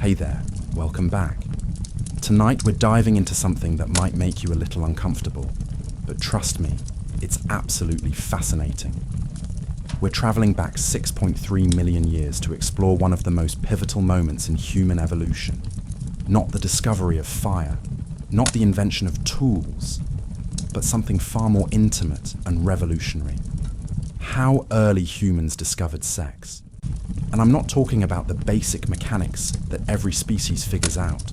Hey there, welcome back. Tonight we're diving into something that might make you a little uncomfortable, but trust me, it's absolutely fascinating. We're traveling back 6.3 million years to explore one of the most pivotal moments in human evolution. Not the discovery of fire, not the invention of tools, but something far more intimate and revolutionary. How early humans discovered sex. And I'm not talking about the basic mechanics that every species figures out.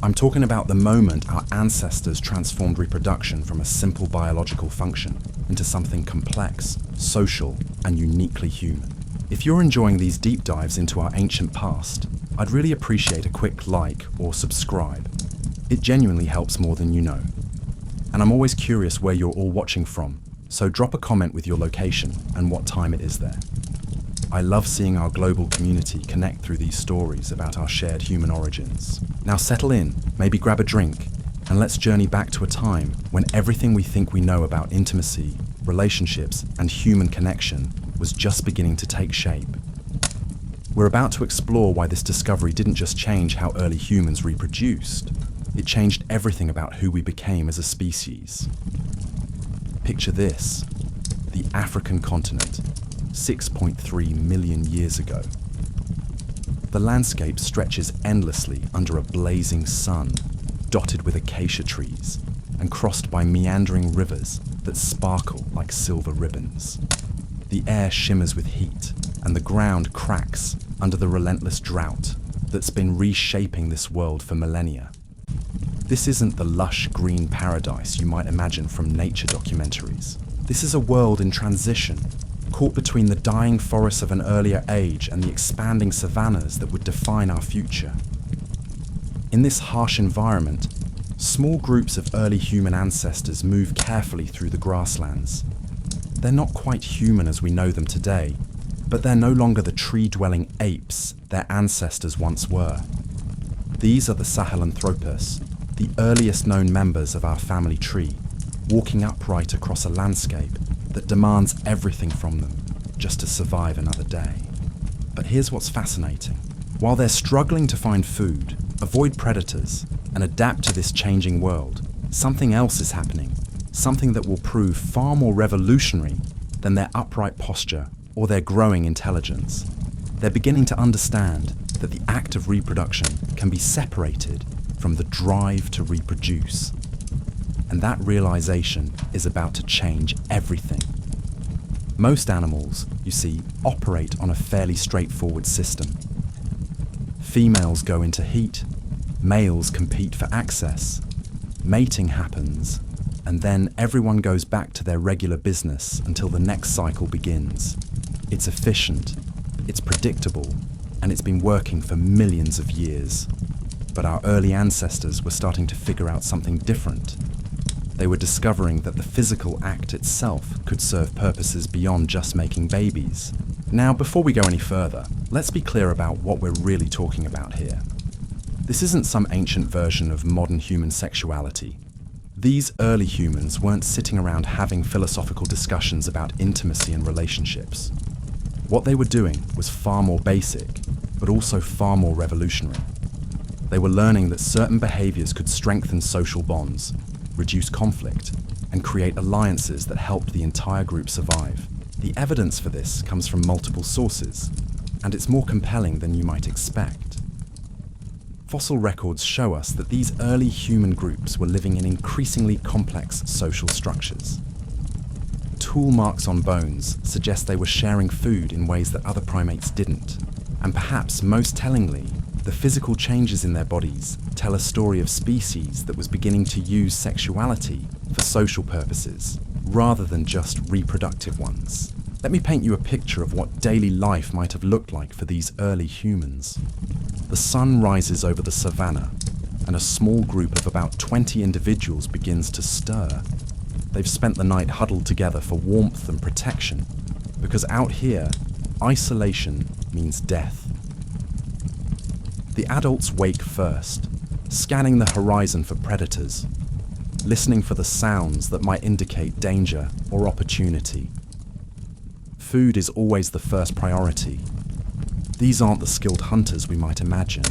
I'm talking about the moment our ancestors transformed reproduction from a simple biological function into something complex, social, and uniquely human. If you're enjoying these deep dives into our ancient past, I'd really appreciate a quick like or subscribe. It genuinely helps more than you know. And I'm always curious where you're all watching from, so drop a comment with your location and what time it is there. I love seeing our global community connect through these stories about our shared human origins. Now settle in, maybe grab a drink, and let's journey back to a time when everything we think we know about intimacy, relationships, and human connection was just beginning to take shape. We're about to explore why this discovery didn't just change how early humans reproduced, it changed everything about who we became as a species. Picture this, the African continent, 6.3 million years ago. The landscape stretches endlessly under a blazing sun, dotted with acacia trees, and crossed by meandering rivers that sparkle like silver ribbons. The air shimmers with heat, and the ground cracks under the relentless drought that's been reshaping this world for millennia. This isn't the lush green paradise you might imagine from nature documentaries. This is a world in transition, caught between the dying forests of an earlier age and the expanding savannas that would define our future. In this harsh environment, small groups of early human ancestors move carefully through the grasslands. They're not quite human as we know them today, but they're no longer the tree-dwelling apes their ancestors once were. These are the Sahelanthropus, the earliest known members of our family tree, walking upright across a landscape that demands everything from them just to survive another day. But here's what's fascinating. While they're struggling to find food, avoid predators, and adapt to this changing world, something else is happening, something that will prove far more revolutionary than their upright posture or their growing intelligence. They're beginning to understand that the act of reproduction can be separated from the drive to reproduce. And that realization is about to change everything. Most animals, you see, operate on a fairly straightforward system. Females go into heat, males compete for access, mating happens, and then everyone goes back to their regular business until the next cycle begins. It's efficient, it's predictable, and it's been working for millions of years. But our early ancestors were starting to figure out something different. They were discovering that the physical act itself could serve purposes beyond just making babies. Now, before we go any further, let's be clear about what we're really talking about here. This isn't some ancient version of modern human sexuality. These early humans weren't sitting around having philosophical discussions about intimacy and relationships. What they were doing was far more basic, but also far more revolutionary. They were learning that certain behaviors could strengthen social bonds, reduce conflict, and create alliances that helped the entire group survive. The evidence for this comes from multiple sources, and it's more compelling than you might expect. Fossil records show us that these early human groups were living in increasingly complex social structures. Tool marks on bones suggest they were sharing food in ways that other primates didn't, and perhaps most tellingly, the physical changes in their bodies tell a story of species that was beginning to use sexuality for social purposes, rather than just reproductive ones. Let me paint you a picture of what daily life might have looked like for these early humans. The sun rises over the savannah, and a small group of about 20 individuals begins to stir. They've spent the night huddled together for warmth and protection, because out here, isolation means death. The adults wake first, scanning the horizon for predators, listening for the sounds that might indicate danger or opportunity. Food is always the first priority. These aren't the skilled hunters we might imagine.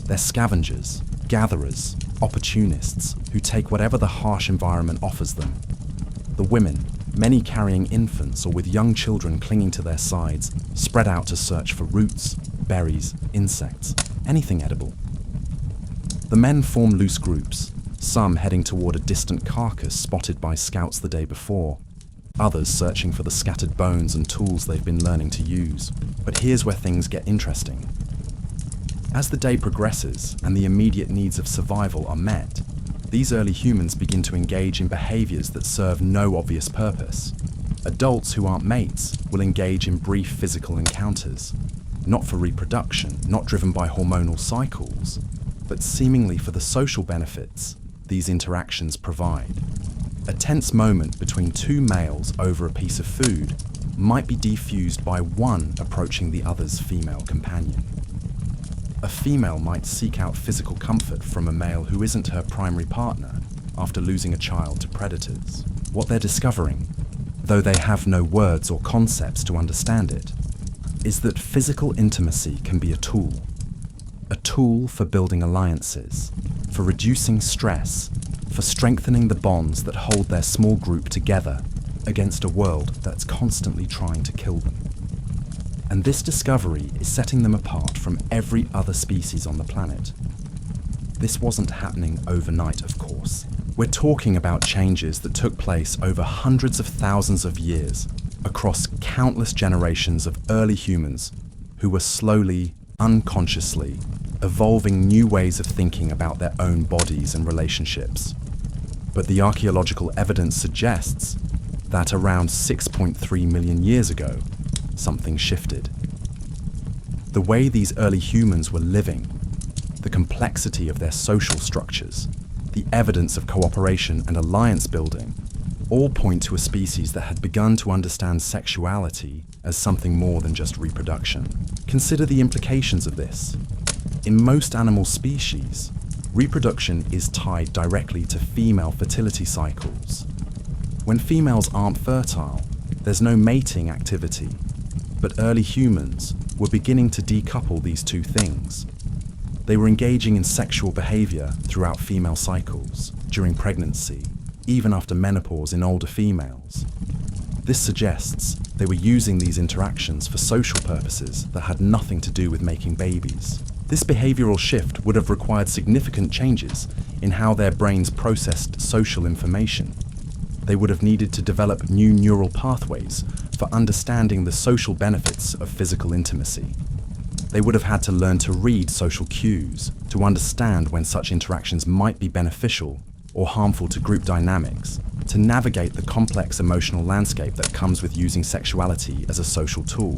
They're scavengers, gatherers, opportunists who take whatever the harsh environment offers them. The women, many carrying infants or with young children clinging to their sides, spread out to search for roots, berries, insects, anything edible. The men form loose groups, some heading toward a distant carcass spotted by scouts the day before, others searching for the scattered bones and tools they've been learning to use. But here's where things get interesting. As the day progresses and the immediate needs of survival are met, these early humans begin to engage in behaviors that serve no obvious purpose. Adults who aren't mates will engage in brief physical encounters, not for reproduction, not driven by hormonal cycles, but seemingly for the social benefits these interactions provide. A tense moment between two males over a piece of food might be defused by one approaching the other's female companion. A female might seek out physical comfort from a male who isn't her primary partner after losing a child to predators. What they're discovering, though they have no words or concepts to understand it, is that physical intimacy can be a tool for building alliances, for reducing stress, for strengthening the bonds that hold their small group together against a world that's constantly trying to kill them. And this discovery is setting them apart from every other species on the planet. This wasn't happening overnight, of course. We're talking about changes that took place over hundreds of thousands of years across countless generations of early humans who were slowly, unconsciously, evolving new ways of thinking about their own bodies and relationships. But the archaeological evidence suggests that around 6.3 million years ago, something shifted. The way these early humans were living, the complexity of their social structures, the evidence of cooperation and alliance building, all point to a species that had begun to understand sexuality as something more than just reproduction. Consider the implications of this. In most animal species, reproduction is tied directly to female fertility cycles. When females aren't fertile, there's no mating activity, but early humans were beginning to decouple these two things. They were engaging in sexual behavior throughout female cycles, during pregnancy, even after menopause in older females. This suggests they were using these interactions for social purposes that had nothing to do with making babies. This behavioral shift would have required significant changes in how their brains processed social information. They would have needed to develop new neural pathways for understanding the social benefits of physical intimacy. They would have had to learn to read social cues, to understand when such interactions might be beneficial or harmful to group dynamics, to navigate the complex emotional landscape that comes with using sexuality as a social tool.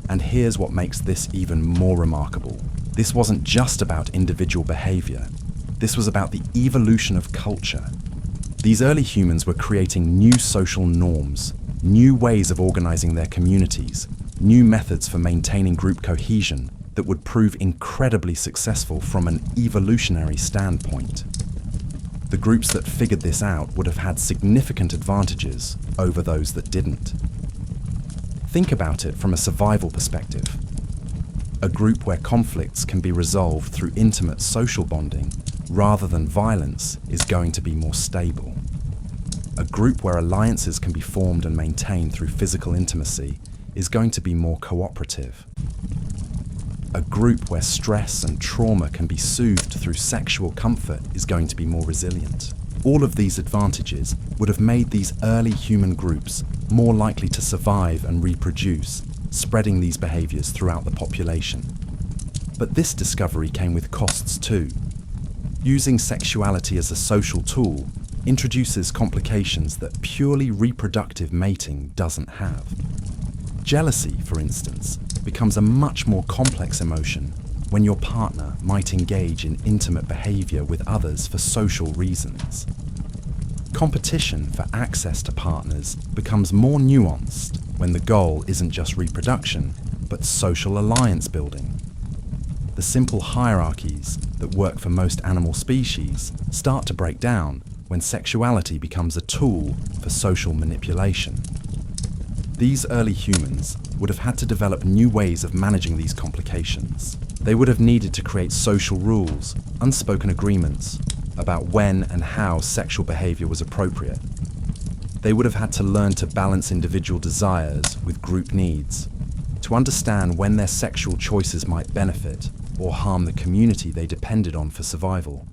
And here's what makes this even more remarkable. This wasn't just about individual behavior. This was about the evolution of culture. These early humans were creating new social norms, new ways of organizing their communities, new methods for maintaining group cohesion that would prove incredibly successful from an evolutionary standpoint. The groups that figured this out would have had significant advantages over those that didn't. Think about it from a survival perspective. A group where conflicts can be resolved through intimate social bonding rather than violence is going to be more stable. A group where alliances can be formed and maintained through physical intimacy is going to be more cooperative. A group where stress and trauma can be soothed through sexual comfort is going to be more resilient. All of these advantages would have made these early human groups more likely to survive and reproduce, spreading these behaviors throughout the population. But this discovery came with costs too. Using sexuality as a social tool introduces complications that purely reproductive mating doesn't have. Jealousy, for instance, becomes a much more complex emotion when your partner might engage in intimate behavior with others for social reasons. Competition for access to partners becomes more nuanced when the goal isn't just reproduction, but social alliance building. The simple hierarchies that work for most animal species start to break down when sexuality becomes a tool for social manipulation. These early humans would have had to develop new ways of managing these complications. They would have needed to create social rules, unspoken agreements, about when and how sexual behavior was appropriate. They would have had to learn to balance individual desires with group needs, to understand when their sexual choices might benefit or harm the community they depended on for survival.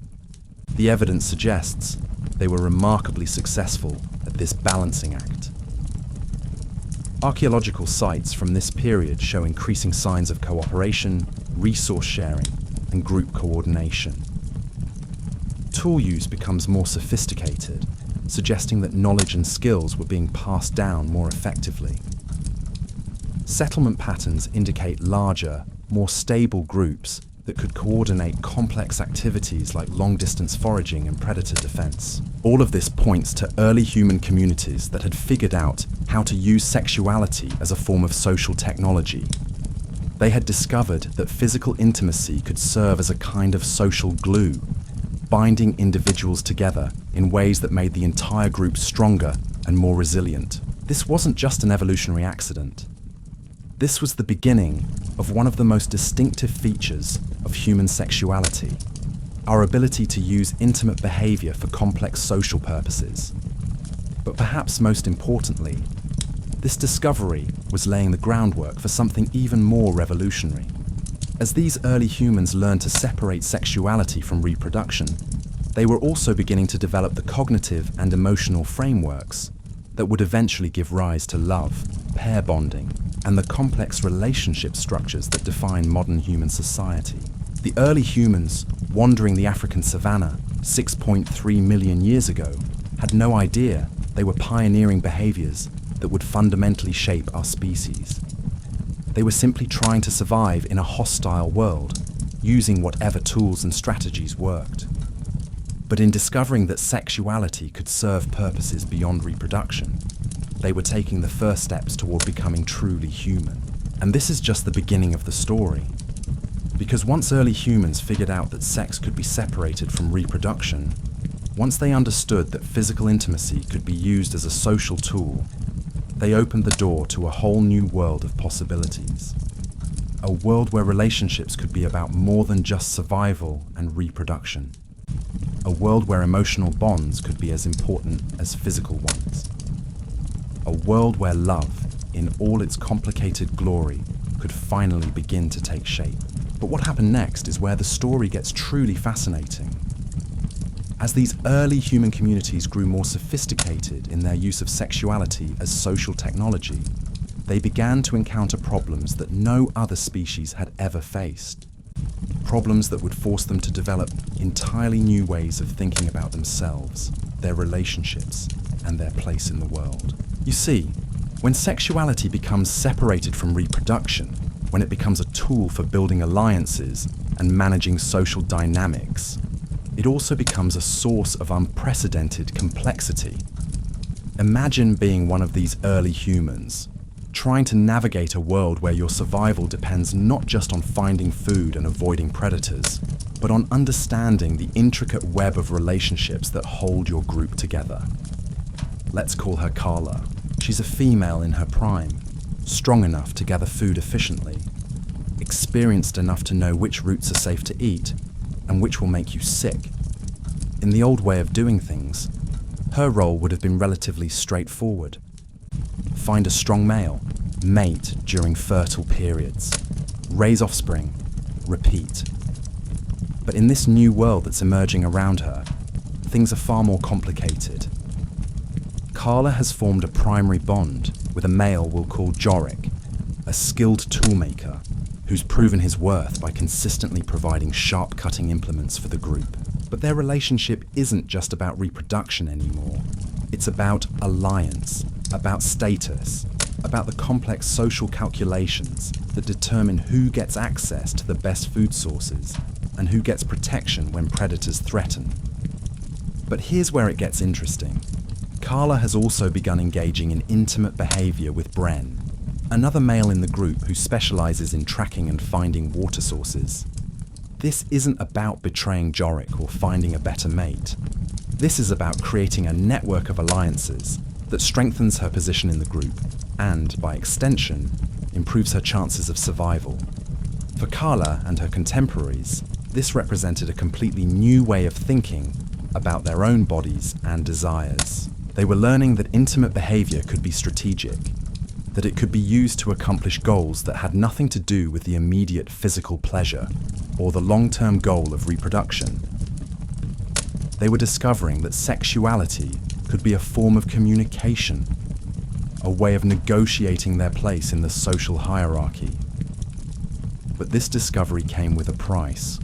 The evidence suggests they were remarkably successful at this balancing act. Archaeological sites from this period show increasing signs of cooperation, resource sharing, and group coordination. Tool use becomes more sophisticated, suggesting that knowledge and skills were being passed down more effectively. Settlement patterns indicate larger, more stable groups that could coordinate complex activities like long-distance foraging and predator defense. All of this points to early human communities that had figured out how to use sexuality as a form of social technology. They had discovered that physical intimacy could serve as a kind of social glue, binding individuals together in ways that made the entire group stronger and more resilient. This wasn't just an evolutionary accident. This was the beginning of one of the most distinctive features of human sexuality, our ability to use intimate behavior for complex social purposes. But perhaps most importantly, this discovery was laying the groundwork for something even more revolutionary. As these early humans learned to separate sexuality from reproduction, they were also beginning to develop the cognitive and emotional frameworks that would eventually give rise to love, pair bonding, and the complex relationship structures that define modern human society. The early humans wandering the African savanna 6.3 million years ago had no idea they were pioneering behaviors that would fundamentally shape our species. They were simply trying to survive in a hostile world, using whatever tools and strategies worked. But in discovering that sexuality could serve purposes beyond reproduction, they were taking the first steps toward becoming truly human. And this is just the beginning of the story. Because once early humans figured out that sex could be separated from reproduction, once they understood that physical intimacy could be used as a social tool, they opened the door to a whole new world of possibilities. A world where relationships could be about more than just survival and reproduction. A world where emotional bonds could be as important as physical ones. A world where love, in all its complicated glory, could finally begin to take shape. But what happened next is where the story gets truly fascinating. As these early human communities grew more sophisticated in their use of sexuality as social technology, they began to encounter problems that no other species had ever faced. Problems that would force them to develop entirely new ways of thinking about themselves, their relationships, and their place in the world. You see, when sexuality becomes separated from reproduction, when it becomes a tool for building alliances and managing social dynamics, it also becomes a source of unprecedented complexity. Imagine being one of these early humans, trying to navigate a world where your survival depends not just on finding food and avoiding predators, but on understanding the intricate web of relationships that hold your group together. Let's call her Carla. She's a female in her prime, strong enough to gather food efficiently, experienced enough to know which roots are safe to eat and which will make you sick. In the old way of doing things, her role would have been relatively straightforward. Find a strong male, mate during fertile periods, raise offspring, repeat. But in this new world that's emerging around her, things are far more complicated. Carla has formed a primary bond with a male we'll call Jorik, a skilled toolmaker who's proven his worth by consistently providing sharp cutting implements for the group. But their relationship isn't just about reproduction anymore. It's about alliance, about status, about the complex social calculations that determine who gets access to the best food sources and who gets protection when predators threaten. But here's where it gets interesting. Carla has also begun engaging in intimate behavior with Bren, another male in the group who specializes in tracking and finding water sources. This isn't about betraying Jorik or finding a better mate. This is about creating a network of alliances that strengthens her position in the group and, by extension, improves her chances of survival. For Carla and her contemporaries, this represented a completely new way of thinking about their own bodies and desires. They were learning that intimate behavior could be strategic, that it could be used to accomplish goals that had nothing to do with the immediate physical pleasure or the long-term goal of reproduction. They were discovering that sexuality could be a form of communication, a way of negotiating their place in the social hierarchy. But this discovery came with a price.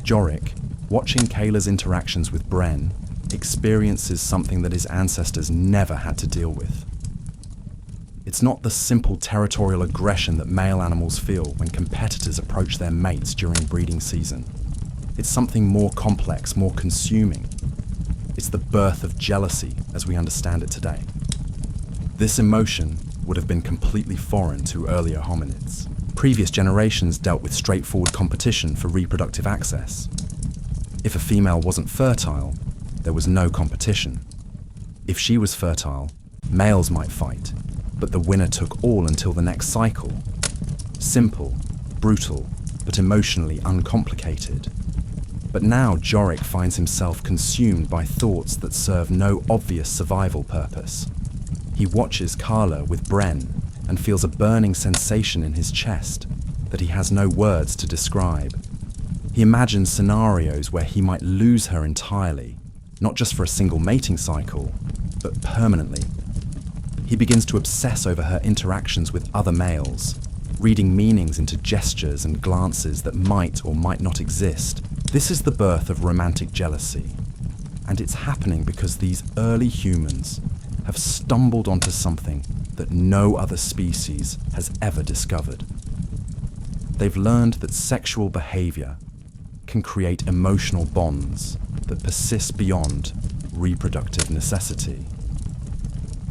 Jorik, watching Kayla's interactions with Bren, experiences something that his ancestors never had to deal with. It's not the simple territorial aggression that male animals feel when competitors approach their mates during breeding season. It's something more complex, more consuming. It's the birth of jealousy as we understand it today. This emotion would have been completely foreign to earlier hominids. Previous generations dealt with straightforward competition for reproductive access. If a female wasn't fertile, there was no competition. If she was fertile, males might fight, but the winner took all until the next cycle. Simple, brutal, but emotionally uncomplicated. But now Jorik finds himself consumed by thoughts that serve no obvious survival purpose. He watches Carla with Bren and feels a burning sensation in his chest that he has no words to describe. He imagines scenarios where he might lose her entirely, not just for a single mating cycle, but permanently. He begins to obsess over her interactions with other males, reading meanings into gestures and glances that might or might not exist. This is the birth of romantic jealousy, and it's happening because these early humans have stumbled onto something that no other species has ever discovered. They've learned that sexual behavior can create emotional bonds that persist beyond reproductive necessity.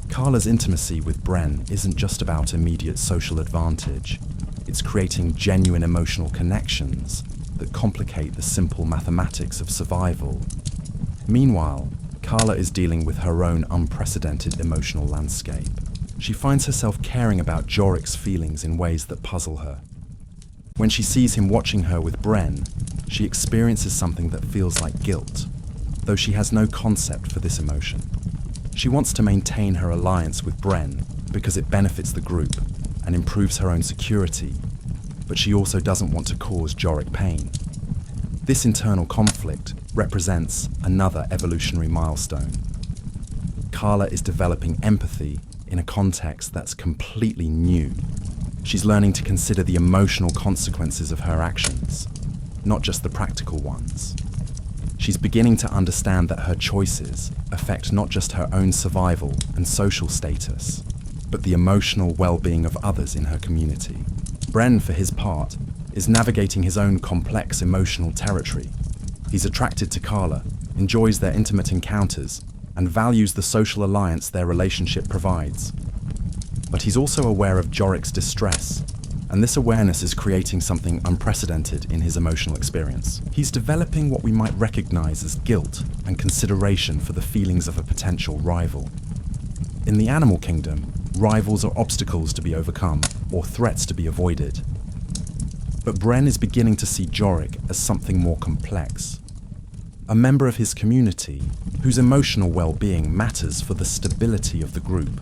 Carla's intimacy with Bren isn't just about immediate social advantage. It's creating genuine emotional connections that complicate the simple mathematics of survival. Meanwhile, Carla is dealing with her own unprecedented emotional landscape. She finds herself caring about Jorik's feelings in ways that puzzle her. When she sees him watching her with Bren, she experiences something that feels like guilt, though she has no concept for this emotion. She wants to maintain her alliance with Bren because it benefits the group and improves her own security, but she also doesn't want to cause Jorik pain. This internal conflict represents another evolutionary milestone. Carla is developing empathy in a context that's completely new. She's learning to consider the emotional consequences of her actions, not just the practical ones. She's beginning to understand that her choices affect not just her own survival and social status, but the emotional well-being of others in her community. Bren, for his part, is navigating his own complex emotional territory. He's attracted to Carla, enjoys their intimate encounters, and values the social alliance their relationship provides. But he's also aware of Jorik's distress, and this awareness is creating something unprecedented in his emotional experience. He's developing what we might recognize as guilt and consideration for the feelings of a potential rival. In the animal kingdom, rivals are obstacles to be overcome or threats to be avoided. But Bren is beginning to see Jorik as something more complex. A member of his community whose emotional well-being matters for the stability of the group.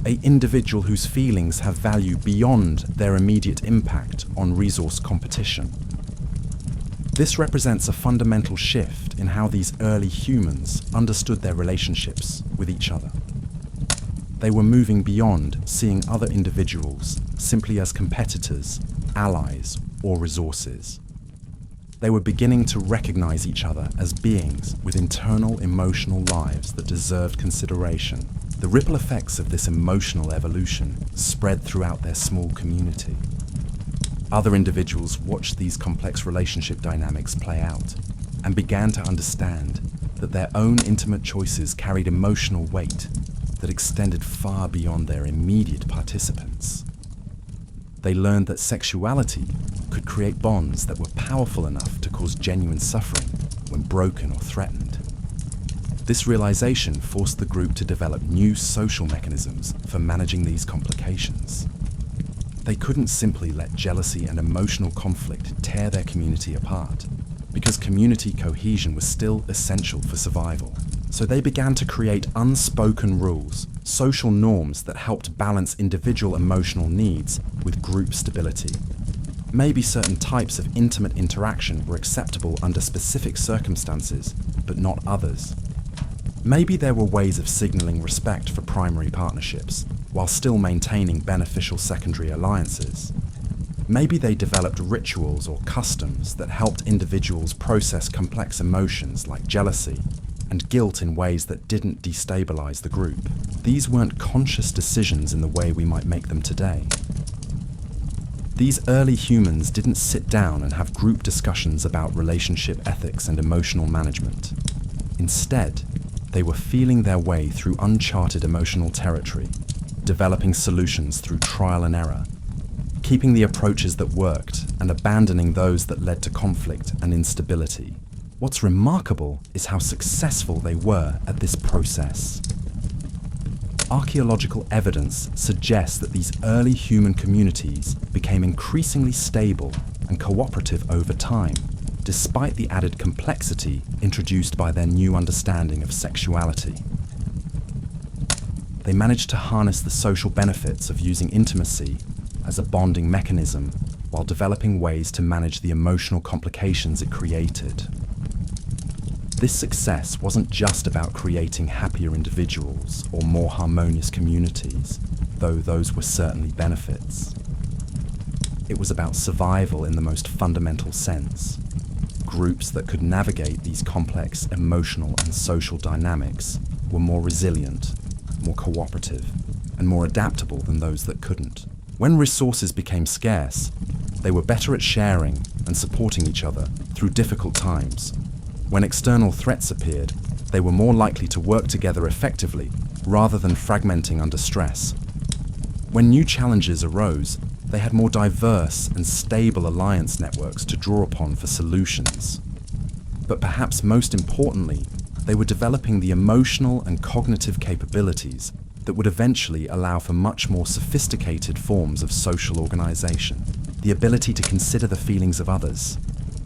An individual whose feelings have value beyond their immediate impact on resource competition. This represents a fundamental shift in how these early humans understood their relationships with each other. They were moving beyond seeing other individuals simply as competitors, allies, or resources. They were beginning to recognize each other as beings with internal emotional lives that deserved consideration. The ripple effects of this emotional evolution spread throughout their small community. Other individuals watched these complex relationship dynamics play out and began to understand that their own intimate choices carried emotional weight that extended far beyond their immediate participants. They learned that sexuality could create bonds that were powerful enough to cause genuine suffering when broken or threatened. This realization forced the group to develop new social mechanisms for managing these complications. They couldn't simply let jealousy and emotional conflict tear their community apart, because community cohesion was still essential for survival. So they began to create unspoken rules, social norms that helped balance individual emotional needs with group stability. Maybe certain types of intimate interaction were acceptable under specific circumstances, but not others. Maybe there were ways of signaling respect for primary partnerships, while still maintaining beneficial secondary alliances. Maybe they developed rituals or customs that helped individuals process complex emotions like jealousy and guilt in ways that didn't destabilize the group. These weren't conscious decisions in the way we might make them today. These early humans didn't sit down and have group discussions about relationship ethics and emotional management. Instead, they were feeling their way through uncharted emotional territory, developing solutions through trial and error, keeping the approaches that worked and abandoning those that led to conflict and instability. What's remarkable is how successful they were at this process. Archaeological evidence suggests that these early human communities became increasingly stable and cooperative over time, despite the added complexity introduced by their new understanding of sexuality. They managed to harness the social benefits of using intimacy as a bonding mechanism while developing ways to manage the emotional complications it created. This success wasn't just about creating happier individuals or more harmonious communities, though those were certainly benefits. It was about survival in the most fundamental sense. Groups that could navigate these complex emotional and social dynamics were more resilient, more cooperative, and more adaptable than those that couldn't. When resources became scarce, they were better at sharing and supporting each other through difficult times. When external threats appeared, they were more likely to work together effectively rather than fragmenting under stress. When new challenges arose, they had more diverse and stable alliance networks to draw upon for solutions. But perhaps most importantly, they were developing the emotional and cognitive capabilities that would eventually allow for much more sophisticated forms of social organization. The ability to consider the feelings of others,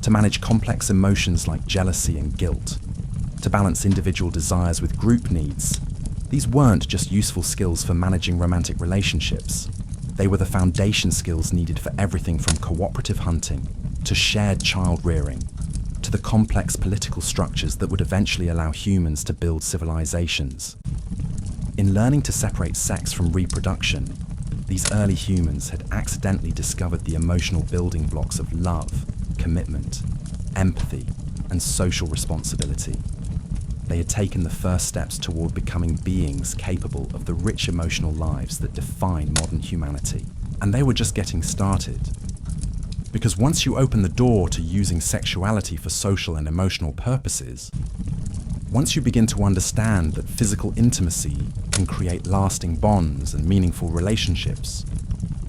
to manage complex emotions like jealousy and guilt, to balance individual desires with group needs. These weren't just useful skills for managing romantic relationships. They were the foundation skills needed for everything from cooperative hunting to shared child rearing, to the complex political structures that would eventually allow humans to build civilizations. In learning to separate sex from reproduction, these early humans had accidentally discovered the emotional building blocks of love, commitment, empathy, and social responsibility. They had taken the first steps toward becoming beings capable of the rich emotional lives that define modern humanity. And they were just getting started. Because once you open the door to using sexuality for social and emotional purposes, once you begin to understand that physical intimacy can create lasting bonds and meaningful relationships,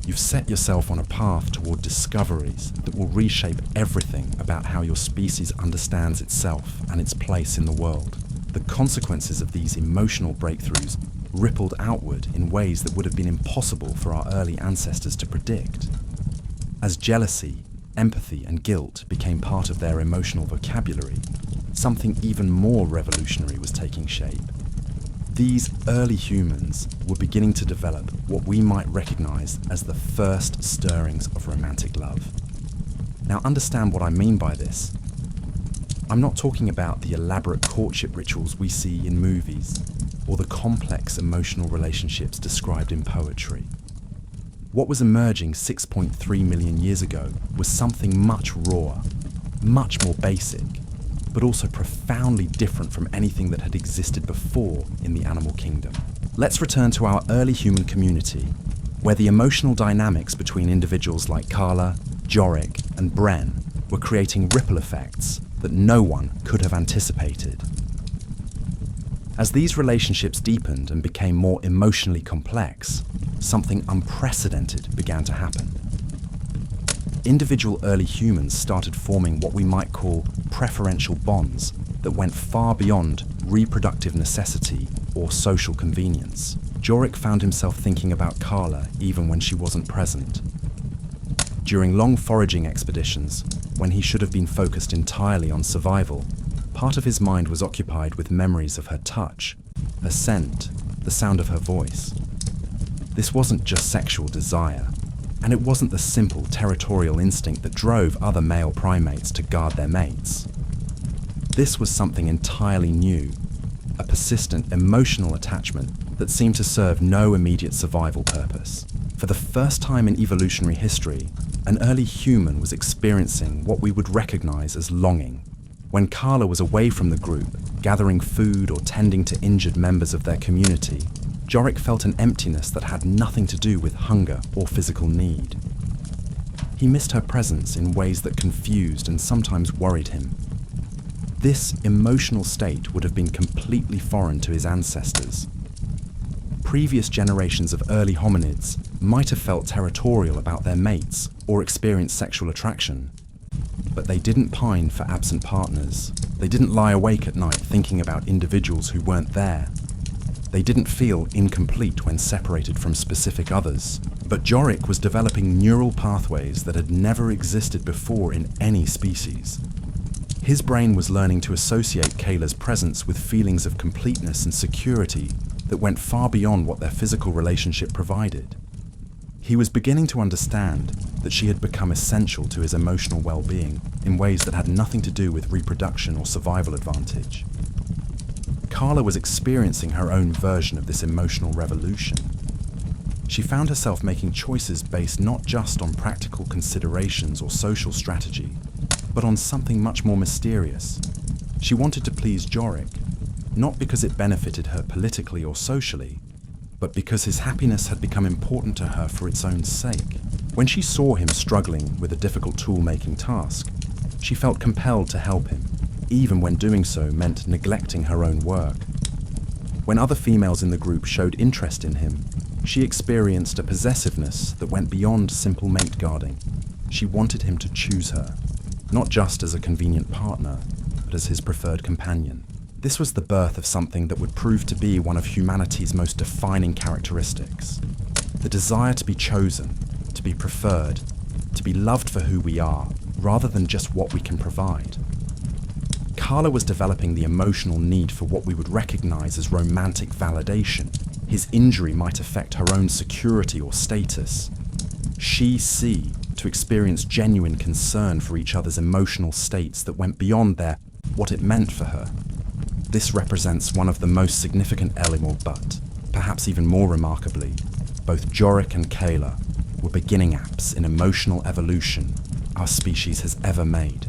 you've set yourself on a path toward discoveries that will reshape everything about how your species understands itself and its place in the world. The consequences of these emotional breakthroughs rippled outward in ways that would have been impossible for our early ancestors to predict. As jealousy, empathy, and guilt became part of their emotional vocabulary, something even more revolutionary was taking shape. These early humans were beginning to develop what we might recognize as the first stirrings of romantic love. Now, understand what I mean by this. I'm not talking about the elaborate courtship rituals we see in movies or the complex emotional relationships described in poetry. What was emerging 6.3 million years ago was something much rawer, much more basic, but also profoundly different from anything that had existed before in the animal kingdom. Let's return to our early human community, where the emotional dynamics between individuals like Carla, Jorik, and Bren were creating ripple effects that no one could have anticipated. As these relationships deepened and became more emotionally complex, something unprecedented began to happen. Individual early humans started forming what we might call preferential bonds that went far beyond reproductive necessity or social convenience. Jorik found himself thinking about Carla even when she wasn't present. During long foraging expeditions, when he should have been focused entirely on survival, part of his mind was occupied with memories of her touch, her scent, the sound of her voice. This wasn't just sexual desire, and it wasn't the simple territorial instinct that drove other male primates to guard their mates. This was something entirely new, a persistent emotional attachment that seemed to serve no immediate survival purpose. For the first time in evolutionary history, an early human was experiencing what we would recognize as longing. When Carla was away from the group, gathering food or tending to injured members of their community, Jorik felt an emptiness that had nothing to do with hunger or physical need. He missed her presence in ways that confused and sometimes worried him. This emotional state would have been completely foreign to his ancestors. Previous generations of early hominids might have felt territorial about their mates or experienced sexual attraction, but they didn't pine for absent partners. They didn't lie awake at night thinking about individuals who weren't there. They didn't feel incomplete when separated from specific others. But Jorik was developing neural pathways that had never existed before in any species. His brain was learning to associate Kayla's presence with feelings of completeness and security that went far beyond what their physical relationship provided. He was beginning to understand that she had become essential to his emotional well-being in ways that had nothing to do with reproduction or survival advantage. Carla was experiencing her own version of this emotional revolution. She found herself making choices based not just on practical considerations or social strategy, but on something much more mysterious. She wanted to please Jorik, not because it benefited her politically or socially, but because his happiness had become important to her for its own sake. When she saw him struggling with a difficult tool-making task, she felt compelled to help him, even when doing so meant neglecting her own work. When other females in the group showed interest in him, she experienced a possessiveness that went beyond simple mate guarding. She wanted him to choose her, not just as a convenient partner, but as his preferred companion. This was the birth of something that would prove to be one of humanity's most defining characteristics: the desire to be chosen, to be preferred, to be loved for who we are, rather than just what we can provide. Carla was developing the emotional need for what we would recognize as romantic validation. His injury might affect her own security or status. She to experience genuine concern for each other's emotional states that went beyond their what it meant for her. This represents one of the most significant elements, but perhaps even more remarkably, both Jorik and Kayla were beginning apes in emotional evolution our species has ever made.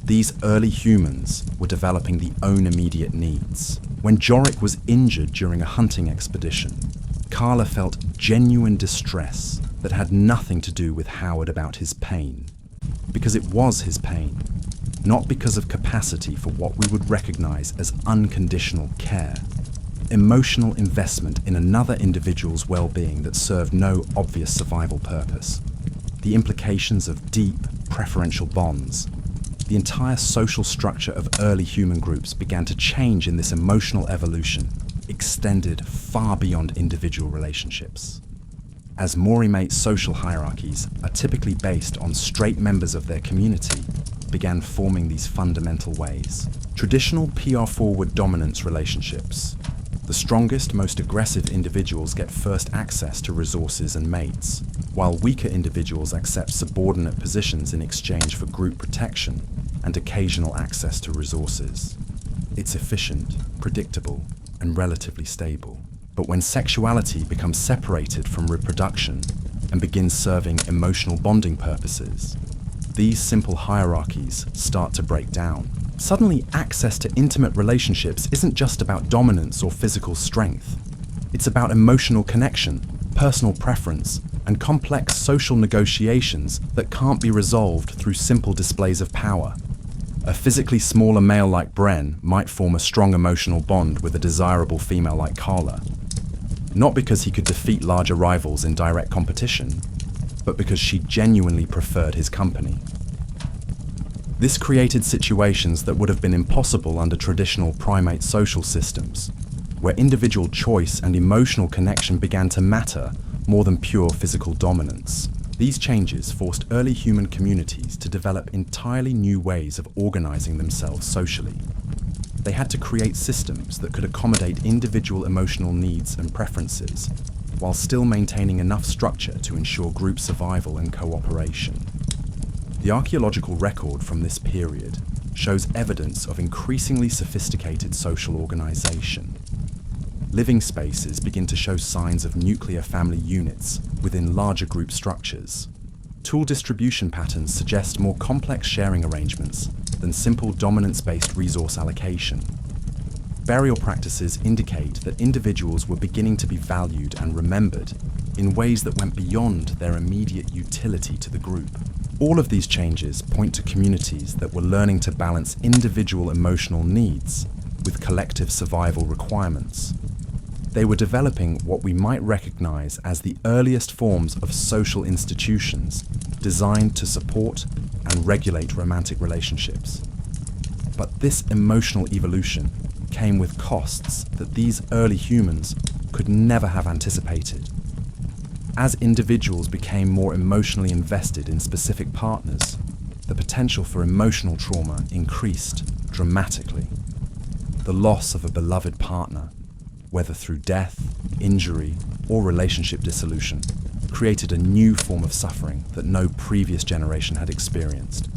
These early humans were developing their own immediate needs. When Jorik was injured during a hunting expedition, Carla felt genuine distress that had nothing to do with Howard about his pain, because it was his pain, not because of capacity for what we would recognize as unconditional care. Emotional investment in another individual's well-being that served no obvious survival purpose. The implications of deep, preferential bonds. The entire social structure of early human groups began to change in this emotional evolution, extended far beyond individual relationships. As Maury-mate social hierarchies are typically based on straight members of their community, began forming these fundamental ways. Traditional PR-forward dominance relationships. The strongest, most aggressive individuals get first access to resources and mates, while weaker individuals accept subordinate positions in exchange for group protection and occasional access to resources. It's efficient, predictable, and relatively stable. But when sexuality becomes separated from reproduction and begins serving emotional bonding purposes, these simple hierarchies start to break down. Suddenly, access to intimate relationships isn't just about dominance or physical strength. It's about emotional connection, personal preference, and complex social negotiations that can't be resolved through simple displays of power. A physically smaller male like Bren might form a strong emotional bond with a desirable female like Carla, not because he could defeat larger rivals in direct competition, but because she genuinely preferred his company. This created situations that would have been impossible under traditional primate social systems. where individual choice and emotional connection began to matter more than pure physical dominance. These changes forced early human communities to develop entirely new ways of organizing themselves socially. They had to create systems that could accommodate individual emotional needs and preferences, while still maintaining enough structure to ensure group survival and cooperation. The archaeological record from this period shows evidence of increasingly sophisticated social organization. Living spaces begin to show signs of nuclear family units within larger group structures. Tool distribution patterns suggest more complex sharing arrangements than simple dominance-based resource allocation. Burial practices indicate that individuals were beginning to be valued and remembered in ways that went beyond their immediate utility to the group. All of these changes point to communities that were learning to balance individual emotional needs with collective survival requirements. They were developing what we might recognize as the earliest forms of social institutions designed to support and regulate romantic relationships. But this emotional evolution came with costs that these early humans could never have anticipated. As individuals became more emotionally invested in specific partners, the potential for emotional trauma increased dramatically. The loss of a beloved partner, whether through death, injury, or relationship dissolution, created a new form of suffering that no previous generation had experienced.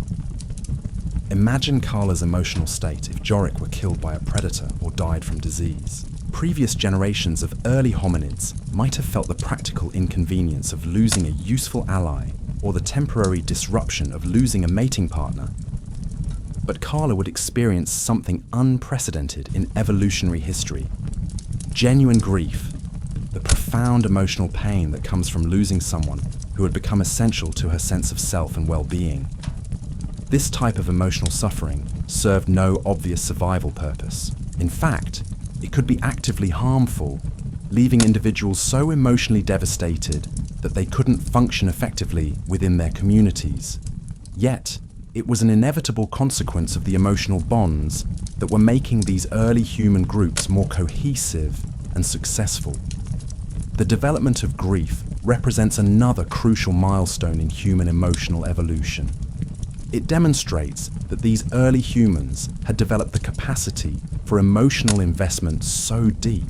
Imagine Carla's emotional state if Jorik were killed by a predator or died from disease. Previous generations of early hominids might have felt the practical inconvenience of losing a useful ally or the temporary disruption of losing a mating partner. But Carla would experience something unprecedented in evolutionary history. Genuine grief, the profound emotional pain that comes from losing someone who had become essential to her sense of self and well-being. This type of emotional suffering served no obvious survival purpose. In fact, it could be actively harmful, leaving individuals so emotionally devastated that they couldn't function effectively within their communities. Yet, it was an inevitable consequence of the emotional bonds that were making these early human groups more cohesive and successful. The development of grief represents another crucial milestone in human emotional evolution. It demonstrates that these early humans had developed the capacity for emotional investment so deep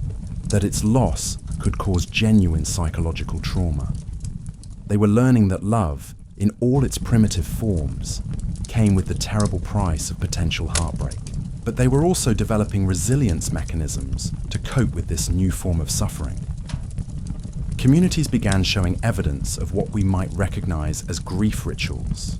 that its loss could cause genuine psychological trauma. They were learning that love, in all its primitive forms, came with the terrible price of potential heartbreak. But they were also developing resilience mechanisms to cope with this new form of suffering. Communities began showing evidence of what we might recognize as grief rituals,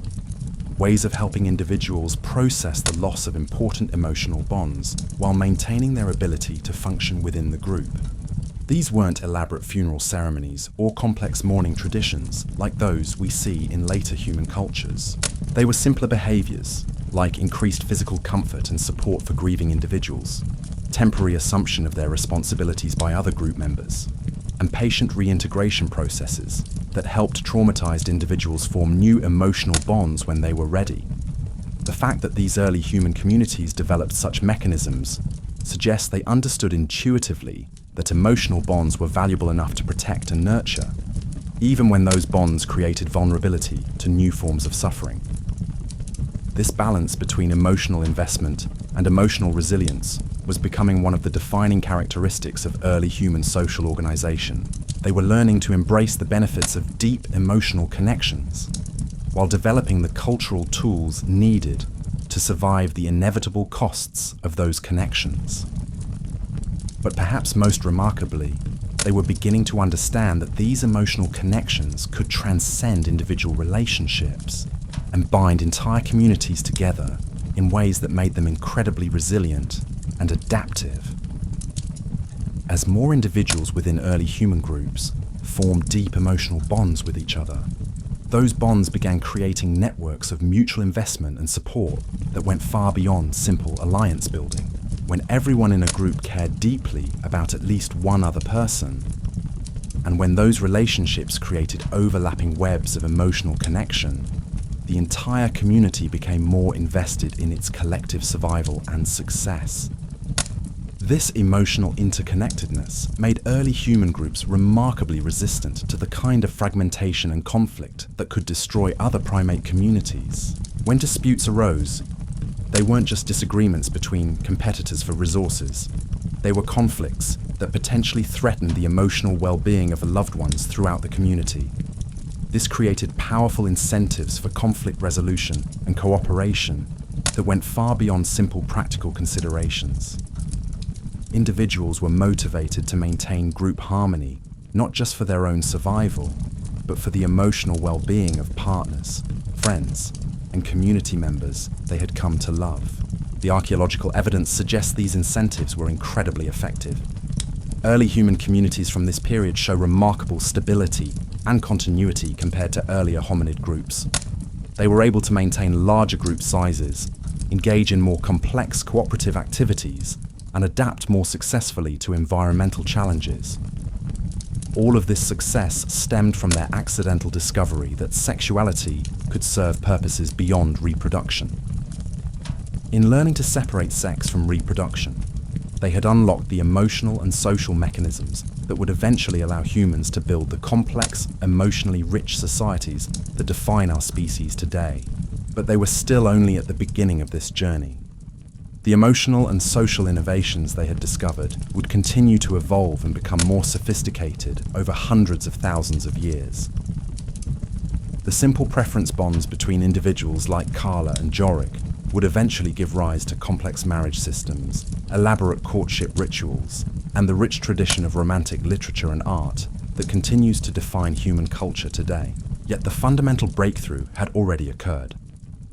ways of helping individuals process the loss of important emotional bonds while maintaining their ability to function within the group. These weren't elaborate funeral ceremonies or complex mourning traditions like those we see in later human cultures. They were simpler behaviors, like increased physical comfort and support for grieving individuals, temporary assumption of their responsibilities by other group members, and patient reintegration processes that helped traumatized individuals form new emotional bonds when they were ready. The fact that these early human communities developed such mechanisms suggests they understood intuitively that emotional bonds were valuable enough to protect and nurture, even when those bonds created vulnerability to new forms of suffering. This balance between emotional investment and emotional resilience was becoming one of the defining characteristics of early human social organization. They were learning to embrace the benefits of deep emotional connections, while developing the cultural tools needed to survive the inevitable costs of those connections. But perhaps most remarkably, they were beginning to understand that these emotional connections could transcend individual relationships and bind entire communities together in ways that made them incredibly resilient and adaptive. As more individuals within early human groups formed deep emotional bonds with each other, those bonds began creating networks of mutual investment and support that went far beyond simple alliance building. When everyone in a group cared deeply about at least one other person, and when those relationships created overlapping webs of emotional connection, the entire community became more invested in its collective survival and success. This emotional interconnectedness made early human groups remarkably resistant to the kind of fragmentation and conflict that could destroy other primate communities. When disputes arose, they weren't just disagreements between competitors for resources. They were conflicts that potentially threatened the emotional well-being of the loved ones throughout the community. This created powerful incentives for conflict resolution and cooperation that went far beyond simple practical considerations. Individuals were motivated to maintain group harmony, not just for their own survival, but for the emotional well-being of partners, friends, and community members they had come to love. The archaeological evidence suggests these incentives were incredibly effective. Early human communities from this period show remarkable stability and continuity compared to earlier hominid groups. They were able to maintain larger group sizes, engage in more complex cooperative activities, and adapt more successfully to environmental challenges. All of this success stemmed from their accidental discovery that sexuality could serve purposes beyond reproduction. In learning to separate sex from reproduction, they had unlocked the emotional and social mechanisms that would eventually allow humans to build the complex, emotionally rich societies that define our species today. But they were still only at the beginning of this journey. The emotional and social innovations they had discovered would continue to evolve and become more sophisticated over hundreds of thousands of years. The simple preference bonds between individuals like Carla and Jorik would eventually give rise to complex marriage systems, elaborate courtship rituals, and the rich tradition of romantic literature and art that continues to define human culture today. Yet the fundamental breakthrough had already occurred.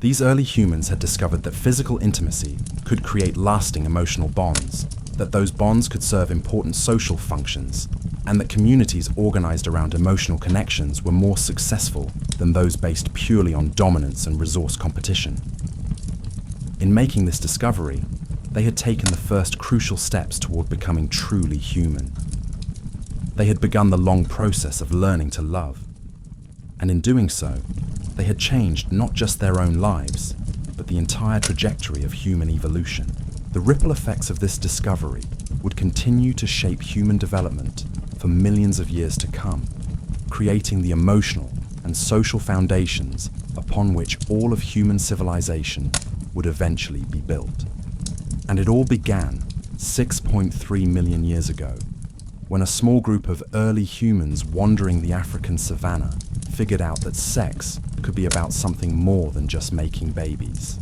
These early humans had discovered that physical intimacy could create lasting emotional bonds, that those bonds could serve important social functions, and that communities organized around emotional connections were more successful than those based purely on dominance and resource competition. In making this discovery, they had taken the first crucial steps toward becoming truly human. They had begun the long process of learning to love, and in doing so, they had changed not just their own lives, but the entire trajectory of human evolution. The ripple effects of this discovery would continue to shape human development for millions of years to come, creating the emotional and social foundations upon which all of human civilization would eventually be built. And it all began 6.3 million years ago, when a small group of early humans wandering the African savanna figured out that sex could be about something more than just making babies.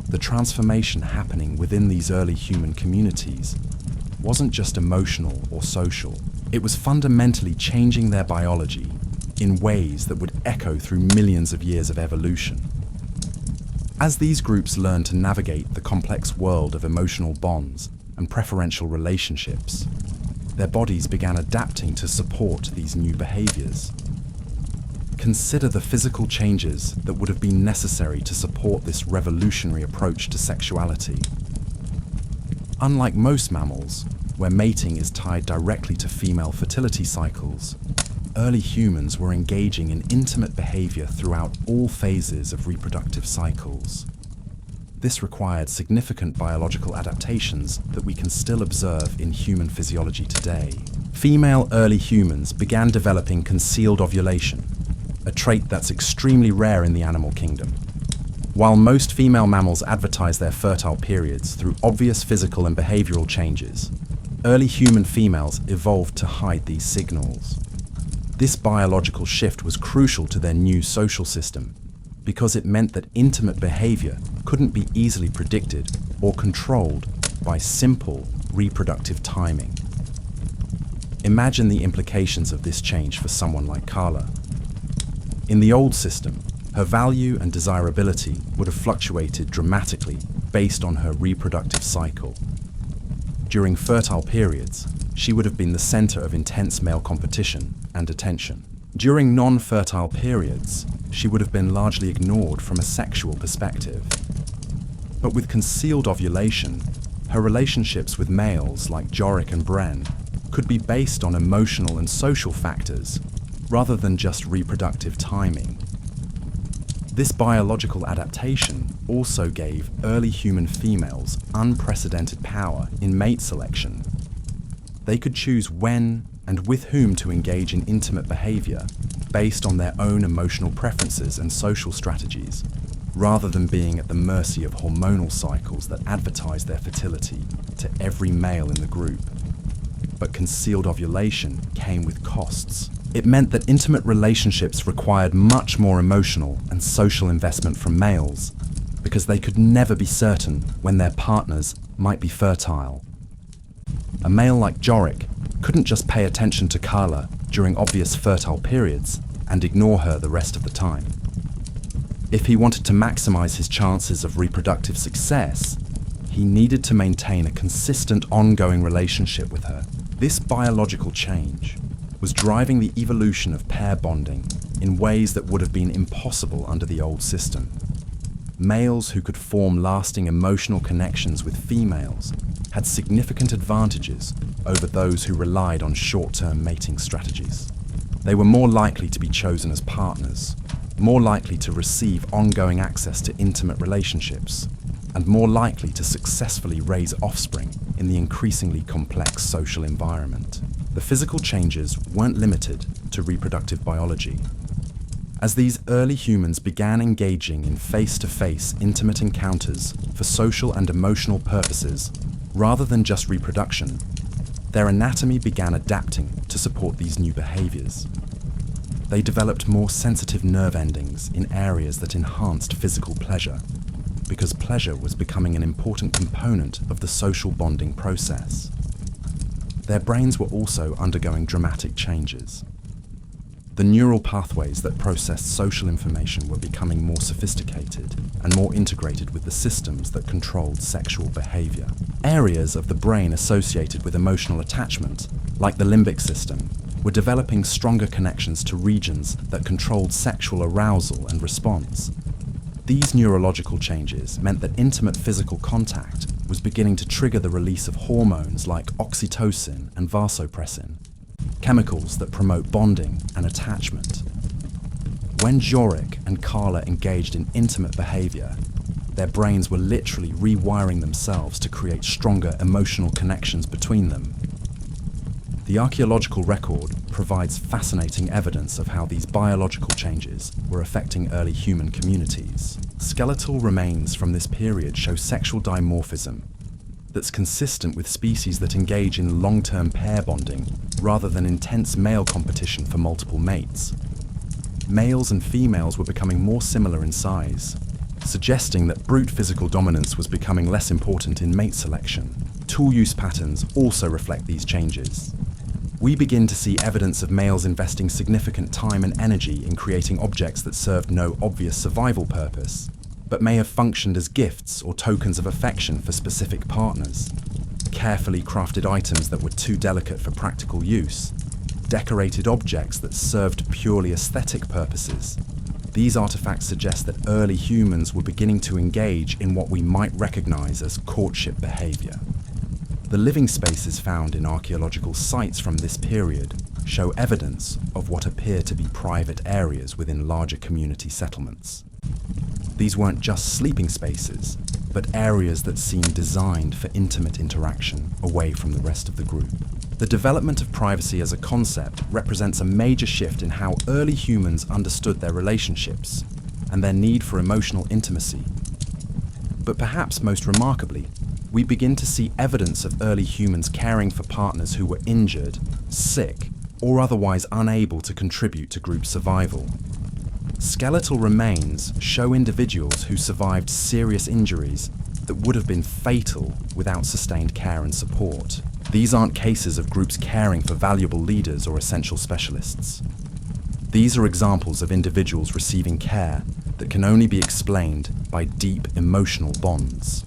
The transformation happening within these early human communities wasn't just emotional or social, it was fundamentally changing their biology in ways that would echo through millions of years of evolution. As these groups learned to navigate the complex world of emotional bonds and preferential relationships, their bodies began adapting to support these new behaviors. Consider the physical changes that would have been necessary to support this revolutionary approach to sexuality. Unlike most mammals, where mating is tied directly to female fertility cycles, early humans were engaging in intimate behavior throughout all phases of reproductive cycles. This required significant biological adaptations that we can still observe in human physiology today. Female early humans began developing concealed ovulation, a trait that's extremely rare in the animal kingdom. While most female mammals advertise their fertile periods through obvious physical and behavioral changes, early human females evolved to hide these signals. This biological shift was crucial to their new social system because it meant that intimate behavior couldn't be easily predicted or controlled by simple reproductive timing. Imagine the implications of this change for someone like Carla. In the old system, her value and desirability would have fluctuated dramatically based on her reproductive cycle. During fertile periods, she would have been the center of intense male competition and attention. During non-fertile periods, she would have been largely ignored from a sexual perspective. But with concealed ovulation, her relationships with males like Jorik and Bren could be based on emotional and social factors rather than just reproductive timing. This biological adaptation also gave early human females unprecedented power in mate selection. They could choose when and with whom to engage in intimate behavior based on their own emotional preferences and social strategies, rather than being at the mercy of hormonal cycles that advertise their fertility to every male in the group. But concealed ovulation came with costs. It meant that intimate relationships required much more emotional and social investment from males, because they could never be certain when their partners might be fertile. A male like Jorik couldn't just pay attention to Carla during obvious fertile periods and ignore her the rest of the time. If he wanted to maximize his chances of reproductive success, he needed to maintain a consistent, ongoing relationship with her. This biological change was driving the evolution of pair bonding in ways that would have been impossible under the old system. Males who could form lasting emotional connections with females had significant advantages over those who relied on short-term mating strategies. They were more likely to be chosen as partners, more likely to receive ongoing access to intimate relationships, and more likely to successfully raise offspring in the increasingly complex social environment. The physical changes weren't limited to reproductive biology. As these early humans began engaging in face-to-face intimate encounters for social and emotional purposes, rather than just reproduction, their anatomy began adapting to support these new behaviors. They developed more sensitive nerve endings in areas that enhanced physical pleasure, because pleasure was becoming an important component of the social bonding process. Their brains were also undergoing dramatic changes. The neural pathways that processed social information were becoming more sophisticated and more integrated with the systems that controlled sexual behavior. Areas of the brain associated with emotional attachment, like the limbic system, were developing stronger connections to regions that controlled sexual arousal and response. These neurological changes meant that intimate physical contact was beginning to trigger the release of hormones like oxytocin and vasopressin, chemicals that promote bonding and attachment. When Jorik and Carla engaged in intimate behavior, their brains were literally rewiring themselves to create stronger emotional connections between them. The archaeological record provides fascinating evidence of how these biological changes were affecting early human communities. Skeletal remains from this period show sexual dimorphism that's consistent with species that engage in long-term pair bonding rather than intense male competition for multiple mates. Males and females were becoming more similar in size, suggesting that brute physical dominance was becoming less important in mate selection. Tool use patterns also reflect these changes. We begin to see evidence of males investing significant time and energy in creating objects that served no obvious survival purpose, but may have functioned as gifts or tokens of affection for specific partners. Carefully crafted items that were too delicate for practical use, decorated objects that served purely aesthetic purposes. These artifacts suggest that early humans were beginning to engage in what we might recognize as courtship behavior. The living spaces found in archaeological sites from this period show evidence of what appear to be private areas within larger community settlements. These weren't just sleeping spaces, but areas that seemed designed for intimate interaction away from the rest of the group. The development of privacy as a concept represents a major shift in how early humans understood their relationships and their need for emotional intimacy. But perhaps most remarkably, we begin to see evidence of early humans caring for partners who were injured, sick, or otherwise unable to contribute to group survival. Skeletal remains show individuals who survived serious injuries that would have been fatal without sustained care and support. These aren't cases of groups caring for valuable leaders or essential specialists. These are examples of individuals receiving care that can only be explained by deep emotional bonds.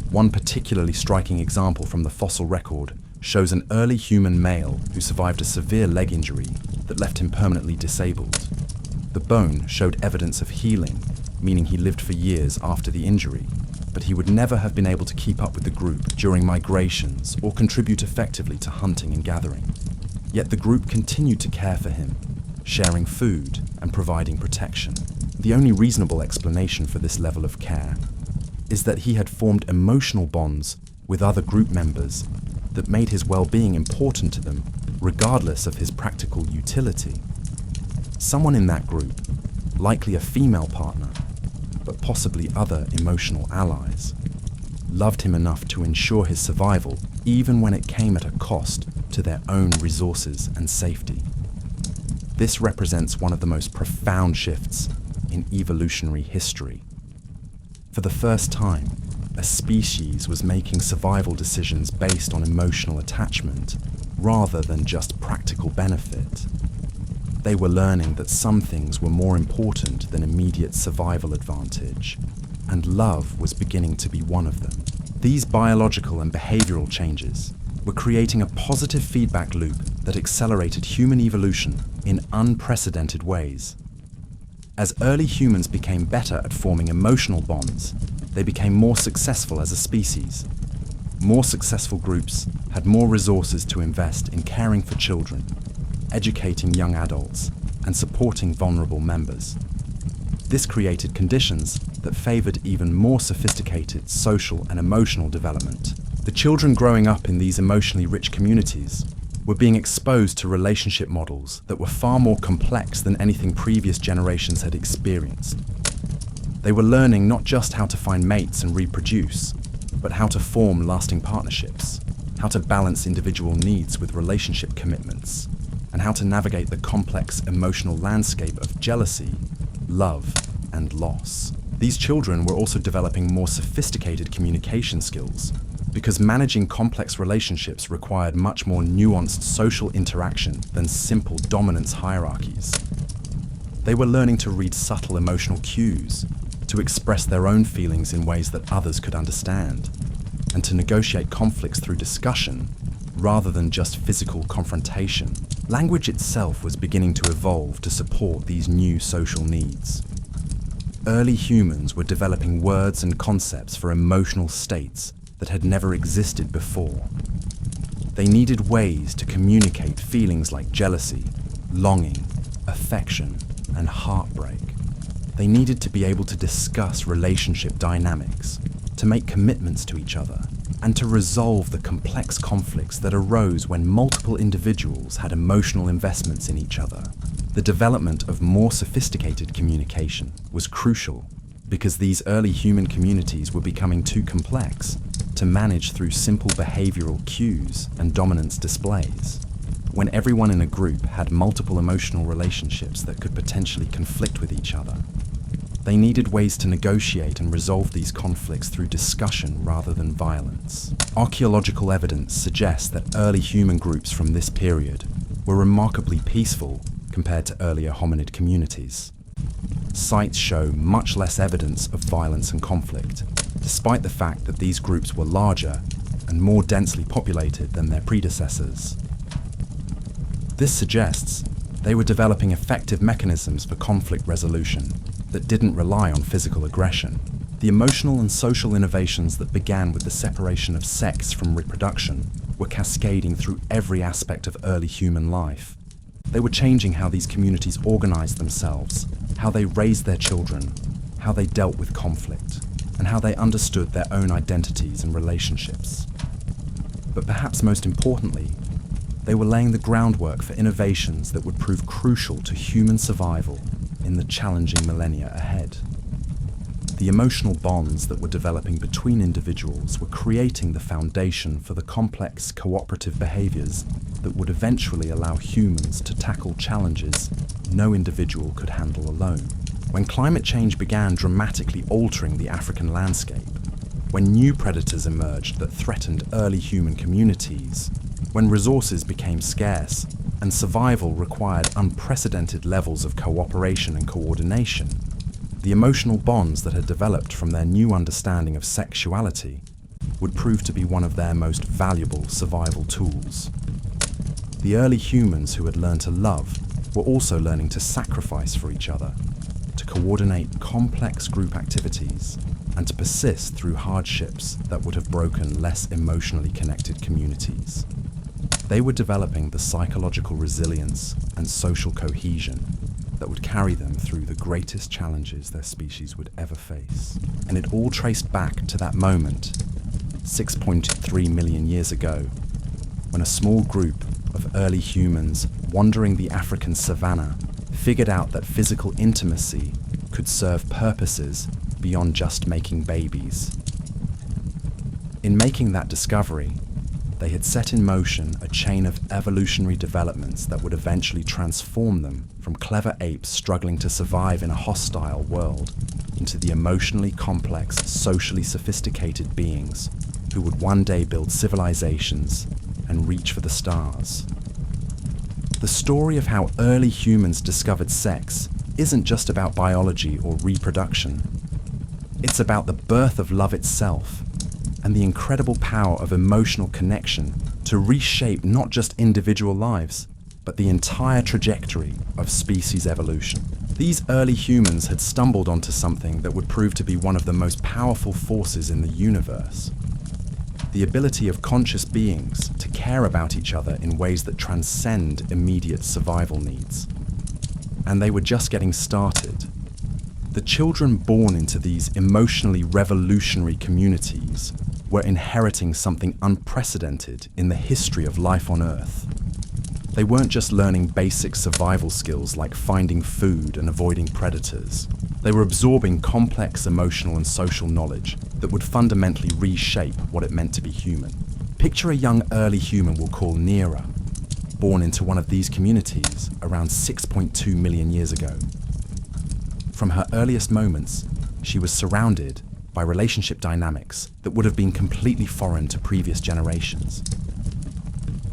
One particularly striking example from the fossil record shows an early human male who survived a severe leg injury that left him permanently disabled. The bone showed evidence of healing, meaning he lived for years after the injury, but he would never have been able to keep up with the group during migrations or contribute effectively to hunting and gathering. Yet the group continued to care for him, sharing food and providing protection. The only reasonable explanation for this level of care is that he had formed emotional bonds with other group members that made his well-being important to them, regardless of his practical utility. Someone in that group, likely a female partner, but possibly other emotional allies, loved him enough to ensure his survival, even when it came at a cost to their own resources and safety. This represents one of the most profound shifts in evolutionary history. For the first time, a species was making survival decisions based on emotional attachment rather than just practical benefit. They were learning that some things were more important than immediate survival advantage, and love was beginning to be one of them. These biological and behavioral changes were creating a positive feedback loop that accelerated human evolution in unprecedented ways. As early humans became better at forming emotional bonds, they became more successful as a species. More successful groups had more resources to invest in caring for children, educating young adults, and supporting vulnerable members. This created conditions that favored even more sophisticated social and emotional development. The children growing up in these emotionally rich communities were being exposed to relationship models that were far more complex than anything previous generations had experienced. They were learning not just how to find mates and reproduce, but how to form lasting partnerships, how to balance individual needs with relationship commitments, and how to navigate the complex emotional landscape of jealousy, love, and loss. These children were also developing more sophisticated communication skills, because managing complex relationships required much more nuanced social interaction than simple dominance hierarchies. They were learning to read subtle emotional cues, to express their own feelings in ways that others could understand, and to negotiate conflicts through discussion rather than just physical confrontation. Language itself was beginning to evolve to support these new social needs. Early humans were developing words and concepts for emotional states that had never existed before. They needed ways to communicate feelings like jealousy, longing, affection, and heartbreak. They needed to be able to discuss relationship dynamics, to make commitments to each other, and to resolve the complex conflicts that arose when multiple individuals had emotional investments in each other. The development of more sophisticated communication was crucial because these early human communities were becoming too complex to manage through simple behavioral cues and dominance displays. When everyone in a group had multiple emotional relationships that could potentially conflict with each other, they needed ways to negotiate and resolve these conflicts through discussion rather than violence. Archaeological evidence suggests that early human groups from this period were remarkably peaceful compared to earlier hominid communities. Sites show much less evidence of violence and conflict, despite the fact that these groups were larger and more densely populated than their predecessors. This suggests they were developing effective mechanisms for conflict resolution that didn't rely on physical aggression. The emotional and social innovations that began with the separation of sex from reproduction were cascading through every aspect of early human life. They were changing how these communities organized themselves, how they raised their children, how they dealt with conflict, and how they understood their own identities and relationships. But perhaps most importantly, they were laying the groundwork for innovations that would prove crucial to human survival in the challenging millennia ahead. The emotional bonds that were developing between individuals were creating the foundation for the complex cooperative behaviors that would eventually allow humans to tackle challenges no individual could handle alone. When climate change began dramatically altering the African landscape, when new predators emerged that threatened early human communities, when resources became scarce and survival required unprecedented levels of cooperation and coordination, the emotional bonds that had developed from their new understanding of sexuality would prove to be one of their most valuable survival tools. The early humans who had learned to love were also learning to sacrifice for each other, to coordinate complex group activities, and to persist through hardships that would have broken less emotionally connected communities. They were developing the psychological resilience and social cohesion that would carry them through the greatest challenges their species would ever face. And it all traced back to that moment, 6.3 million years ago, when a small group of early humans wandering the African savanna figured out that physical intimacy could serve purposes beyond just making babies. In making that discovery, they had set in motion a chain of evolutionary developments that would eventually transform them from clever apes struggling to survive in a hostile world into the emotionally complex, socially sophisticated beings who would one day build civilizations and reach for the stars. The story of how early humans discovered sex isn't just about biology or reproduction. It's about the birth of love itself and the incredible power of emotional connection to reshape not just individual lives, but the entire trajectory of species evolution. These early humans had stumbled onto something that would prove to be one of the most powerful forces in the universe. The ability of conscious beings to care about each other in ways that transcend immediate survival needs. And they were just getting started. The children born into these emotionally revolutionary communities were inheriting something unprecedented in the history of life on Earth. They weren't just learning basic survival skills like finding food and avoiding predators. They were absorbing complex emotional and social knowledge that would fundamentally reshape what it meant to be human. Picture a young early human we'll call Nera, born into one of these communities around 6.2 million years ago. From her earliest moments, she was surrounded by relationship dynamics that would have been completely foreign to previous generations.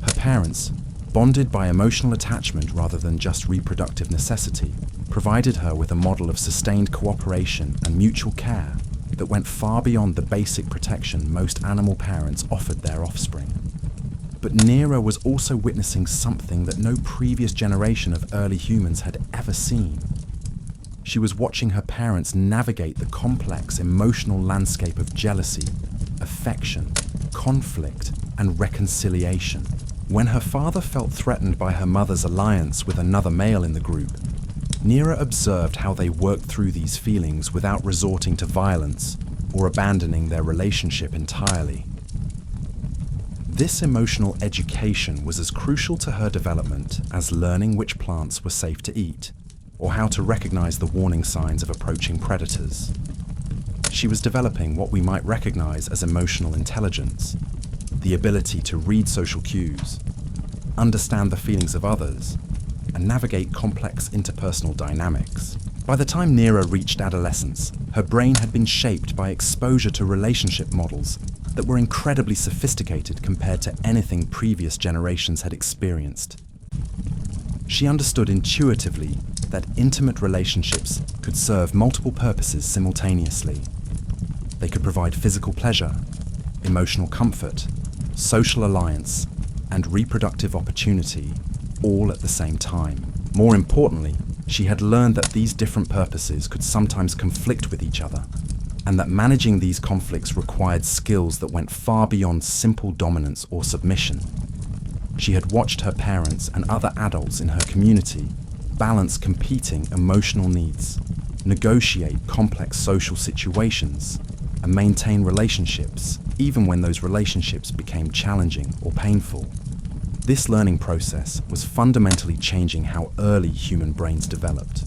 Her parents, bonded by emotional attachment rather than just reproductive necessity, provided her with a model of sustained cooperation and mutual care that went far beyond the basic protection most animal parents offered their offspring. But Nera was also witnessing something that no previous generation of early humans had ever seen. She was watching her parents navigate the complex emotional landscape of jealousy, affection, conflict, and reconciliation. When her father felt threatened by her mother's alliance with another male in the group, Nera observed how they worked through these feelings without resorting to violence or abandoning their relationship entirely. This emotional education was as crucial to her development as learning which plants were safe to eat, or how to recognize the warning signs of approaching predators. She was developing what we might recognize as emotional intelligence, the ability to read social cues, understand the feelings of others, and navigate complex interpersonal dynamics. By the time Nera reached adolescence, her brain had been shaped by exposure to relationship models that were incredibly sophisticated compared to anything previous generations had experienced. She understood intuitively that intimate relationships could serve multiple purposes simultaneously. They could provide physical pleasure, emotional comfort, social alliance, and reproductive opportunity, all at the same time. More importantly, she had learned that these different purposes could sometimes conflict with each other, and that managing these conflicts required skills that went far beyond simple dominance or submission. She had watched her parents and other adults in her community balance competing emotional needs, negotiate complex social situations, and maintain relationships, even when those relationships became challenging or painful. This learning process was fundamentally changing how early human brains developed.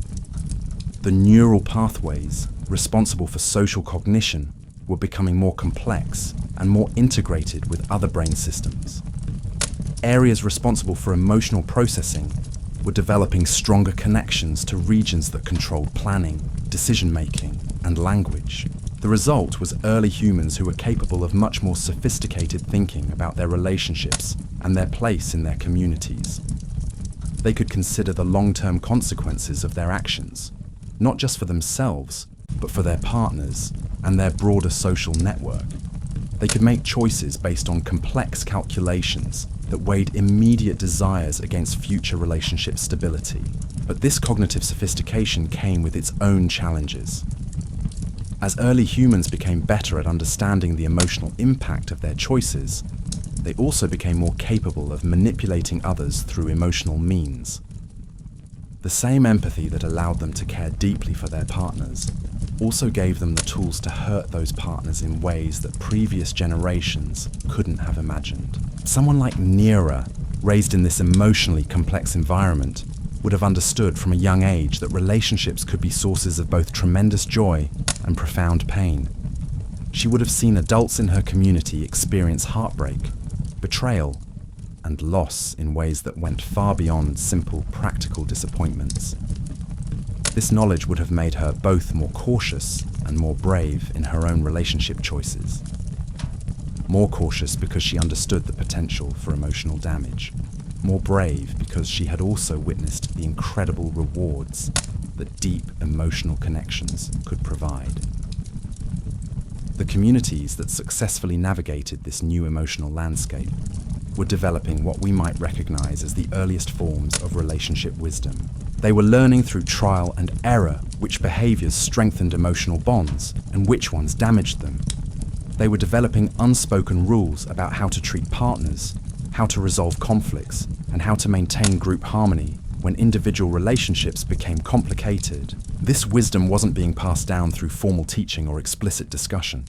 The neural pathways responsible for social cognition were becoming more complex and more integrated with other brain systems. Areas responsible for emotional processing were developing stronger connections to regions that controlled planning, decision-making, and language. The result was early humans who were capable of much more sophisticated thinking about their relationships and their place in their communities. They could consider the long-term consequences of their actions, not just for themselves, but for their partners and their broader social network. They could make choices based on complex calculations that weighed immediate desires against future relationship stability. But this cognitive sophistication came with its own challenges. As early humans became better at understanding the emotional impact of their choices, they also became more capable of manipulating others through emotional means. The same empathy that allowed them to care deeply for their partners also gave them the tools to hurt those partners in ways that previous generations couldn't have imagined. Someone like Nera, raised in this emotionally complex environment, would have understood from a young age that relationships could be sources of both tremendous joy and profound pain. She would have seen adults in her community experience heartbreak, betrayal, and loss in ways that went far beyond simple practical disappointments. This knowledge would have made her both more cautious and more brave in her own relationship choices. More cautious because she understood the potential for emotional damage. More brave because she had also witnessed the incredible rewards that deep emotional connections could provide. The communities that successfully navigated this new emotional landscape were developing what we might recognize as the earliest forms of relationship wisdom. They were learning through trial and error which behaviors strengthened emotional bonds and which ones damaged them. They were developing unspoken rules about how to treat partners, how to resolve conflicts, and how to maintain group harmony when individual relationships became complicated. This wisdom wasn't being passed down through formal teaching or explicit discussion.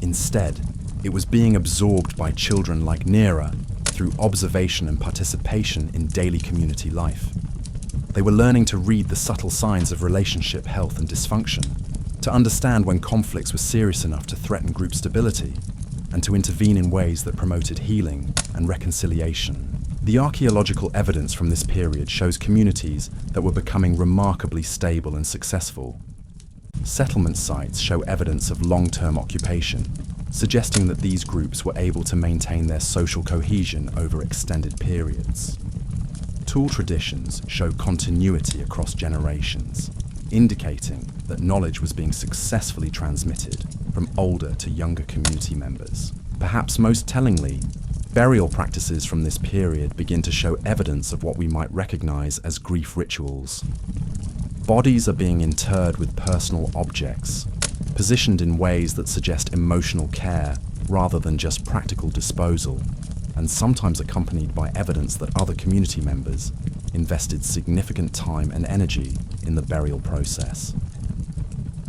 Instead, it was being absorbed by children like Nera through observation and participation in daily community life. They were learning to read the subtle signs of relationship health and dysfunction, to understand when conflicts were serious enough to threaten group stability, and to intervene in ways that promoted healing and reconciliation. The archaeological evidence from this period shows communities that were becoming remarkably stable and successful. Settlement sites show evidence of long-term occupation, suggesting that these groups were able to maintain their social cohesion over extended periods. Tool traditions show continuity across generations, indicating that knowledge was being successfully transmitted from older to younger community members. Perhaps most tellingly, burial practices from this period begin to show evidence of what we might recognize as grief rituals. Bodies are being interred with personal objects, positioned in ways that suggest emotional care rather than just practical disposal, and sometimes accompanied by evidence that other community members invested significant time and energy in the burial process.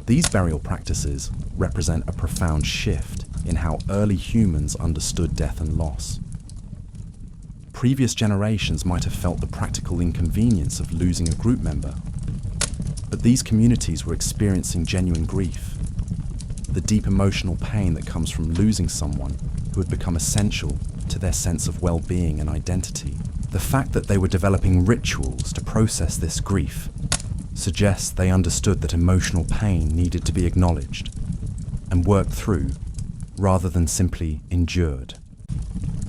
These burial practices represent a profound shift in how early humans understood death and loss. Previous generations might have felt the practical inconvenience of losing a group member, but these communities were experiencing genuine grief, the deep emotional pain that comes from losing someone who had become essential to their sense of well-being and identity. The fact that they were developing rituals to process this grief suggests they understood that emotional pain needed to be acknowledged and worked through rather than simply endured.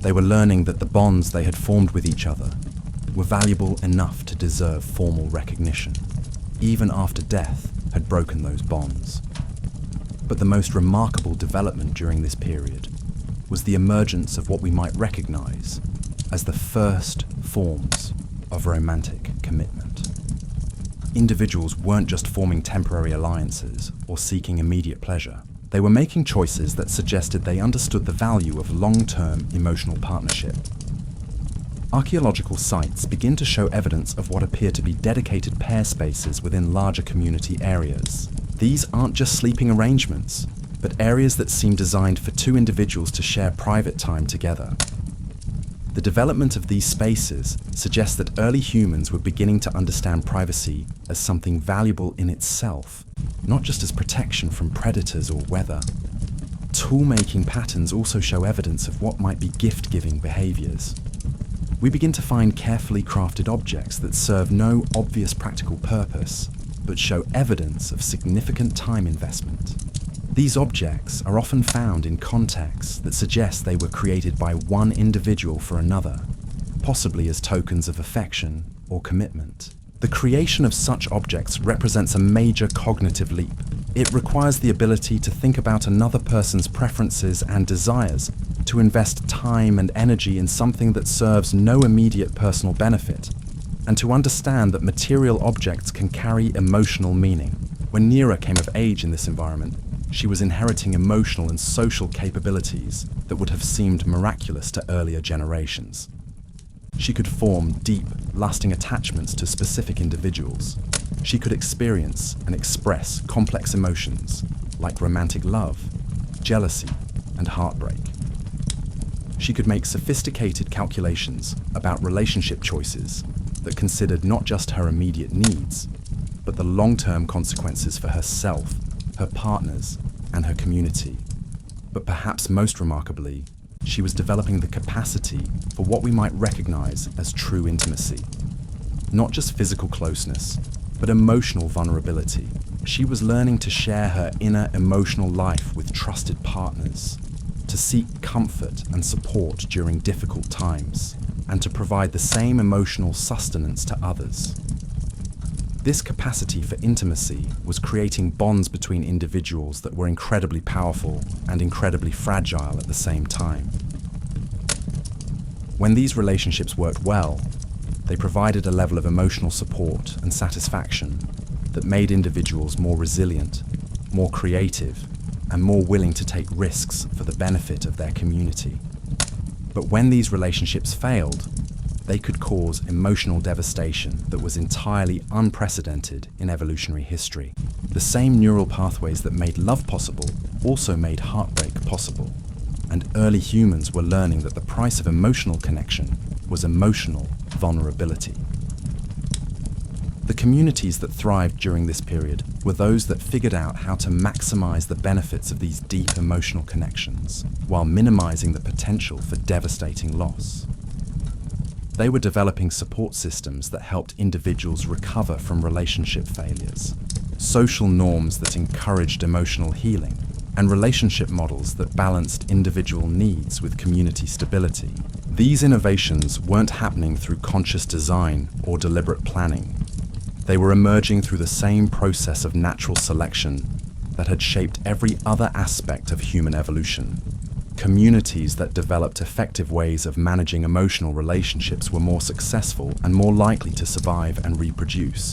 They were learning that the bonds they had formed with each other were valuable enough to deserve formal recognition, even after death had broken those bonds. But the most remarkable development during this period was the emergence of what we might recognize as the first forms of romantic commitment. Individuals weren't just forming temporary alliances or seeking immediate pleasure. They were making choices that suggested they understood the value of long-term emotional partnership. Archaeological sites begin to show evidence of what appear to be dedicated pair spaces within larger community areas. These aren't just sleeping arrangements, but areas that seem designed for two individuals to share private time together. The development of these spaces suggests that early humans were beginning to understand privacy as something valuable in itself, not just as protection from predators or weather. Tool-making patterns also show evidence of what might be gift-giving behaviors. We begin to find carefully crafted objects that serve no obvious practical purpose, but show evidence of significant time investment. These objects are often found in contexts that suggest they were created by one individual for another, possibly as tokens of affection or commitment. The creation of such objects represents a major cognitive leap. It requires the ability to think about another person's preferences and desires, to invest time and energy in something that serves no immediate personal benefit, and to understand that material objects can carry emotional meaning. When Nera came of age in this environment, she was inheriting emotional and social capabilities that would have seemed miraculous to earlier generations. She could form deep, lasting attachments to specific individuals. She could experience and express complex emotions like romantic love, jealousy, and heartbreak. She could make sophisticated calculations about relationship choices that considered not just her immediate needs, but the long-term consequences for herself, her partners, and her community. But perhaps most remarkably, she was developing the capacity for what we might recognize as true intimacy. Not just physical closeness, but emotional vulnerability. She was learning to share her inner emotional life with trusted partners, to seek comfort and support during difficult times, and to provide the same emotional sustenance to others. This capacity for intimacy was creating bonds between individuals that were incredibly powerful and incredibly fragile at the same time. When these relationships worked well, they provided a level of emotional support and satisfaction that made individuals more resilient, more creative, and more willing to take risks for the benefit of their community. But when these relationships failed, they could cause emotional devastation that was entirely unprecedented in evolutionary history. The same neural pathways that made love possible also made heartbreak possible, and early humans were learning that the price of emotional connection was emotional vulnerability. The communities that thrived during this period were those that figured out how to maximize the benefits of these deep emotional connections while minimizing the potential for devastating loss. They were developing support systems that helped individuals recover from relationship failures, social norms that encouraged emotional healing, and relationship models that balanced individual needs with community stability. These innovations weren't happening through conscious design or deliberate planning. They were emerging through the same process of natural selection that had shaped every other aspect of human evolution. Communities that developed effective ways of managing emotional relationships were more successful and more likely to survive and reproduce.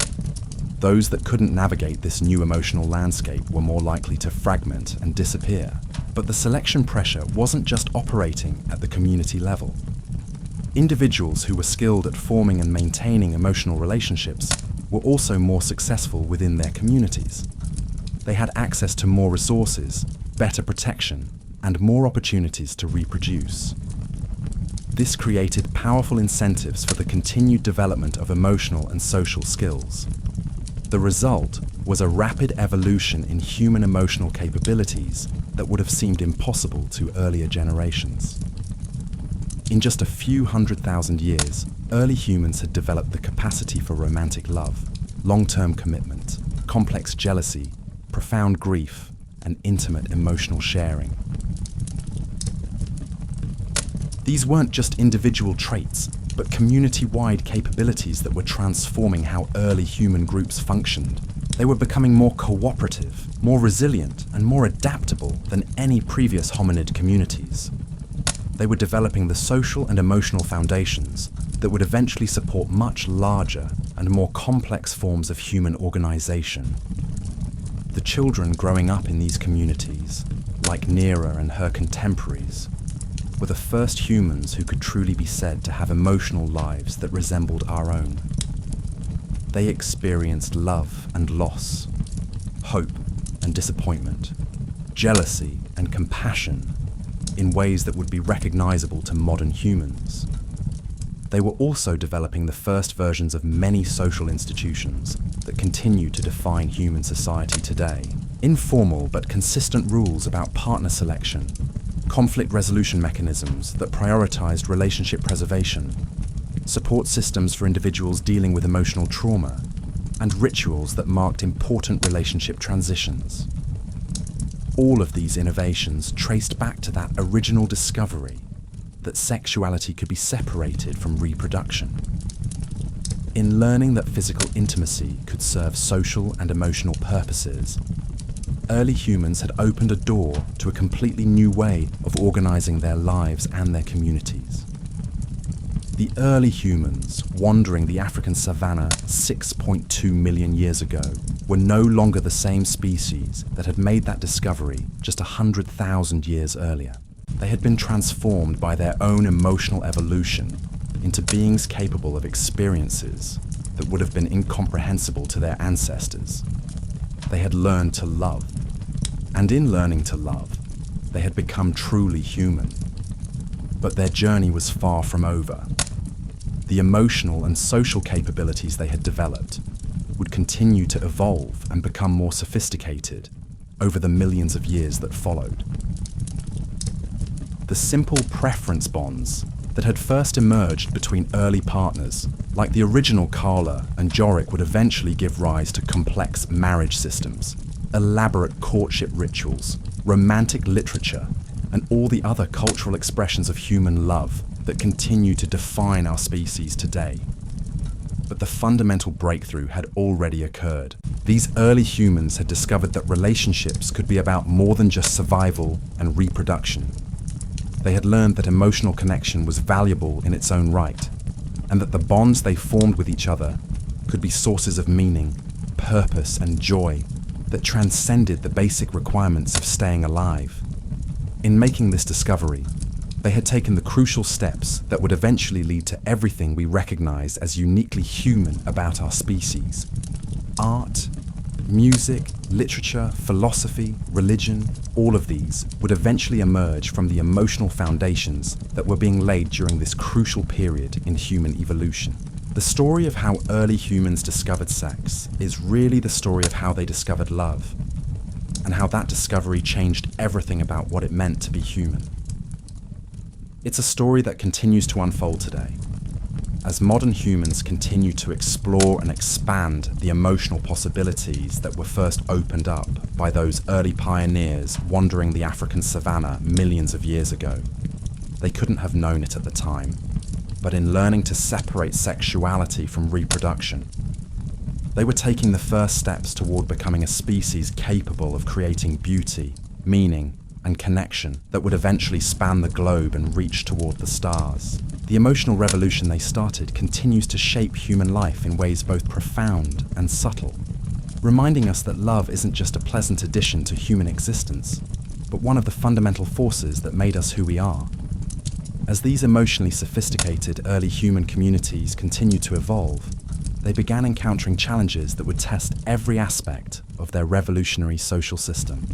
Those that couldn't navigate this new emotional landscape were more likely to fragment and disappear. But the selection pressure wasn't just operating at the community level. Individuals who were skilled at forming and maintaining emotional relationships were also more successful within their communities. They had access to more resources, better protection, and more opportunities to reproduce. This created powerful incentives for the continued development of emotional and social skills. The result was a rapid evolution in human emotional capabilities that would have seemed impossible to earlier generations. In just a few 100,000 years, early humans had developed the capacity for romantic love, long-term commitment, complex jealousy, profound grief, and intimate emotional sharing. These weren't just individual traits, but community-wide capabilities that were transforming how early human groups functioned. They were becoming more cooperative, more resilient, and more adaptable than any previous hominid communities. They were developing the social and emotional foundations that would eventually support much larger and more complex forms of human organization. The children growing up in these communities, like Nera and her contemporaries, were the first humans who could truly be said to have emotional lives that resembled our own. They experienced love and loss, hope and disappointment, jealousy and compassion in ways that would be recognizable to modern humans. They were also developing the first versions of many social institutions that continue to define human society today. Informal but consistent rules about partner selection, conflict resolution mechanisms that prioritized relationship preservation, support systems for individuals dealing with emotional trauma, and rituals that marked important relationship transitions. All of these innovations traced back to that original discovery that sexuality could be separated from reproduction. In learning that physical intimacy could serve social and emotional purposes, early humans had opened a door to a completely new way of organizing their lives and their communities. The early humans wandering the African savanna 6.2 million years ago were no longer the same species that had made that discovery just 100,000 years earlier. They had been transformed by their own emotional evolution into beings capable of experiences that would have been incomprehensible to their ancestors. They had learned to love, and in learning to love, they had become truly human. But their journey was far from over. The emotional and social capabilities they had developed would continue to evolve and become more sophisticated over the millions of years that followed. The simple preference bonds that had first emerged between early partners, like the original Kala and Jorik, would eventually give rise to complex marriage systems, elaborate courtship rituals, romantic literature, and all the other cultural expressions of human love that continue to define our species today. But the fundamental breakthrough had already occurred. These early humans had discovered that relationships could be about more than just survival and reproduction. They had learned that emotional connection was valuable in its own right, and that the bonds they formed with each other could be sources of meaning, purpose, and joy that transcended the basic requirements of staying alive. In making this discovery, they had taken the crucial steps that would eventually lead to everything we recognize as uniquely human about our species. Art, music, literature, philosophy, religion, all of these would eventually emerge from the emotional foundations that were being laid during this crucial period in human evolution. The story of how early humans discovered sex is really the story of how they discovered love, and how that discovery changed everything about what it meant to be human. It's a story that continues to unfold today, as modern humans continue to explore and expand the emotional possibilities that were first opened up by those early pioneers wandering the African savanna millions of years ago. They couldn't have known it at the time, but in learning to separate sexuality from reproduction, they were taking the first steps toward becoming a species capable of creating beauty, meaning, and connection that would eventually span the globe and reach toward the stars. The emotional revolution they started continues to shape human life in ways both profound and subtle, reminding us that love isn't just a pleasant addition to human existence, but one of the fundamental forces that made us who we are. As these emotionally sophisticated early human communities continued to evolve, they began encountering challenges that would test every aspect of their revolutionary social system.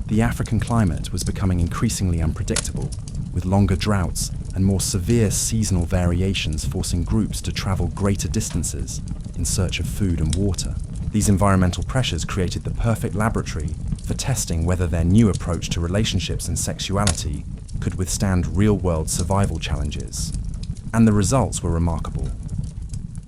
The African climate was becoming increasingly unpredictable, with longer droughts and more severe seasonal variations forcing groups to travel greater distances in search of food and water. These environmental pressures created the perfect laboratory for testing whether their new approach to relationships and sexuality could withstand real-world survival challenges. And the results were remarkable.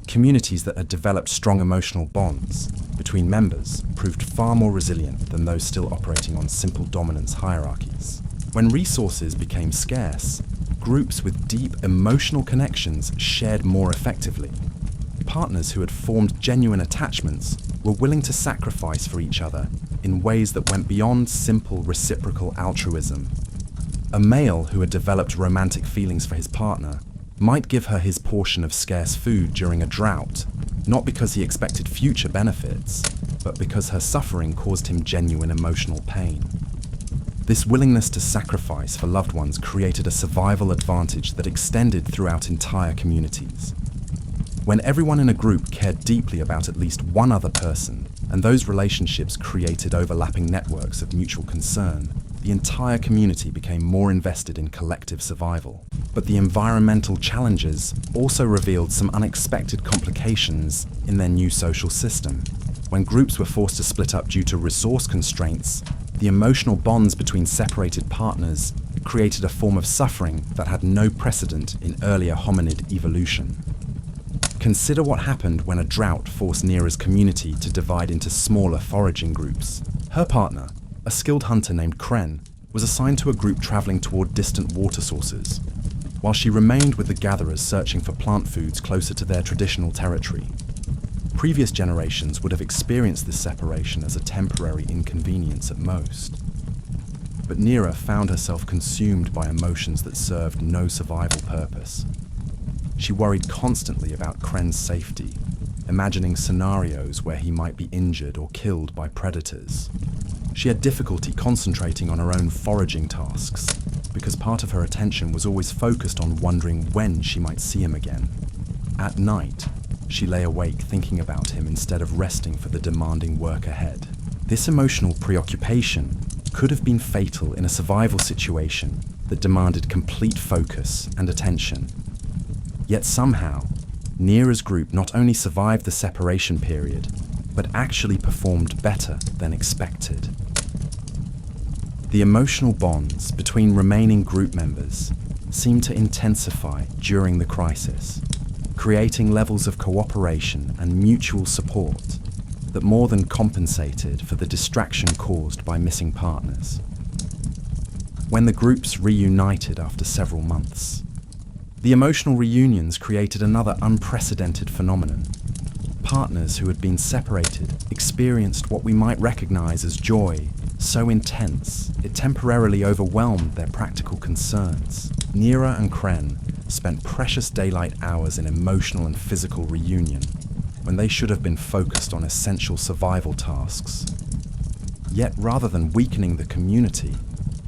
Communities that had developed strong emotional bonds between members proved far more resilient than those still operating on simple dominance hierarchies. When resources became scarce, groups with deep emotional connections shared more effectively. Partners who had formed genuine attachments were willing to sacrifice for each other in ways that went beyond simple reciprocal altruism. A male who had developed romantic feelings for his partner might give her his portion of scarce food during a drought, not because he expected future benefits, but because her suffering caused him genuine emotional pain. This willingness to sacrifice for loved ones created a survival advantage that extended throughout entire communities. When everyone in a group cared deeply about at least one other person, and those relationships created overlapping networks of mutual concern, the entire community became more invested in collective survival. But the environmental challenges also revealed some unexpected complications in their new social system. When groups were forced to split up due to resource constraints, the emotional bonds between separated partners created a form of suffering that had no precedent in earlier hominid evolution. Consider what happened when a drought forced Nira's community to divide into smaller foraging groups. Her partner, a skilled hunter named Kren, was assigned to a group traveling toward distant water sources, while she remained with the gatherers searching for plant foods closer to their traditional territory. Previous generations would have experienced this separation as a temporary inconvenience at most. But Nira found herself consumed by emotions that served no survival purpose. She worried constantly about Kren's safety, imagining scenarios where he might be injured or killed by predators. She had difficulty concentrating on her own foraging tasks, because part of her attention was always focused on wondering when she might see him again. At night, she lay awake thinking about him instead of resting for the demanding work ahead. This emotional preoccupation could have been fatal in a survival situation that demanded complete focus and attention. Yet somehow, Neera's group not only survived the separation period, but actually performed better than expected. The emotional bonds between remaining group members seemed to intensify during the crisis, creating levels of cooperation and mutual support that more than compensated for the distraction caused by missing partners. When the groups reunited after several months, the emotional reunions created another unprecedented phenomenon. Partners who had been separated experienced what we might recognize as joy so intense it temporarily overwhelmed their practical concerns. Neera and Kren spent precious daylight hours in emotional and physical reunion when they should have been focused on essential survival tasks. Yet rather than weakening the community,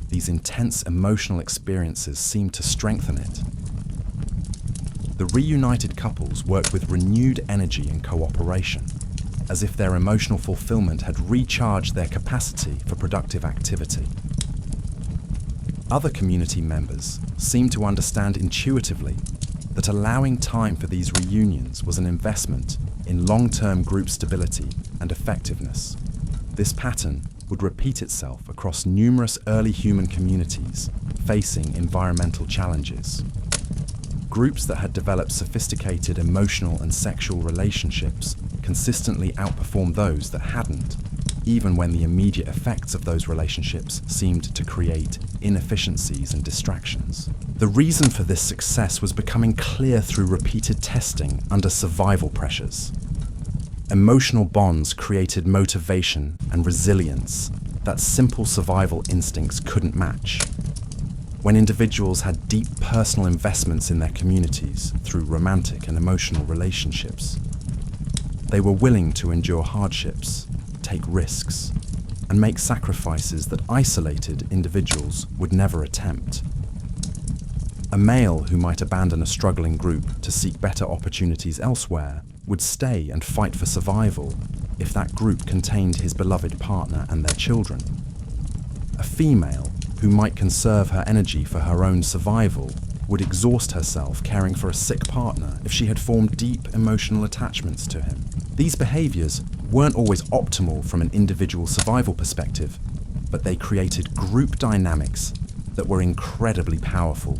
these intense emotional experiences seemed to strengthen it. The reunited couples worked with renewed energy and cooperation, as if their emotional fulfillment had recharged their capacity for productive activity. Other community members seemed to understand intuitively that allowing time for these reunions was an investment in long-term group stability and effectiveness. This pattern would repeat itself across numerous early human communities facing environmental challenges. Groups that had developed sophisticated emotional and sexual relationships consistently outperformed those that hadn't, even when the immediate effects of those relationships seemed to create inefficiencies and distractions. The reason for this success was becoming clear through repeated testing under survival pressures. Emotional bonds created motivation and resilience that simple survival instincts couldn't match. When individuals had deep personal investments in their communities through romantic and emotional relationships, they were willing to endure hardships, take risks, and make sacrifices that isolated individuals would never attempt. A male who might abandon a struggling group to seek better opportunities elsewhere would stay and fight for survival if that group contained his beloved partner and their children. A female who might conserve her energy for her own survival would exhaust herself caring for a sick partner if she had formed deep emotional attachments to him. These behaviors weren't always optimal from an individual survival perspective, but they created group dynamics that were incredibly powerful.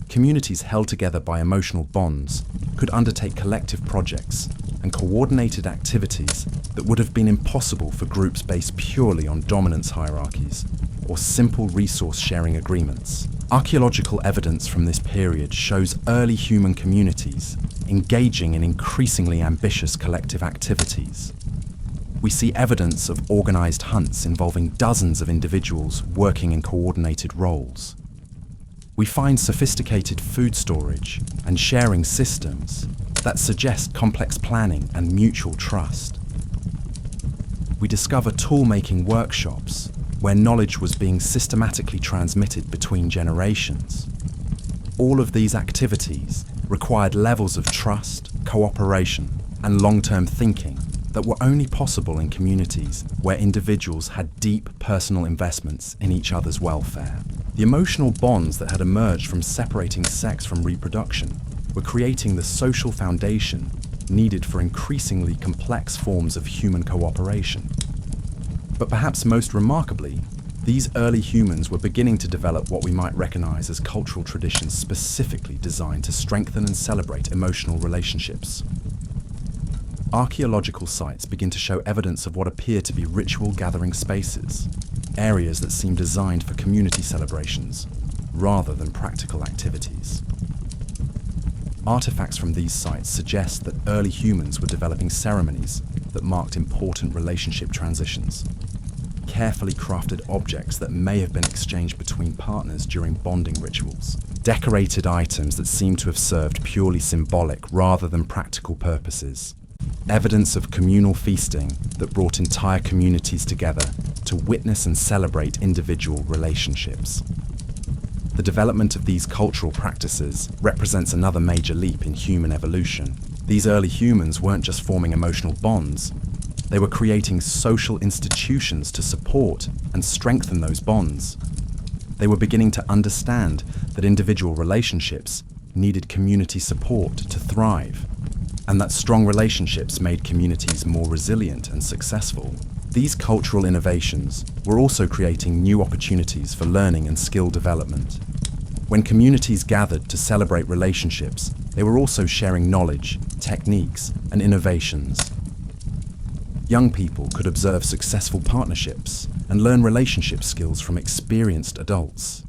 Communities held together by emotional bonds could undertake collective projects and coordinated activities that would have been impossible for groups based purely on dominance hierarchies or simple resource-sharing agreements. Archaeological evidence from this period shows early human communities engaging in increasingly ambitious collective activities. We see evidence of organized hunts involving dozens of individuals working in coordinated roles. We find sophisticated food storage and sharing systems that suggest complex planning and mutual trust. We discover tool-making workshops where knowledge was being systematically transmitted between generations. All of these activities required levels of trust, cooperation, and long-term thinking that were only possible in communities where individuals had deep personal investments in each other's welfare. The emotional bonds that had emerged from separating sex from reproduction were creating the social foundation needed for increasingly complex forms of human cooperation. But perhaps most remarkably, these early humans were beginning to develop what we might recognize as cultural traditions specifically designed to strengthen and celebrate emotional relationships. Archaeological sites begin to show evidence of what appear to be ritual gathering spaces, areas that seem designed for community celebrations, rather than practical activities. Artifacts from these sites suggest that early humans were developing ceremonies that marked important relationship transitions, carefully crafted objects that may have been exchanged between partners during bonding rituals, decorated items that seem to have served purely symbolic rather than practical purposes, evidence of communal feasting that brought entire communities together to witness and celebrate individual relationships. The The development of these cultural practices represents another major leap in human evolution. These early humans weren't just forming emotional bonds, they were creating social institutions to support and strengthen those bonds. They were beginning to understand that individual relationships needed community support to thrive, and that strong relationships made communities more resilient and successful. These cultural innovations were also creating new opportunities for learning and skill development. When communities gathered to celebrate relationships, they were also sharing knowledge, techniques, and innovations. Young people could observe successful partnerships and learn relationship skills from experienced adults.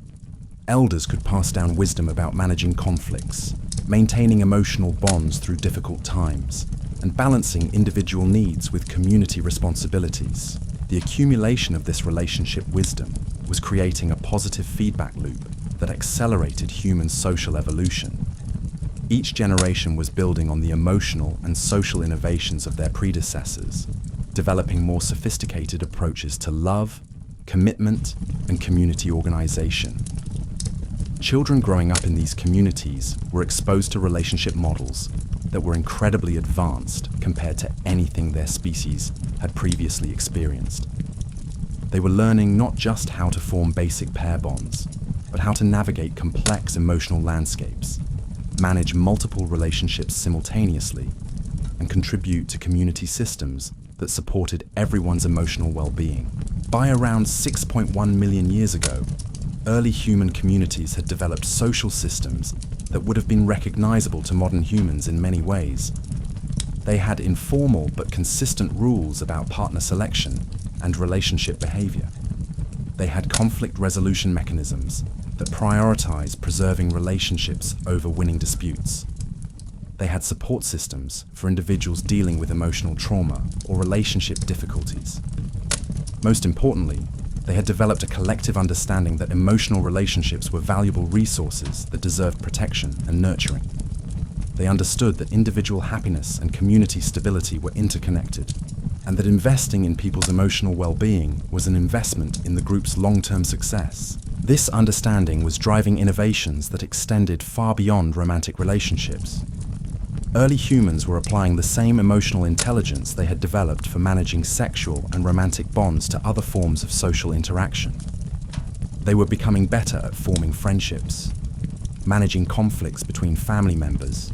Elders could pass down wisdom about managing conflicts, maintaining emotional bonds through difficult times, and balancing individual needs with community responsibilities. The accumulation of this relationship wisdom was creating a positive feedback loop that accelerated human social evolution. Each generation was building on the emotional and social innovations of their predecessors, developing more sophisticated approaches to love, commitment, and community organization. Children growing up in these communities were exposed to relationship models that were incredibly advanced compared to anything their species had previously experienced. They were learning not just how to form basic pair bonds, but how to navigate complex emotional landscapes, manage multiple relationships simultaneously, and contribute to community systems that supported everyone's emotional well-being. By around 6.1 million years ago, early human communities had developed social systems that would have been recognizable to modern humans in many ways. They had informal but consistent rules about partner selection and relationship behavior. They had conflict resolution mechanisms that prioritized preserving relationships over winning disputes. They had support systems for individuals dealing with emotional trauma or relationship difficulties. Most importantly, they had developed a collective understanding that emotional relationships were valuable resources that deserved protection and nurturing. They understood that individual happiness and community stability were interconnected, and that investing in people's emotional well-being was an investment in the group's long-term success. This understanding was driving innovations that extended far beyond romantic relationships. Early humans were applying the same emotional intelligence they had developed for managing sexual and romantic bonds to other forms of social interaction. They were becoming better at forming friendships, managing conflicts between family members,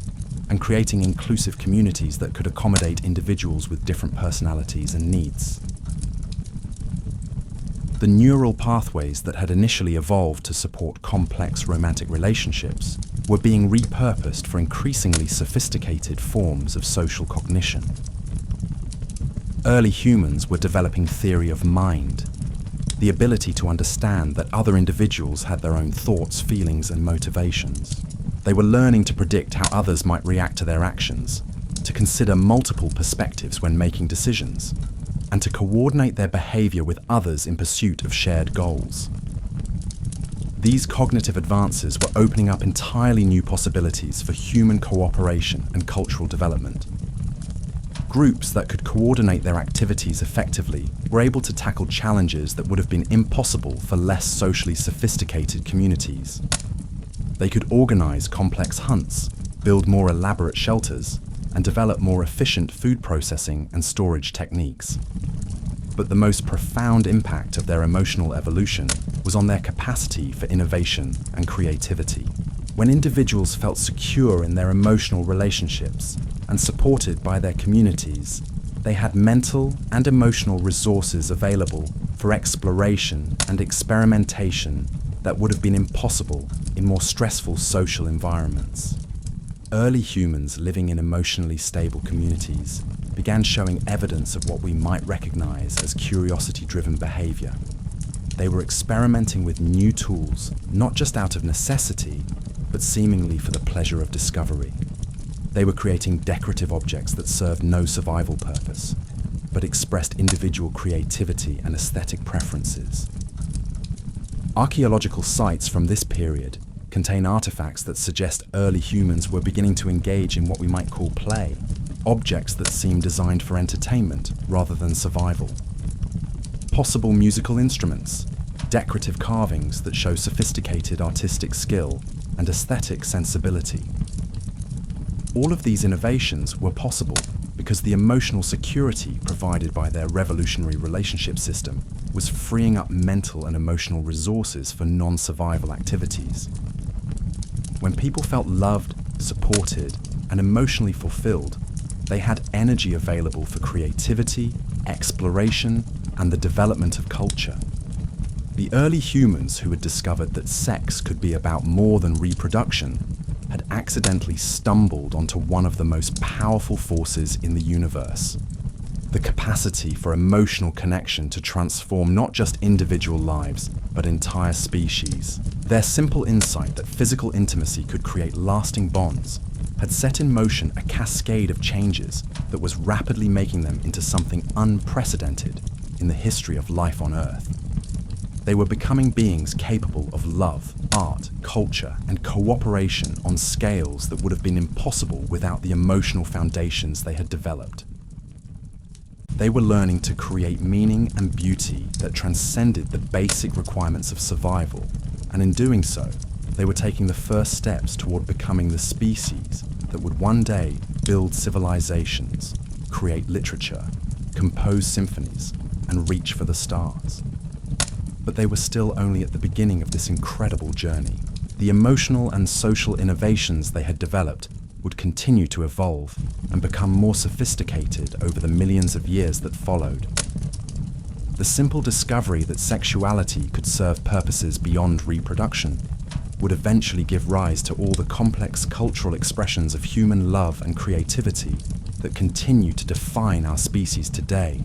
and creating inclusive communities that could accommodate individuals with different personalities and needs. The neural pathways that had initially evolved to support complex romantic relationships were being repurposed for increasingly sophisticated forms of social cognition. Early humans were developing theory of mind, the ability to understand that other individuals had their own thoughts, feelings, and motivations. They were learning to predict how others might react to their actions, to consider multiple perspectives when making decisions, and to coordinate their behavior with others in pursuit of shared goals. These cognitive advances were opening up entirely new possibilities for human cooperation and cultural development. Groups that could coordinate their activities effectively were able to tackle challenges that would have been impossible for less socially sophisticated communities. They could organize complex hunts, build more elaborate shelters, and develop more efficient food processing and storage techniques. But the most profound impact of their emotional evolution was on their capacity for innovation and creativity. When individuals felt secure in their emotional relationships and supported by their communities, they had mental and emotional resources available for exploration and experimentation that would have been impossible in more stressful social environments. Early humans living in emotionally stable communities began showing evidence of what we might recognize as curiosity-driven behavior. They were experimenting with new tools, not just out of necessity, but seemingly for the pleasure of discovery. They were creating decorative objects that served no survival purpose, but expressed individual creativity and aesthetic preferences. Archaeological sites from this period contain artifacts that suggest early humans were beginning to engage in what we might call play, objects that seem designed for entertainment rather than survival. Possible musical instruments, decorative carvings that show sophisticated artistic skill and aesthetic sensibility. All of these innovations were possible because the emotional security provided by their revolutionary relationship system was freeing up mental and emotional resources for non-survival activities. When people felt loved, supported, and emotionally fulfilled, they had energy available for creativity, exploration, and the development of culture. The early humans who had discovered that sex could be about more than reproduction had accidentally stumbled onto one of the most powerful forces in the universe: the capacity for emotional connection to transform not just individual lives, but entire species. Their simple insight that physical intimacy could create lasting bonds had set in motion a cascade of changes that was rapidly making them into something unprecedented in the history of life on Earth. They were becoming beings capable of love, art, culture, and cooperation on scales that would have been impossible without the emotional foundations they had developed. They were learning to create meaning and beauty that transcended the basic requirements of survival, and in doing so, they were taking the first steps toward becoming the species that would one day build civilizations, create literature, compose symphonies, and reach for the stars. But they were still only at the beginning of this incredible journey. The emotional and social innovations they had developed would continue to evolve and become more sophisticated over the millions of years that followed. The simple discovery that sexuality could serve purposes beyond reproduction would eventually give rise to all the complex cultural expressions of human love and creativity that continue to define our species today.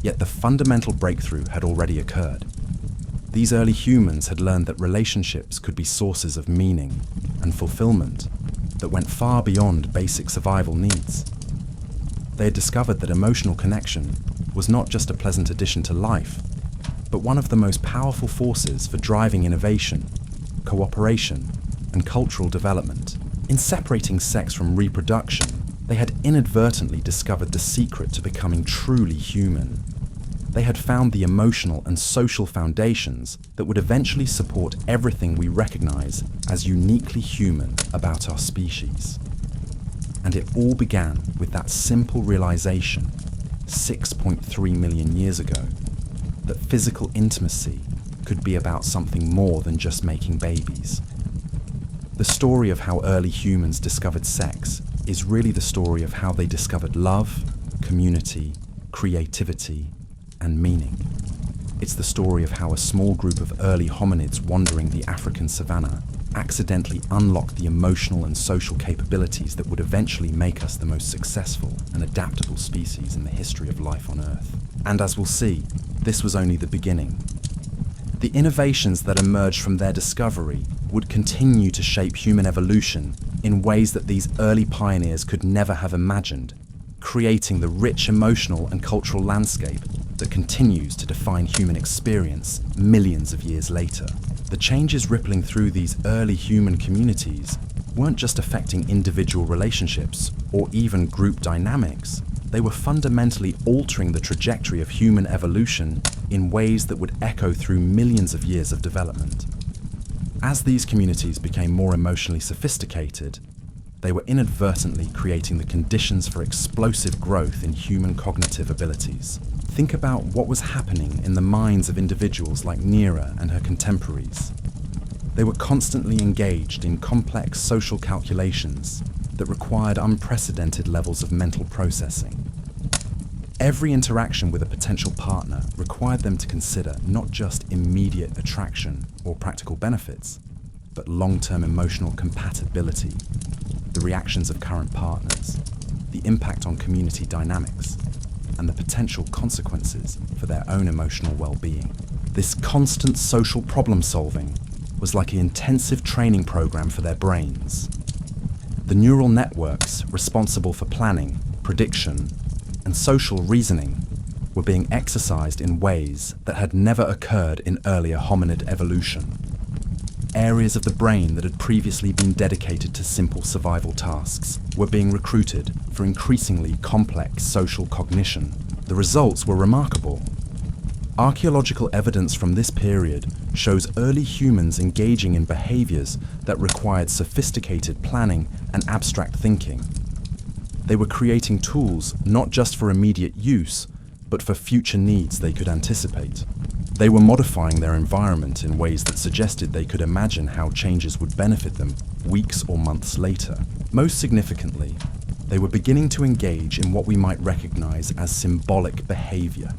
Yet the fundamental breakthrough had already occurred. These early humans had learned that relationships could be sources of meaning and fulfillment that went far beyond basic survival needs. They had discovered that emotional connection was not just a pleasant addition to life, but one of the most powerful forces for driving innovation, cooperation, and cultural development. In separating sex from reproduction, they had inadvertently discovered the secret to becoming truly human. They had found the emotional and social foundations that would eventually support everything we recognize as uniquely human about our species. And it all began with that simple realization, 6.3 million years ago, that physical intimacy could be about something more than just making babies. The story of how early humans discovered sex is really the story of how they discovered love, community, creativity, and meaning. It's the story of how a small group of early hominids wandering the African savanna accidentally unlocked the emotional and social capabilities that would eventually make us the most successful and adaptable species in the history of life on Earth. And as we'll see, this was only the beginning. The innovations that emerged from their discovery would continue to shape human evolution in ways that these early pioneers could never have imagined, creating the rich emotional and cultural landscape that continues to define human experience millions of years later. The changes rippling through these early human communities weren't just affecting individual relationships or even group dynamics. They were fundamentally altering the trajectory of human evolution in ways that would echo through millions of years of development. As these communities became more emotionally sophisticated, they were inadvertently creating the conditions for explosive growth in human cognitive abilities. Think about what was happening in the minds of individuals like Neera and her contemporaries. They were constantly engaged in complex social calculations that required unprecedented levels of mental processing. Every interaction with a potential partner required them to consider not just immediate attraction or practical benefits, but long-term emotional compatibility, the reactions of current partners, the impact on community dynamics, and the potential consequences for their own emotional well-being. This constant social problem-solving was like an intensive training program for their brains. The neural networks responsible for planning, prediction, and social reasoning were being exercised in ways that had never occurred in earlier hominid evolution. Areas of the brain that had previously been dedicated to simple survival tasks were being recruited for increasingly complex social cognition. The results were remarkable. Archaeological evidence from this period shows early humans engaging in behaviors that required sophisticated planning and abstract thinking. They were creating tools not just for immediate use, but for future needs they could anticipate. They were modifying their environment in ways that suggested they could imagine how changes would benefit them weeks or months later. Most significantly, they were beginning to engage in what we might recognize as symbolic behavior.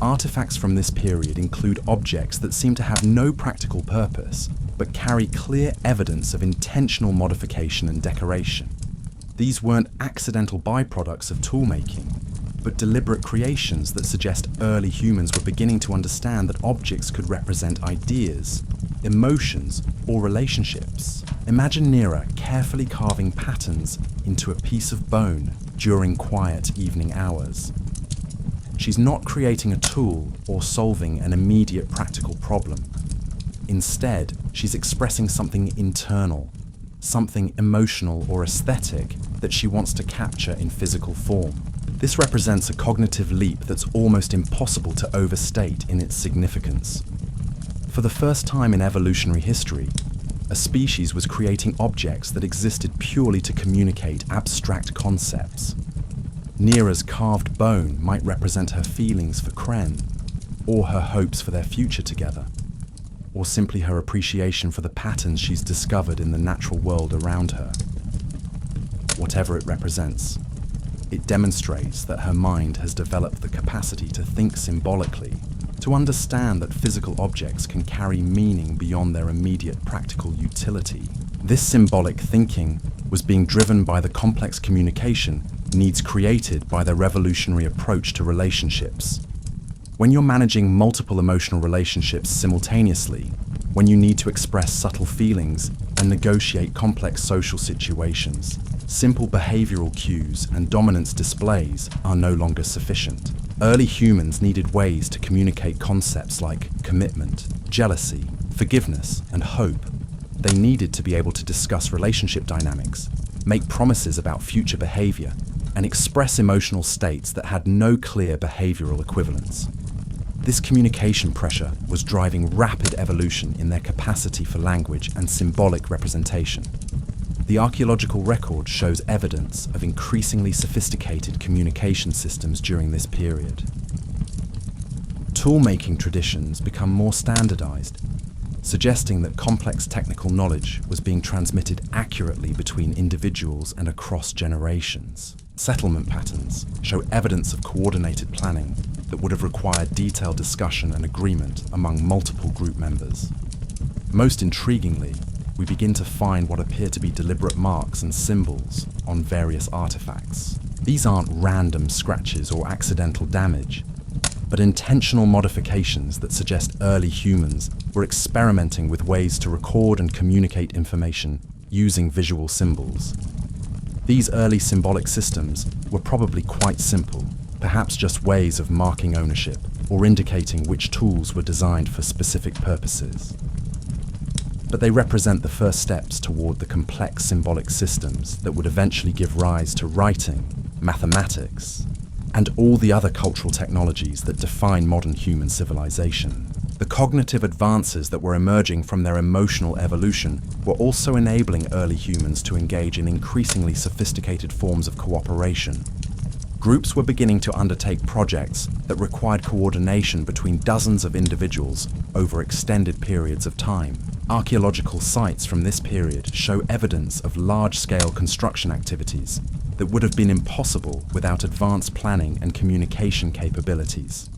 Artifacts from this period include objects that seem to have no practical purpose, but carry clear evidence of intentional modification and decoration. These weren't accidental byproducts of toolmaking, but deliberate creations that suggest early humans were beginning to understand that objects could represent ideas, emotions, or relationships. Imagine Nira carefully carving patterns into a piece of bone during quiet evening hours. She's not creating a tool or solving an immediate practical problem. Instead, she's expressing something internal, something emotional or aesthetic that she wants to capture in physical form. This represents a cognitive leap that's almost impossible to overstate in its significance. For the first time in evolutionary history, a species was creating objects that existed purely to communicate abstract concepts. Nira's carved bone might represent her feelings for Kren, or her hopes for their future together, or simply her appreciation for the patterns she's discovered in the natural world around her. Whatever it represents, it demonstrates that her mind has developed the capacity to think symbolically, to understand that physical objects can carry meaning beyond their immediate practical utility. This symbolic thinking was being driven by the complex communication needs created by their revolutionary approach to relationships. When you're managing multiple emotional relationships simultaneously, when you need to express subtle feelings and negotiate complex social situations, simple behavioral cues and dominance displays are no longer sufficient. Early humans needed ways to communicate concepts like commitment, jealousy, forgiveness, and hope. They needed to be able to discuss relationship dynamics, make promises about future behavior, and express emotional states that had no clear behavioral equivalents. This communication pressure was driving rapid evolution in their capacity for language and symbolic representation. The archaeological record shows evidence of increasingly sophisticated communication systems during this period. Tool-making traditions become more standardized, suggesting that complex technical knowledge was being transmitted accurately between individuals and across generations. Settlement patterns show evidence of coordinated planning that would have required detailed discussion and agreement among multiple group members. Most intriguingly, we begin to find what appear to be deliberate marks and symbols on various artifacts. These aren't random scratches or accidental damage, but intentional modifications that suggest early humans were experimenting with ways to record and communicate information using visual symbols. These early symbolic systems were probably quite simple, perhaps just ways of marking ownership or indicating which tools were designed for specific purposes. But they represent the first steps toward the complex symbolic systems that would eventually give rise to writing, mathematics, and all the other cultural technologies that define modern human civilization. The cognitive advances that were emerging from their emotional evolution were also enabling early humans to engage in increasingly sophisticated forms of cooperation. Groups were beginning to undertake projects that required coordination between dozens of individuals over extended periods of time. Archaeological sites from this period show evidence of large-scale construction activities that would have been impossible without advanced planning and communication capabilities.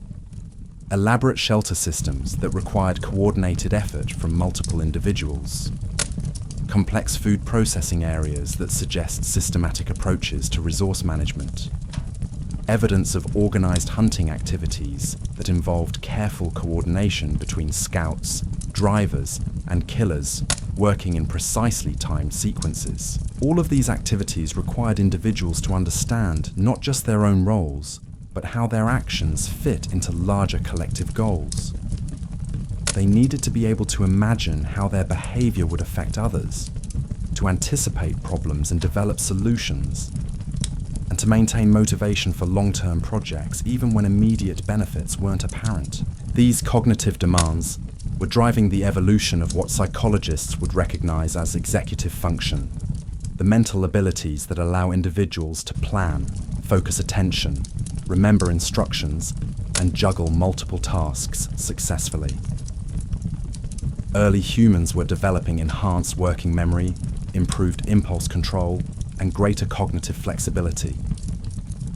Elaborate shelter systems that required coordinated effort from multiple individuals. Complex food processing areas that suggest systematic approaches to resource management. Evidence of organized hunting activities that involved careful coordination between scouts, drivers, and killers working in precisely timed sequences. All of these activities required individuals to understand not just their own roles, but how their actions fit into larger collective goals. They needed to be able to imagine how their behavior would affect others, to anticipate problems and develop solutions. and to maintain motivation for long-term projects even when immediate benefits weren't apparent. These cognitive demands were driving the evolution of what psychologists would recognize as executive function, the mental abilities that allow individuals to plan, focus attention, remember instructions, and juggle multiple tasks successfully. Early humans were developing enhanced working memory, improved impulse control, and greater cognitive flexibility.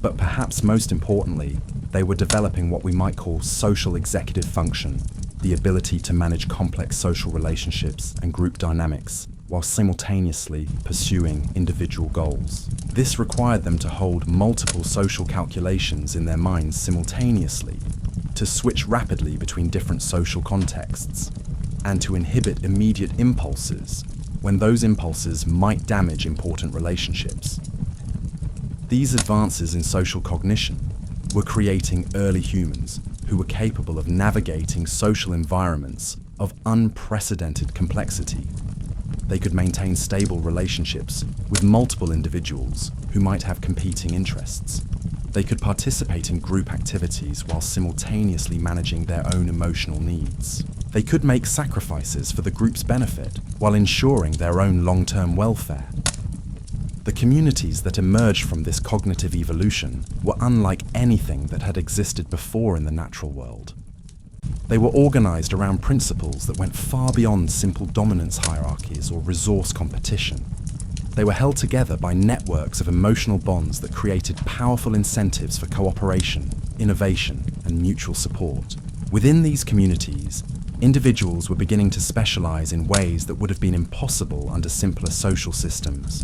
But perhaps most importantly, they were developing what we might call social executive function, the ability to manage complex social relationships and group dynamics, while simultaneously pursuing individual goals. This required them to hold multiple social calculations in their minds simultaneously, to switch rapidly between different social contexts, and to inhibit immediate impulses when those impulses might damage important relationships. These advances in social cognition were creating early humans who were capable of navigating social environments of unprecedented complexity. They could maintain stable relationships with multiple individuals who might have competing interests. They could participate in group activities while simultaneously managing their own emotional needs. They could make sacrifices for the group's benefit while ensuring their own long-term welfare. The communities that emerged from this cognitive evolution were unlike anything that had existed before in the natural world. They were organized around principles that went far beyond simple dominance hierarchies or resource competition. They were held together by networks of emotional bonds that created powerful incentives for cooperation, innovation, and mutual support. Within these communities, individuals were beginning to specialize in ways that would have been impossible under simpler social systems.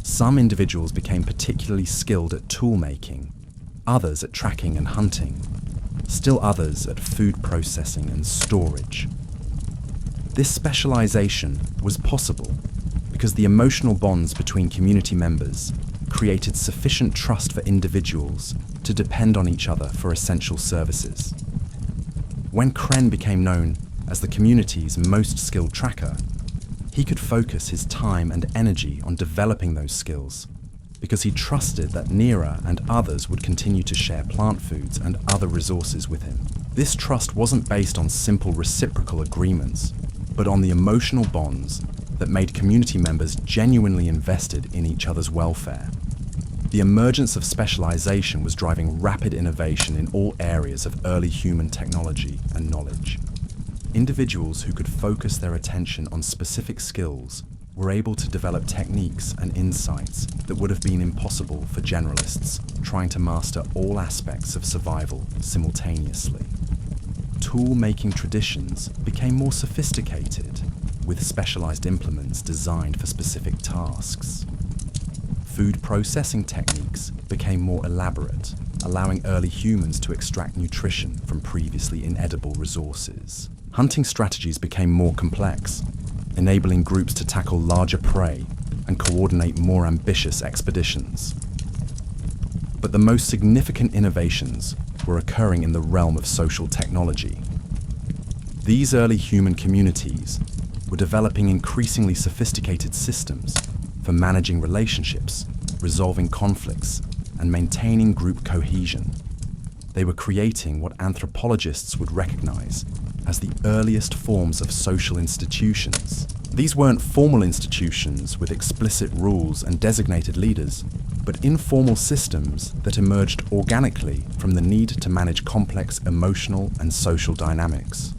Some individuals became particularly skilled at tool making, others at tracking and hunting, still others at food processing and storage. This specialization was possible because the emotional bonds between community members created sufficient trust for individuals to depend on each other for essential services. When Kren became known as the community's most skilled tracker, he could focus his time and energy on developing those skills because he trusted that Nira and others would continue to share plant foods and other resources with him. This trust wasn't based on simple reciprocal agreements, but on the emotional bonds that made community members genuinely invested in each other's welfare. The emergence of specialization was driving rapid innovation in all areas of early human technology and knowledge. Individuals who could focus their attention on specific skills were able to develop techniques and insights that would have been impossible for generalists trying to master all aspects of survival simultaneously. Tool-making traditions became more sophisticated, with specialized implements designed for specific tasks. Food processing techniques became more elaborate, allowing early humans to extract nutrition from previously inedible resources. Hunting strategies became more complex, enabling groups to tackle larger prey and coordinate more ambitious expeditions. But the most significant innovations were occurring in the realm of social technology. These early human communities were developing increasingly sophisticated systems for managing relationships, resolving conflicts, and maintaining group cohesion. They were creating what anthropologists would recognize as the earliest forms of social institutions. These weren't formal institutions with explicit rules and designated leaders, but informal systems that emerged organically from the need to manage complex emotional and social dynamics.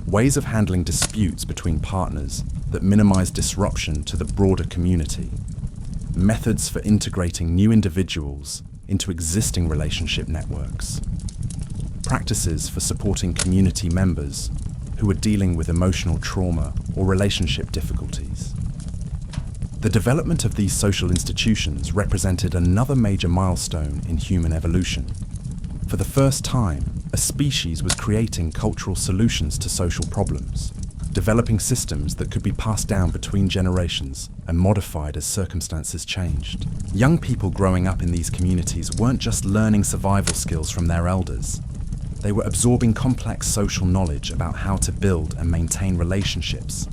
Ways of handling disputes between partners that minimize disruption to the broader community. Methods for integrating new individuals into existing relationship networks. Practices for supporting community members who were dealing with emotional trauma or relationship difficulties. The development of these social institutions represented another major milestone in human evolution. For the first time, a species was creating cultural solutions to social problems, developing systems that could be passed down between generations and modified as circumstances changed. Young people growing up in these communities weren't just learning survival skills from their elders. They were absorbing complex social knowledge about how to build and maintain relationships,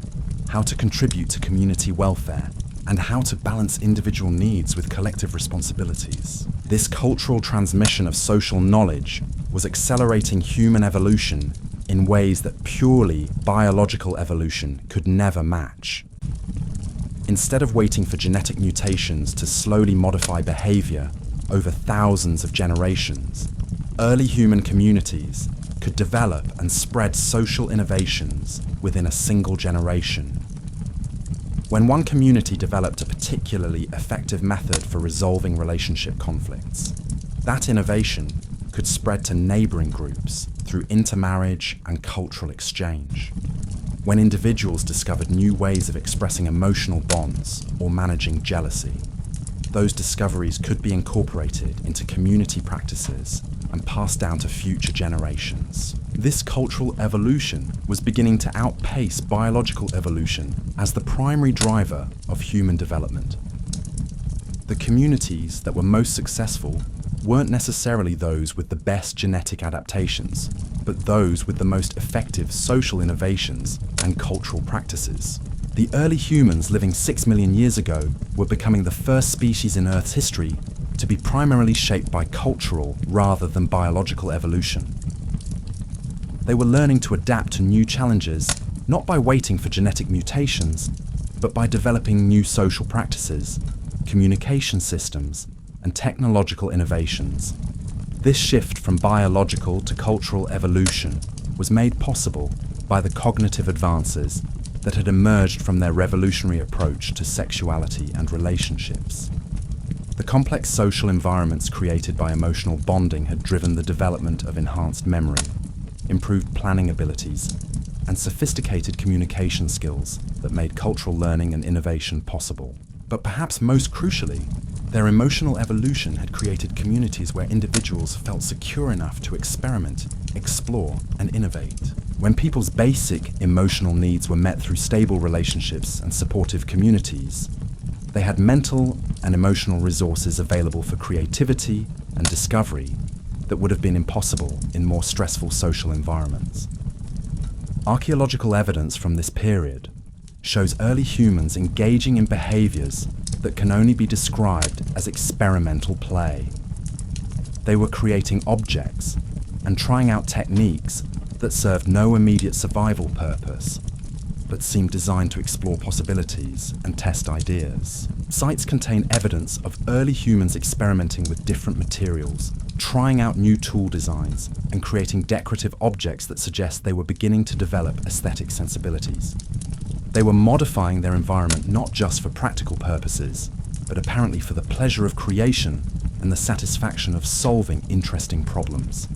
how to contribute to community welfare, and how to balance individual needs with collective responsibilities. This cultural transmission of social knowledge was accelerating human evolution in ways that purely biological evolution could never match. Instead of waiting for genetic mutations to slowly modify behavior over thousands of generations, early human communities could develop and spread social innovations within a single generation. When one community developed a particularly effective method for resolving relationship conflicts, that innovation could spread to neighboring groups through intermarriage and cultural exchange. When individuals discovered new ways of expressing emotional bonds or managing jealousy, those discoveries could be incorporated into community practices and passed down to future generations. This cultural evolution was beginning to outpace biological evolution as the primary driver of human development. The communities that were most successful weren't necessarily those with the best genetic adaptations, but those with the most effective social innovations and cultural practices. The early humans living 6 million years ago were becoming the first species in Earth's history to be primarily shaped by cultural rather than biological evolution. They were learning to adapt to new challenges, not by waiting for genetic mutations, but by developing new social practices, communication systems, and technological innovations. This shift from biological to cultural evolution was made possible by the cognitive advances that had emerged from their revolutionary approach to sexuality and relationships. The complex social environments created by emotional bonding had driven the development of enhanced memory, improved planning abilities, and sophisticated communication skills that made cultural learning and innovation possible. But perhaps most crucially, their emotional evolution had created communities where individuals felt secure enough to experiment, explore, and innovate. When people's basic emotional needs were met through stable relationships and supportive communities, they had mental and emotional resources available for creativity and discovery that would have been impossible in more stressful social environments. Archaeological evidence from this period shows early humans engaging in behaviors that can only be described as experimental play. They were creating objects and trying out techniques that served no immediate survival purpose, but seemed designed to explore possibilities and test ideas. Sites contain evidence of early humans experimenting with different materials, trying out new tool designs, and creating decorative objects that suggest they were beginning to develop aesthetic sensibilities. They were modifying their environment not just for practical purposes, but apparently for the pleasure of creation and the satisfaction of solving interesting problems.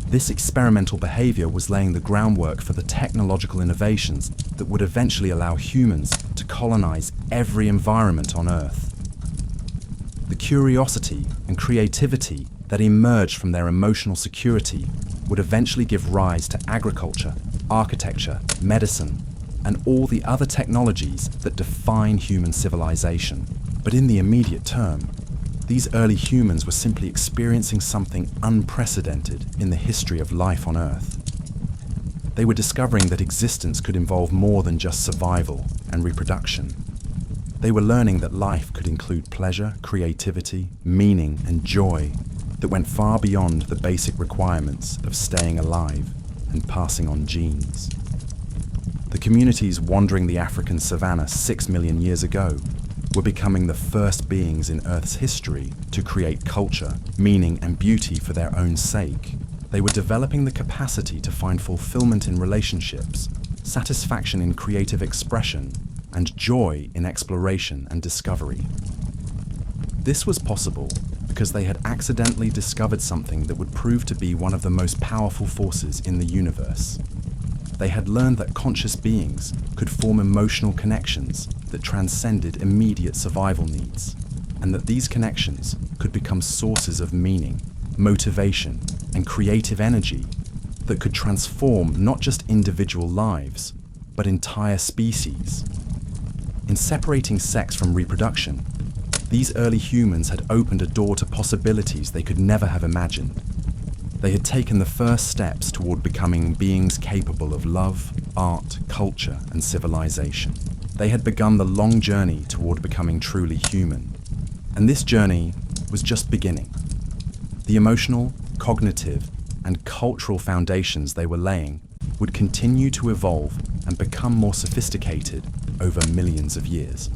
This experimental behavior was laying the groundwork for the technological innovations that would eventually allow humans to colonize every environment on Earth. The curiosity and creativity that emerged from their emotional security would eventually give rise to agriculture, architecture, medicine, and all the other technologies that define human civilization. But in the immediate term, these early humans were simply experiencing something unprecedented in the history of life on Earth. They were discovering that existence could involve more than just survival and reproduction. They were learning that life could include pleasure, creativity, meaning, and joy that went far beyond the basic requirements of staying alive and passing on genes. The communities wandering the African savanna 6 million years ago were becoming the first beings in Earth's history to create culture, meaning, and beauty for their own sake. They were developing the capacity to find fulfillment in relationships, satisfaction in creative expression, and joy in exploration and discovery. This was possible because they had accidentally discovered something that would prove to be one of the most powerful forces in the universe. They had learned that conscious beings could form emotional connections that transcended immediate survival needs, and that these connections could become sources of meaning, motivation, and creative energy that could transform not just individual lives, but entire species. In separating sex from reproduction, these early humans had opened a door to possibilities they could never have imagined. They had taken the first steps toward becoming beings capable of love, art, culture, and civilization. They had begun the long journey toward becoming truly human. And this journey was just beginning. The emotional, cognitive, and cultural foundations they were laying would continue to evolve and become more sophisticated over millions of years.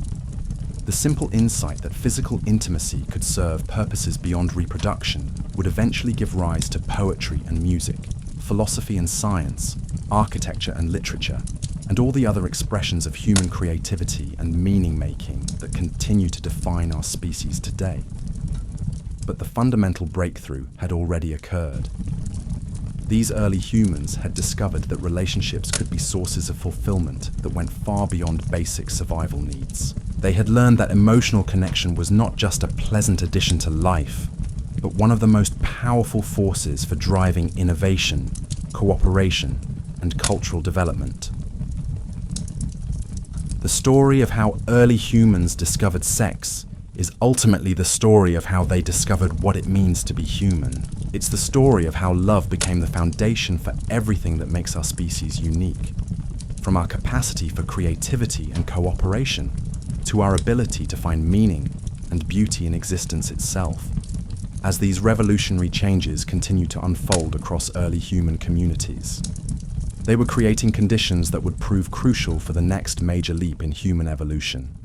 The simple insight that physical intimacy could serve purposes beyond reproduction would eventually give rise to poetry and music, philosophy and science, architecture and literature, and all the other expressions of human creativity and meaning-making that continue to define our species today. But the fundamental breakthrough had already occurred. These early humans had discovered that relationships could be sources of fulfillment that went far beyond basic survival needs. They had learned that emotional connection was not just a pleasant addition to life, but one of the most powerful forces for driving innovation, cooperation, and cultural development. The story of how early humans discovered sex is ultimately the story of how they discovered what it means to be human. It's the story of how love became the foundation for everything that makes our species unique. From our capacity for creativity and cooperation, to our ability to find meaning and beauty in existence itself. As these revolutionary changes continue to unfold across early human communities, they were creating conditions that would prove crucial for the next major leap in human evolution.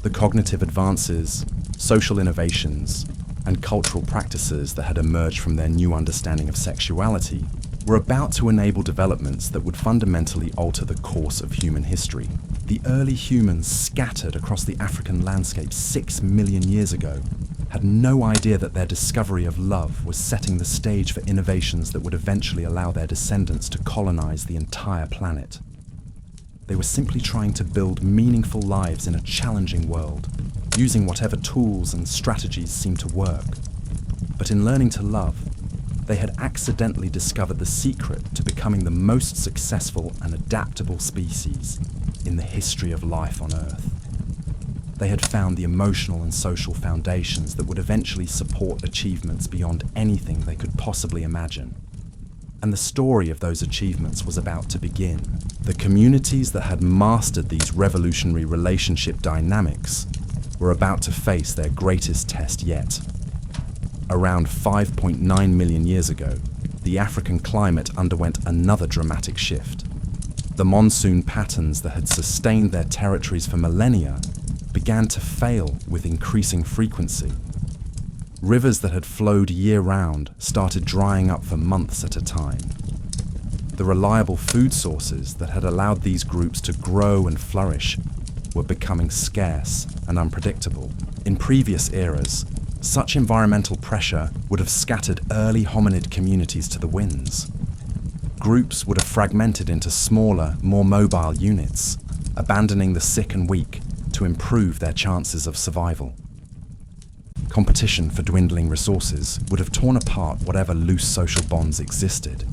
The cognitive advances, social innovations, and cultural practices that had emerged from their new understanding of sexuality were about to enable developments that would fundamentally alter the course of human history. The early humans scattered across the African landscape 6 million years ago had no idea that their discovery of love was setting the stage for innovations that would eventually allow their descendants to colonize the entire planet. They were simply trying to build meaningful lives in a challenging world, using whatever tools and strategies seemed to work. But in learning to love, they had accidentally discovered the secret to becoming the most successful and adaptable species in the history of life on Earth. They had found the emotional and social foundations that would eventually support achievements beyond anything they could possibly imagine. And the story of those achievements was about to begin. The communities that had mastered these revolutionary relationship dynamics were about to face their greatest test yet. Around 5.9 million years ago, the African climate underwent another dramatic shift. The monsoon patterns that had sustained their territories for millennia began to fail with increasing frequency. Rivers that had flowed year-round started drying up for months at a time. The reliable food sources that had allowed these groups to grow and flourish were becoming scarce and unpredictable. In previous eras, such environmental pressure would have scattered early hominid communities to the winds. Groups would have fragmented into smaller, more mobile units, abandoning the sick and weak to improve their chances of survival. Competition for dwindling resources would have torn apart whatever loose social bonds existed,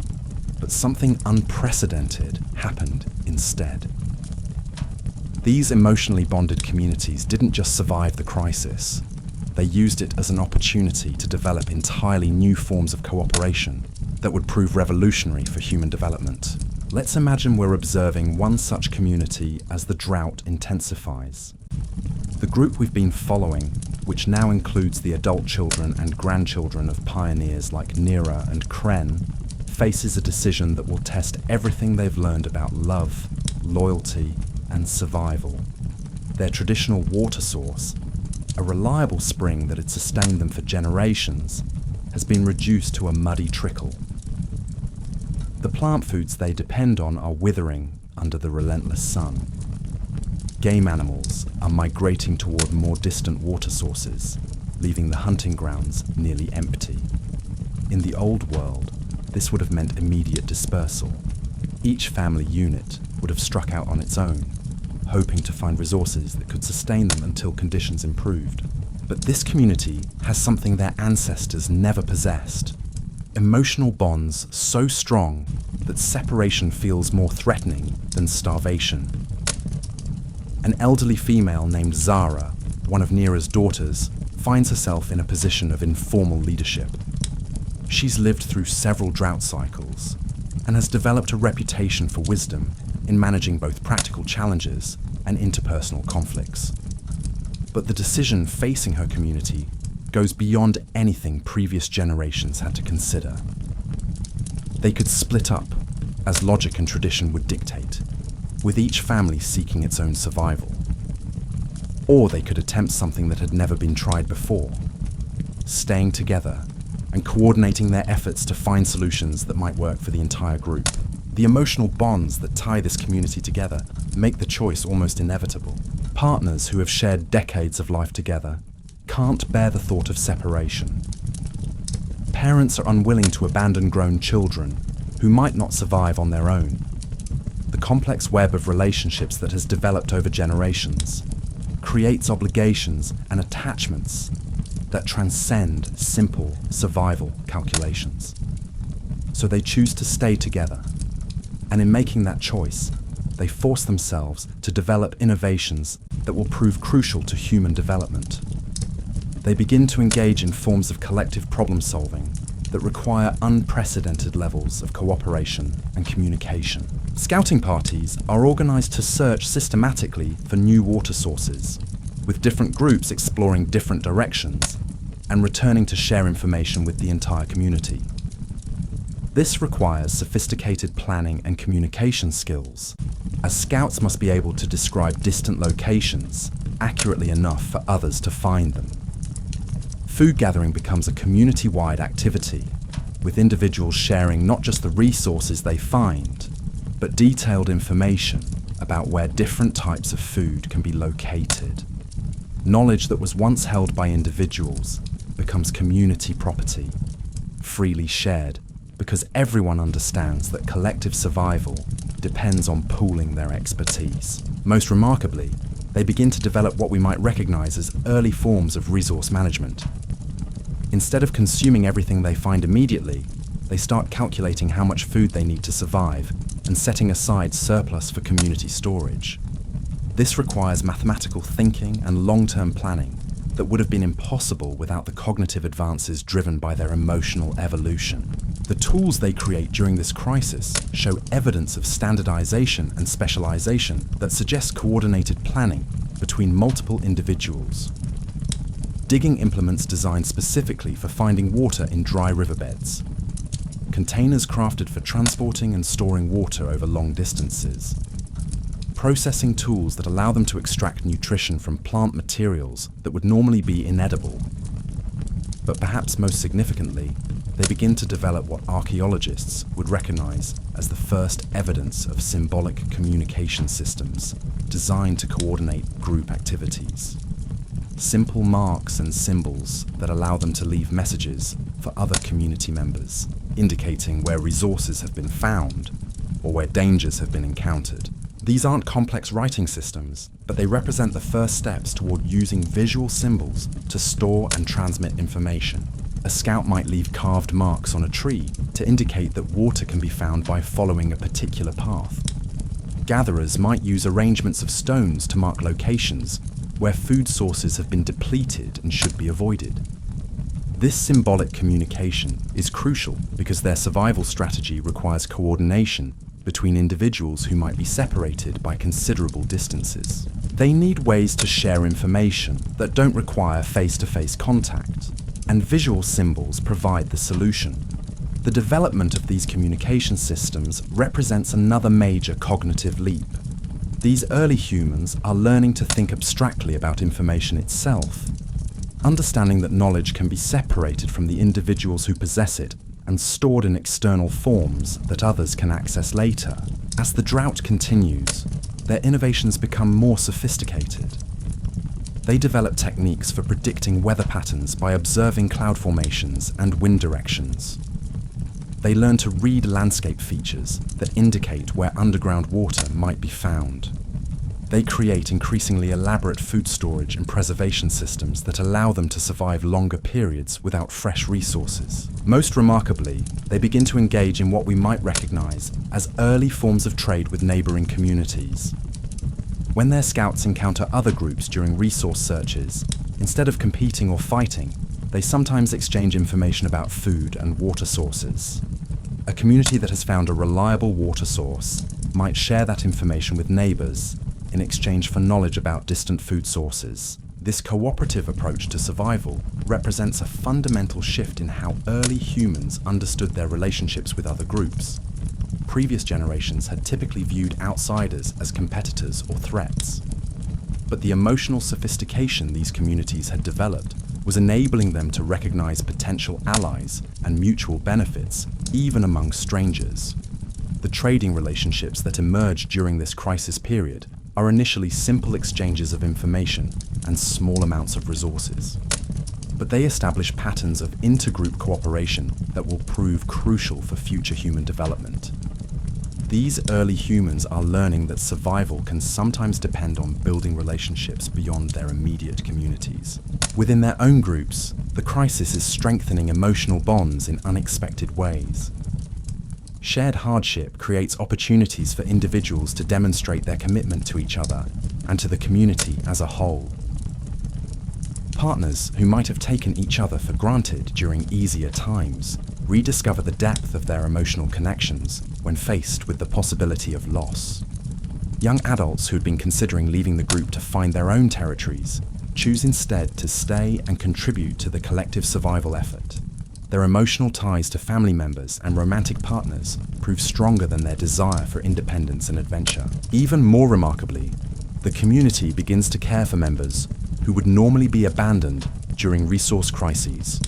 but something unprecedented happened instead. These emotionally bonded communities didn't just survive the crisis, they used it as an opportunity to develop entirely new forms of cooperation that would prove revolutionary for human development. Let's imagine we're observing one such community as the drought intensifies. The group we've been following, which now includes the adult children and grandchildren of pioneers like Nera and Kren, faces a decision that will test everything they've learned about love, loyalty, and survival. Their traditional water source, a reliable spring that had sustained them for generations, has been reduced to a muddy trickle. The plant foods they depend on are withering under the relentless sun. Game animals are migrating toward more distant water sources, leaving the hunting grounds nearly empty. In the old world, this would have meant immediate dispersal. Each family unit would have struck out on its own, hoping to find resources that could sustain them until conditions improved. But this community has something their ancestors never possessed: emotional bonds so strong that separation feels more threatening than starvation. An elderly female named Zara, one of Nera's daughters, finds herself in a position of informal leadership. She's lived through several drought cycles and has developed a reputation for wisdom in managing both practical challenges and interpersonal conflicts. But the decision facing her community goes beyond anything previous generations had to consider. They could split up, as logic and tradition would dictate, with each family seeking its own survival. Or they could attempt something that had never been tried before, staying together and coordinating their efforts to find solutions that might work for the entire group. The emotional bonds that tie this community together make the choice almost inevitable. Partners who have shared decades of life together can't bear the thought of separation. Parents are unwilling to abandon grown children who might not survive on their own. The complex web of relationships that has developed over generations creates obligations and attachments that transcend simple survival calculations. So they choose to stay together. And in making that choice, they force themselves to develop innovations that will prove crucial to human development. They begin to engage in forms of collective problem solving that require unprecedented levels of cooperation and communication. Scouting parties are organized to search systematically for new water sources, with different groups exploring different directions and returning to share information with the entire community. This requires sophisticated planning and communication skills, as scouts must be able to describe distant locations accurately enough for others to find them. Food gathering becomes a community-wide activity, with individuals sharing not just the resources they find, but detailed information about where different types of food can be located. Knowledge that was once held by individuals becomes community property, freely shared, because everyone understands that collective survival depends on pooling their expertise. Most remarkably, they begin to develop what we might recognize as early forms of resource management. Instead of consuming everything they find immediately, they start calculating how much food they need to survive and setting aside surplus for community storage. This requires mathematical thinking and long-term planning that would have been impossible without the cognitive advances driven by their emotional evolution. The tools they create during this crisis show evidence of standardization and specialization that suggests coordinated planning between multiple individuals. Digging implements designed specifically for finding water in dry riverbeds. Containers crafted for transporting and storing water over long distances. Processing tools that allow them to extract nutrition from plant materials that would normally be inedible. But perhaps most significantly, they begin to develop what archaeologists would recognize as the first evidence of symbolic communication systems designed to coordinate group activities. Simple marks and symbols that allow them to leave messages for other community members, indicating where resources have been found or where dangers have been encountered. These aren't complex writing systems, but they represent the first steps toward using visual symbols to store and transmit information. A scout might leave carved marks on a tree to indicate that water can be found by following a particular path. Gatherers might use arrangements of stones to mark locations where food sources have been depleted and should be avoided. This symbolic communication is crucial because their survival strategy requires coordination between individuals who might be separated by considerable distances. They need ways to share information that don't require face-to-face contact, and visual symbols provide the solution. The development of these communication systems represents another major cognitive leap. These early humans are learning to think abstractly about information itself, understanding that knowledge can be separated from the individuals who possess it and stored in external forms that others can access later. As the drought continues, their innovations become more sophisticated. They develop techniques for predicting weather patterns by observing cloud formations and wind directions. They learn to read landscape features that indicate where underground water might be found. They create increasingly elaborate food storage and preservation systems that allow them to survive longer periods without fresh resources. Most remarkably, they begin to engage in what we might recognize as early forms of trade with neighboring communities. When their scouts encounter other groups during resource searches, instead of competing or fighting, they sometimes exchange information about food and water sources. A community that has found a reliable water source might share that information with neighbors, in exchange for knowledge about distant food sources. This cooperative approach to survival represents a fundamental shift in how early humans understood their relationships with other groups. Previous generations had typically viewed outsiders as competitors or threats. But the emotional sophistication these communities had developed was enabling them to recognize potential allies and mutual benefits, even among strangers. The trading relationships that emerged during this crisis period are initially simple exchanges of information and small amounts of resources. But they establish patterns of intergroup cooperation that will prove crucial for future human development. These early humans are learning that survival can sometimes depend on building relationships beyond their immediate communities. Within their own groups, the crisis is strengthening emotional bonds in unexpected ways. Shared hardship creates opportunities for individuals to demonstrate their commitment to each other and to the community as a whole. Partners who might have taken each other for granted during easier times rediscover the depth of their emotional connections when faced with the possibility of loss. Young adults who had been considering leaving the group to find their own territories choose instead to stay and contribute to the collective survival effort. Their emotional ties to family members and romantic partners prove stronger than their desire for independence and adventure. Even more remarkably, the community begins to care for members who would normally be abandoned during resource crises.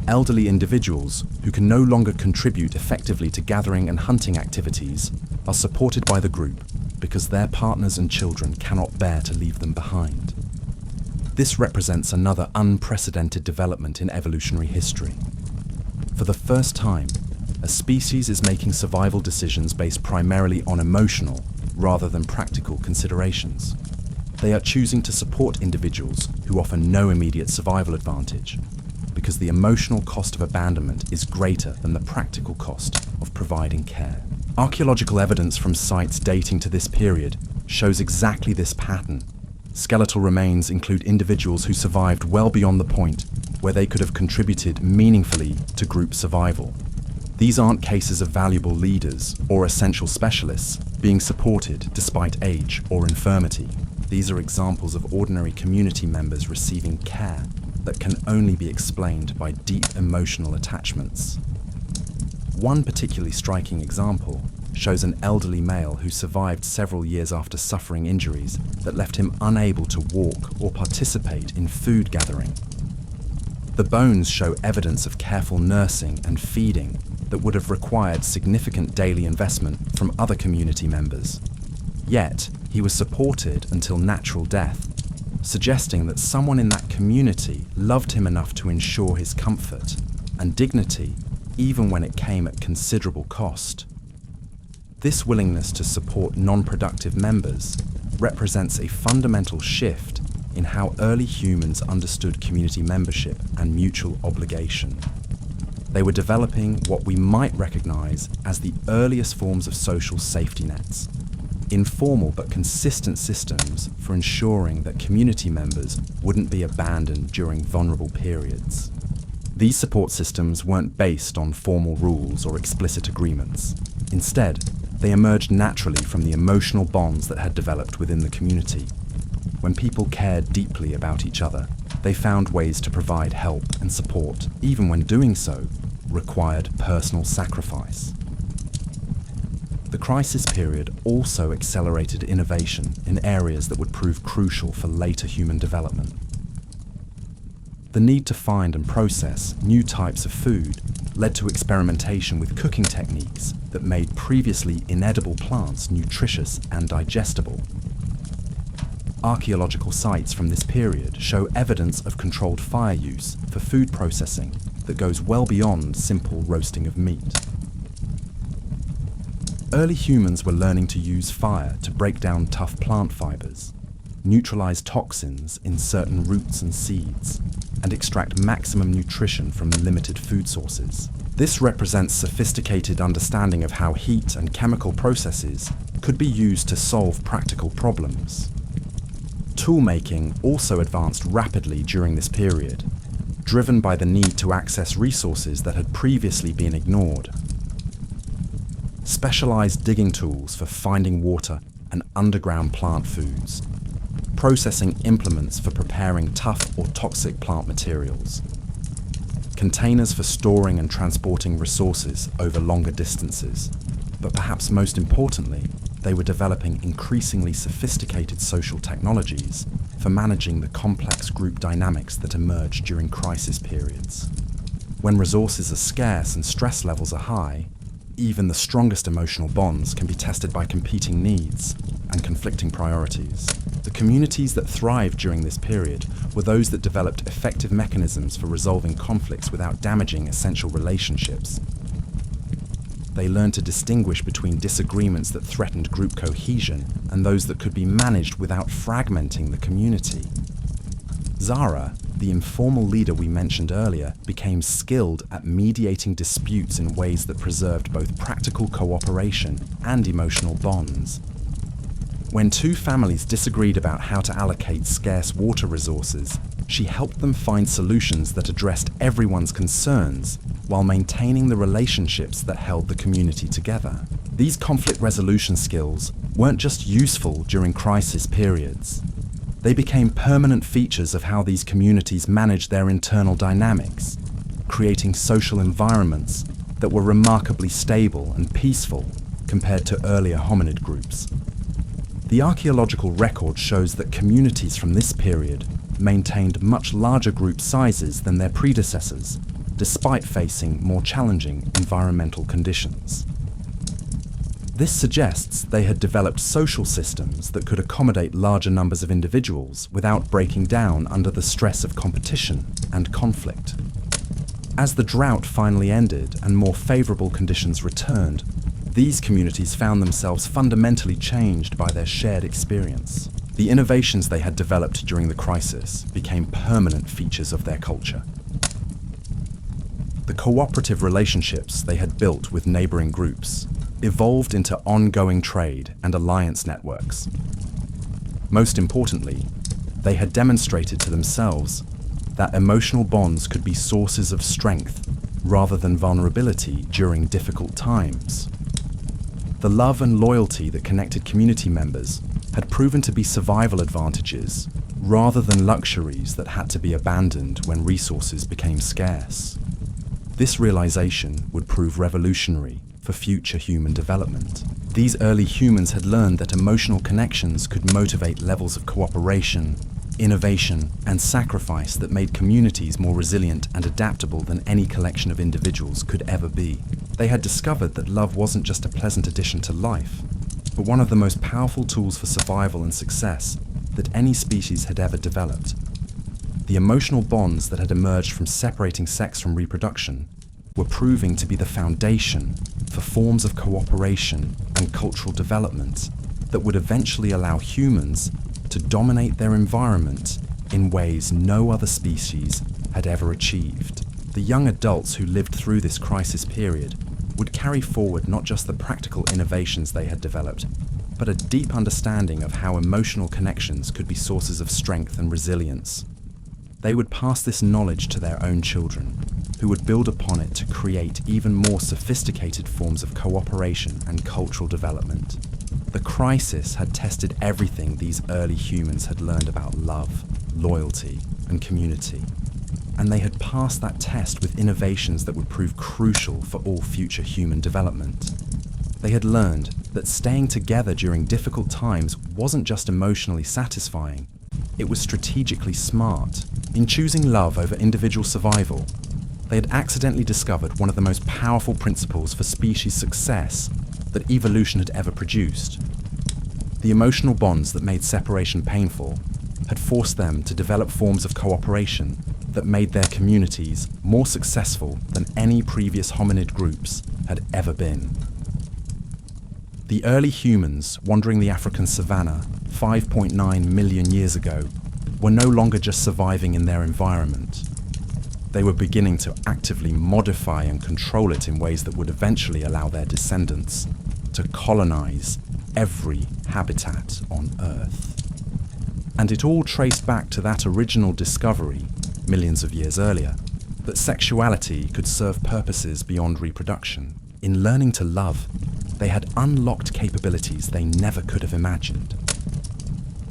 Elderly individuals who can no longer contribute effectively to gathering and hunting activities are supported by the group because their partners and children cannot bear to leave them behind. This represents another unprecedented development in evolutionary history. For the first time, a species is making survival decisions based primarily on emotional rather than practical considerations. They are choosing to support individuals who offer no immediate survival advantage, because the emotional cost of abandonment is greater than the practical cost of providing care. Archaeological evidence from sites dating to this period shows exactly this pattern. Skeletal remains include individuals who survived well beyond the point where they could have contributed meaningfully to group survival. These aren't cases of valuable leaders or essential specialists being supported despite age or infirmity. These are examples of ordinary community members receiving care that can only be explained by deep emotional attachments. One particularly striking example shows an elderly male who survived several years after suffering injuries that left him unable to walk or participate in food gathering. The bones show evidence of careful nursing and feeding that would have required significant daily investment from other community members. Yet, he was supported until natural death, suggesting that someone in that community loved him enough to ensure his comfort and dignity, even when it came at considerable cost. This willingness to support non-productive members represents a fundamental shift in how early humans understood community membership and mutual obligation. They were developing what we might recognize as the earliest forms of social safety nets, informal but consistent systems for ensuring that community members wouldn't be abandoned during vulnerable periods. These support systems weren't based on formal rules or explicit agreements. Instead, they emerged naturally from the emotional bonds that had developed within the community. When people cared deeply about each other, they found ways to provide help and support, even when doing so required personal sacrifice. The crisis period also accelerated innovation in areas that would prove crucial for later human development. The need to find and process new types of food led to experimentation with cooking techniques that made previously inedible plants nutritious and digestible. Archaeological sites from this period show evidence of controlled fire use for food processing that goes well beyond simple roasting of meat. Early humans were learning to use fire to break down tough plant fibers, neutralize toxins in certain roots and seeds, and extract maximum nutrition from limited food sources. This represents sophisticated understanding of how heat and chemical processes could be used to solve practical problems. Toolmaking also advanced rapidly during this period, driven by the need to access resources that had previously been ignored. Specialized digging tools for finding water and underground plant foods, processing implements for preparing tough or toxic plant materials, containers for storing and transporting resources over longer distances, but perhaps most importantly, they were developing increasingly sophisticated social technologies for managing the complex group dynamics that emerge during crisis periods. When resources are scarce and stress levels are high, even the strongest emotional bonds can be tested by competing needs and conflicting priorities. The communities that thrived during this period were those that developed effective mechanisms for resolving conflicts without damaging essential relationships. They learned to distinguish between disagreements that threatened group cohesion and those that could be managed without fragmenting the community. Zara, the informal leader we mentioned earlier, became skilled at mediating disputes in ways that preserved both practical cooperation and emotional bonds. When two families disagreed about how to allocate scarce water resources, she helped them find solutions that addressed everyone's concerns while maintaining the relationships that held the community together. These conflict resolution skills weren't just useful during crisis periods. They became permanent features of how these communities managed their internal dynamics, creating social environments that were remarkably stable and peaceful compared to earlier hominid groups. The archaeological record shows that communities from this period maintained much larger group sizes than their predecessors, despite facing more challenging environmental conditions. This suggests they had developed social systems that could accommodate larger numbers of individuals without breaking down under the stress of competition and conflict. As the drought finally ended and more favorable conditions returned, these communities found themselves fundamentally changed by their shared experience. The innovations they had developed during the crisis became permanent features of their culture. The cooperative relationships they had built with neighboring groups evolved into ongoing trade and alliance networks. Most importantly, they had demonstrated to themselves that emotional bonds could be sources of strength rather than vulnerability during difficult times. The love and loyalty that connected community members had proven to be survival advantages rather than luxuries that had to be abandoned when resources became scarce. This realization would prove revolutionary for future human development. These early humans had learned that emotional connections could motivate levels of cooperation, innovation, and sacrifice that made communities more resilient and adaptable than any collection of individuals could ever be. They had discovered that love wasn't just a pleasant addition to life, but one of the most powerful tools for survival and success that any species had ever developed. The emotional bonds that had emerged from separating sex from reproduction were proving to be the foundation for forms of cooperation and cultural development that would eventually allow humans to dominate their environment in ways no other species had ever achieved. The young adults who lived through this crisis period would carry forward not just the practical innovations they had developed, but a deep understanding of how emotional connections could be sources of strength and resilience. They would pass this knowledge to their own children, who would build upon it to create even more sophisticated forms of cooperation and cultural development. The crisis had tested everything these early humans had learned about love, loyalty, and community, and they had passed that test with innovations that would prove crucial for all future human development. They had learned that staying together during difficult times wasn't just emotionally satisfying, it was strategically smart. In choosing love over individual survival, they had accidentally discovered one of the most powerful principles for species success that evolution had ever produced. The emotional bonds that made separation painful had forced them to develop forms of cooperation that made their communities more successful than any previous hominid groups had ever been. The early humans wandering the African savanna 5.9 million years ago were no longer just surviving in their environment. They were beginning to actively modify and control it in ways that would eventually allow their descendants to colonize every habitat on Earth. And it all traced back to that original discovery, millions of years earlier, that sexuality could serve purposes beyond reproduction. In learning to love, they had unlocked capabilities they never could have imagined.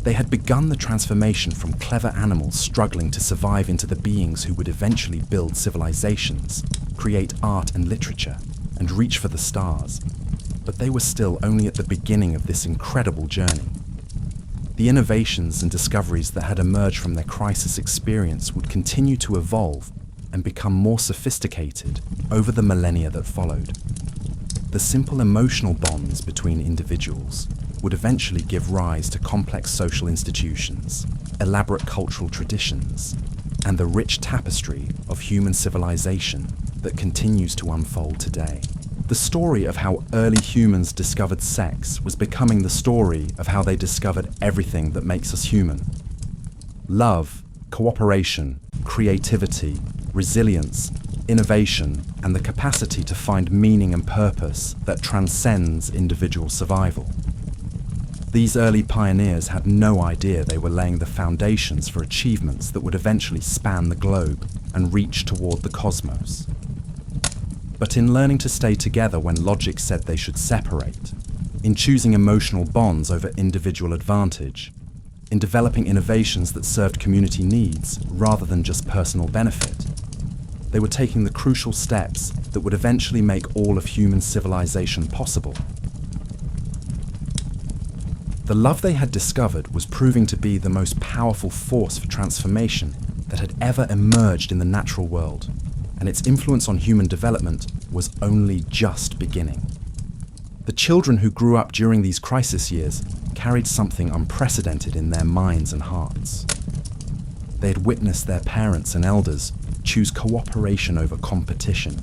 They had begun the transformation from clever animals struggling to survive into the beings who would eventually build civilizations, create art and literature, and reach for the stars. But they were still only at the beginning of this incredible journey. The innovations and discoveries that had emerged from their crisis experience would continue to evolve and become more sophisticated over the millennia that followed. The simple emotional bonds between individuals would eventually give rise to complex social institutions, elaborate cultural traditions, and the rich tapestry of human civilization that continues to unfold today. The story of how early humans discovered sex was becoming the story of how they discovered everything that makes us human. Love, cooperation, creativity, resilience, innovation, and the capacity to find meaning and purpose that transcends individual survival. These early pioneers had no idea they were laying the foundations for achievements that would eventually span the globe and reach toward the cosmos. But in learning to stay together when logic said they should separate, in choosing emotional bonds over individual advantage, in developing innovations that served community needs rather than just personal benefit, they were taking the crucial steps that would eventually make all of human civilization possible. The love they had discovered was proving to be the most powerful force for transformation that had ever emerged in the natural world, and its influence on human development was only just beginning. The children who grew up during these crisis years carried something unprecedented in their minds and hearts. They had witnessed their parents and elders choose cooperation over competition,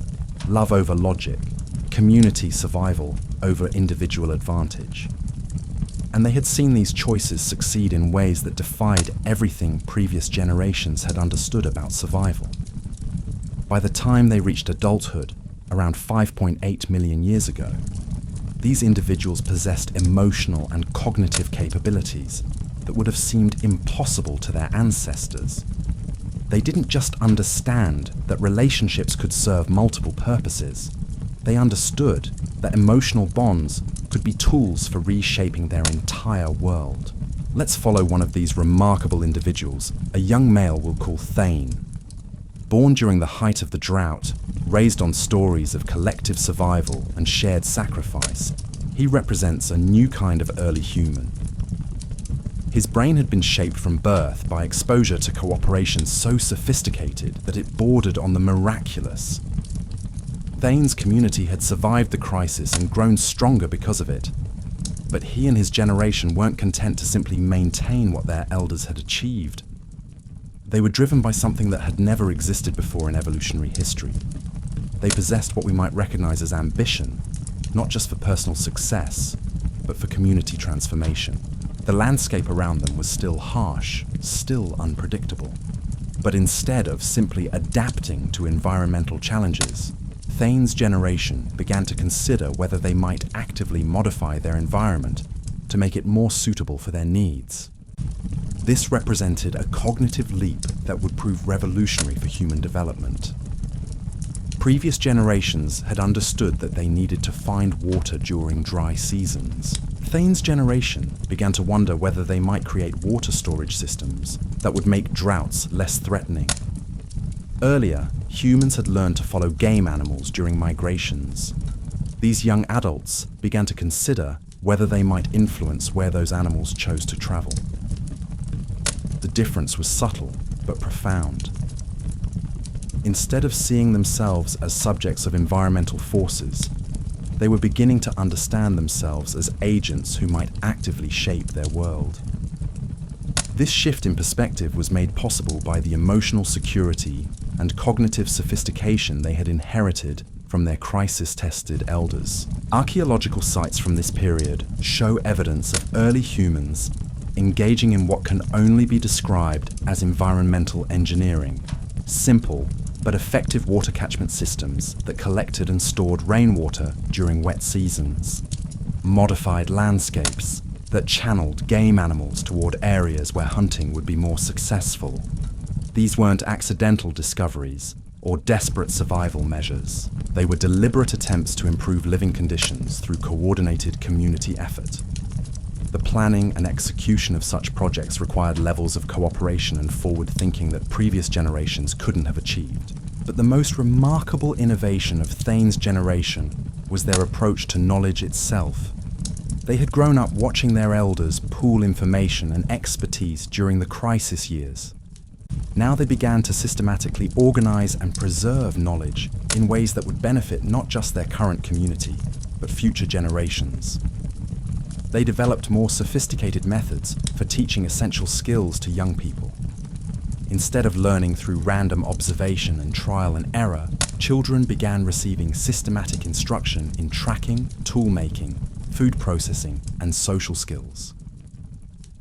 love over logic, community survival over individual advantage. And they had seen these choices succeed in ways that defied everything previous generations had understood about survival. By the time they reached adulthood, around 5.8 million years ago, these individuals possessed emotional and cognitive capabilities that would have seemed impossible to their ancestors. They didn't just understand that relationships could serve multiple purposes. They understood that emotional bonds could be tools for reshaping their entire world. Let's follow one of these remarkable individuals, a young male we'll call Thane. Born during the height of the drought, raised on stories of collective survival and shared sacrifice, he represents a new kind of early human. His brain had been shaped from birth by exposure to cooperation so sophisticated that it bordered on the miraculous. Thane's community had survived the crisis and grown stronger because of it. But he and his generation weren't content to simply maintain what their elders had achieved. They were driven by something that had never existed before in evolutionary history. They possessed what we might recognize as ambition, not just for personal success, but for community transformation. The landscape around them was still harsh, still unpredictable. But instead of simply adapting to environmental challenges, Thane's generation began to consider whether they might actively modify their environment to make it more suitable for their needs. This represented a cognitive leap that would prove revolutionary for human development. Previous generations had understood that they needed to find water during dry seasons. Thane's generation began to wonder whether they might create water storage systems that would make droughts less threatening. Earlier, humans had learned to follow game animals during migrations. These young adults began to consider whether they might influence where those animals chose to travel. The difference was subtle but profound. Instead of seeing themselves as subjects of environmental forces, they were beginning to understand themselves as agents who might actively shape their world. This shift in perspective was made possible by the emotional security and cognitive sophistication they had inherited from their crisis-tested elders. Archaeological sites from this period show evidence of early humans engaging in what can only be described as environmental engineering, simple but effective water catchment systems that collected and stored rainwater during wet seasons, modified landscapes that channeled game animals toward areas where hunting would be more successful. These weren't accidental discoveries or desperate survival measures. They were deliberate attempts to improve living conditions through coordinated community effort. The planning and execution of such projects required levels of cooperation and forward thinking that previous generations couldn't have achieved. But the most remarkable innovation of Thane's generation was their approach to knowledge itself. They had grown up watching their elders pool information and expertise during the crisis years. Now they began to systematically organize and preserve knowledge in ways that would benefit not just their current community, but future generations. They developed more sophisticated methods for teaching essential skills to young people. Instead of learning through random observation and trial and error, children began receiving systematic instruction in tracking, tool-making, food processing, and social skills.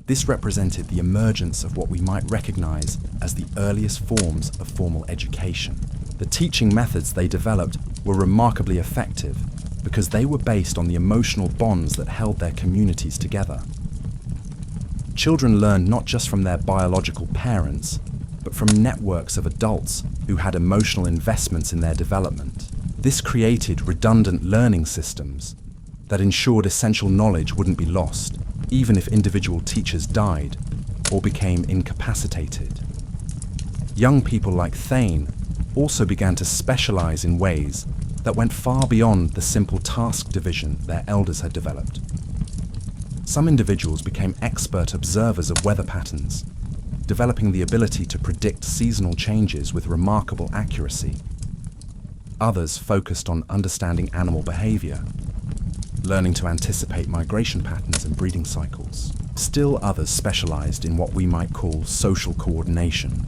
This represented the emergence of what we might recognize as the earliest forms of formal education. The teaching methods they developed were remarkably effective because they were based on the emotional bonds that held their communities together. Children learned not just from their biological parents, but from networks of adults who had emotional investments in their development. This created redundant learning systems that ensured essential knowledge wouldn't be lost, even if individual teachers died or became incapacitated. Young people like Thane also began to specialize in ways that went far beyond the simple task division their elders had developed. Some individuals became expert observers of weather patterns, developing the ability to predict seasonal changes with remarkable accuracy. Others focused on understanding animal behavior, learning to anticipate migration patterns and breeding cycles. Still others specialized in what we might call social coordination,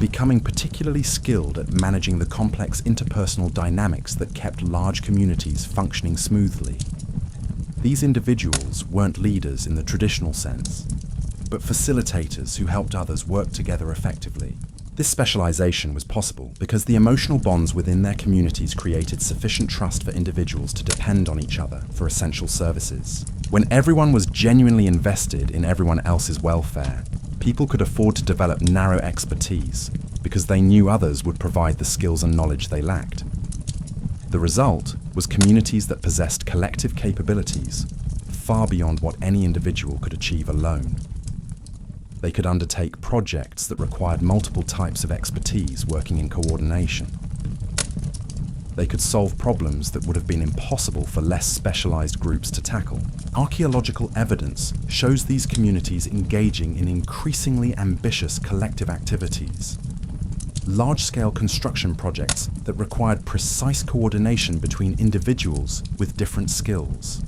becoming particularly skilled at managing the complex interpersonal dynamics that kept large communities functioning smoothly. These individuals weren't leaders in the traditional sense, but facilitators who helped others work together effectively. This specialization was possible because the emotional bonds within their communities created sufficient trust for individuals to depend on each other for essential services. When everyone was genuinely invested in everyone else's welfare, people could afford to develop narrow expertise because they knew others would provide the skills and knowledge they lacked. The result was communities that possessed collective capabilities far beyond what any individual could achieve alone. They could undertake projects that required multiple types of expertise working in coordination. They could solve problems that would have been impossible for less specialized groups to tackle. Archaeological evidence shows these communities engaging in increasingly ambitious collective activities. Large-scale construction projects that required precise coordination between individuals with different skills.